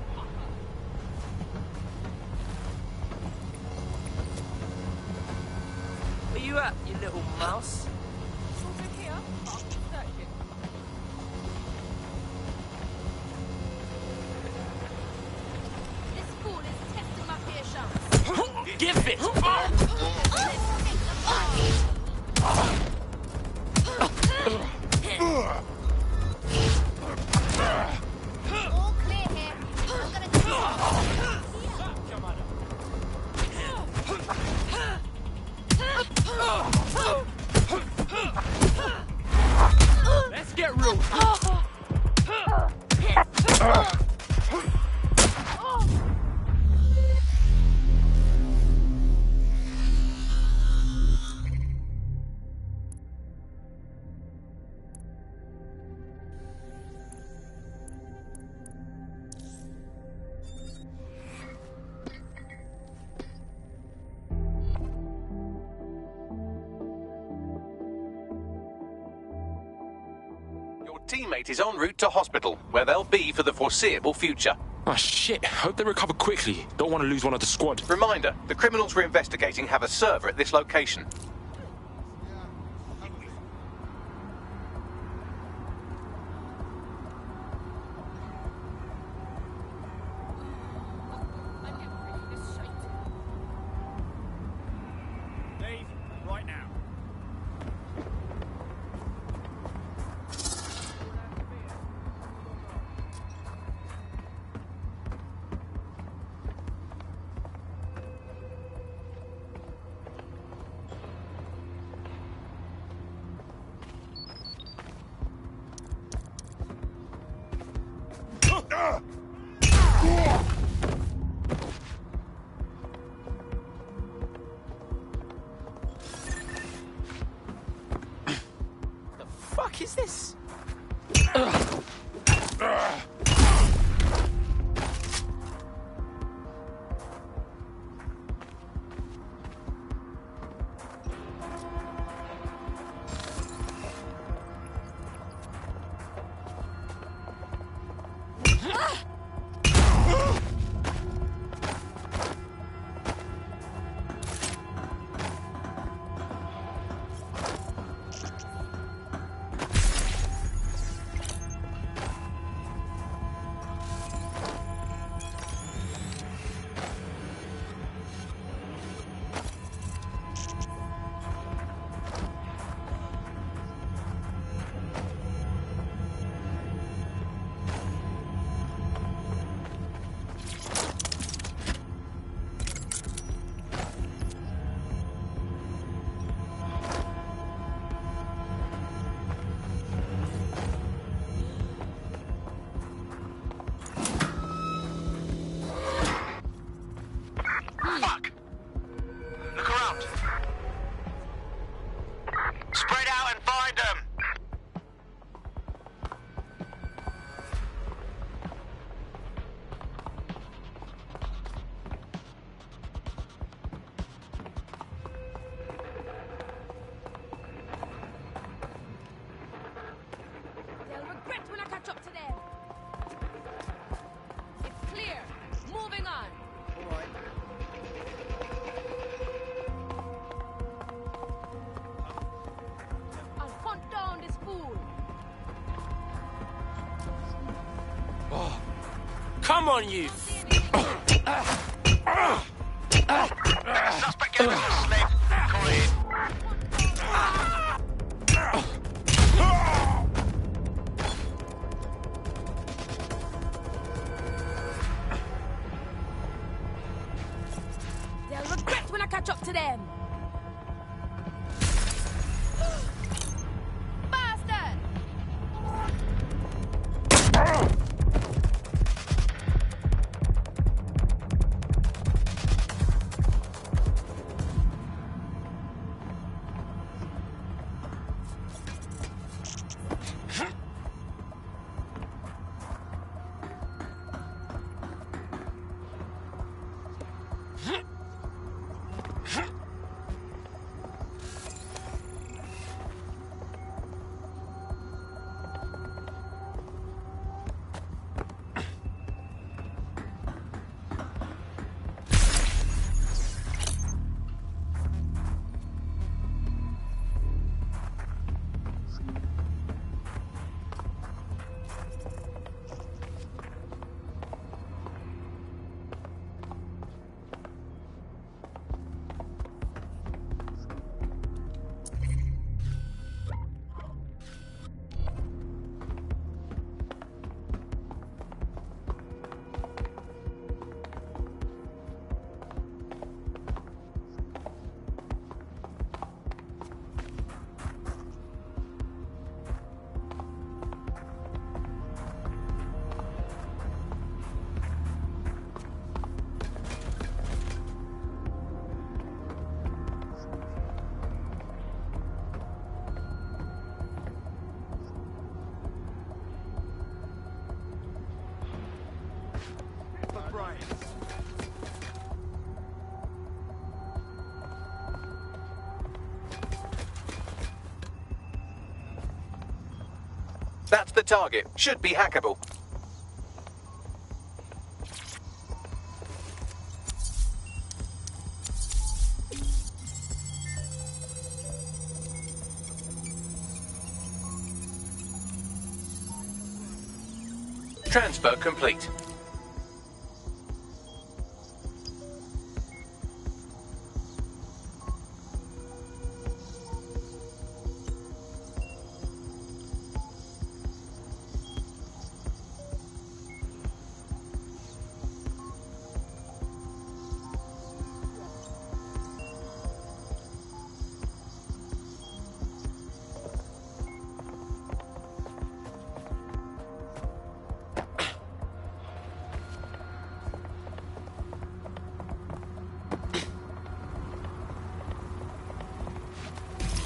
Where you at, you little mouse? This fool is testing my patience. Give it! All clear here. I'm gonna do Let's get real. Teammate is en route to hospital, where they'll be for the foreseeable future. Oh shit, hope they recover quickly. Don't want to lose one of the squad. Reminder, the criminals we're investigating have a server at this location. Leave right now. The fuck is this? Fuck! Look around. Spread out and find them. They'll regret when I catch up to them. It's clear. Moving on. All right. I'll hunt down this fool. Oh. Come on, you! Suspect gave us a slip. Call it in. They'll regret when I catch up to them. Bastard! That's the target. Should be hackable. Transfer complete.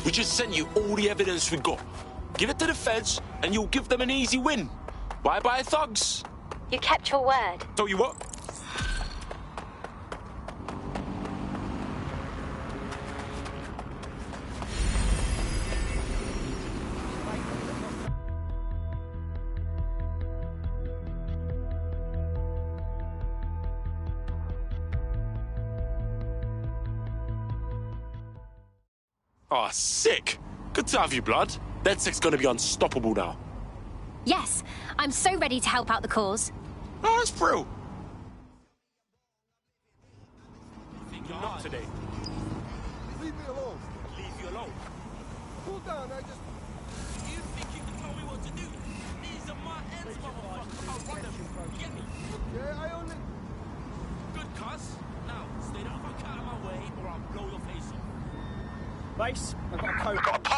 We just sent you all the evidence we got. Give it to the feds, and you'll give them an easy win. Bye-bye, thugs. You kept your word. Tell you what. Oh, sick. Good to have you, blood. DedSec's gonna be unstoppable now. Yes, I'm so ready to help out the cause. Oh, it's true. You're not today. Leave me alone. Leave you alone. Cool down, I just... You think you can tell me what to do? These are my ends, motherfucker. I'll run them. You get me? Okay, I only... Good, cuz. Now, stay the fuck out of my way or I'll blow your face off. Base, I've got a code.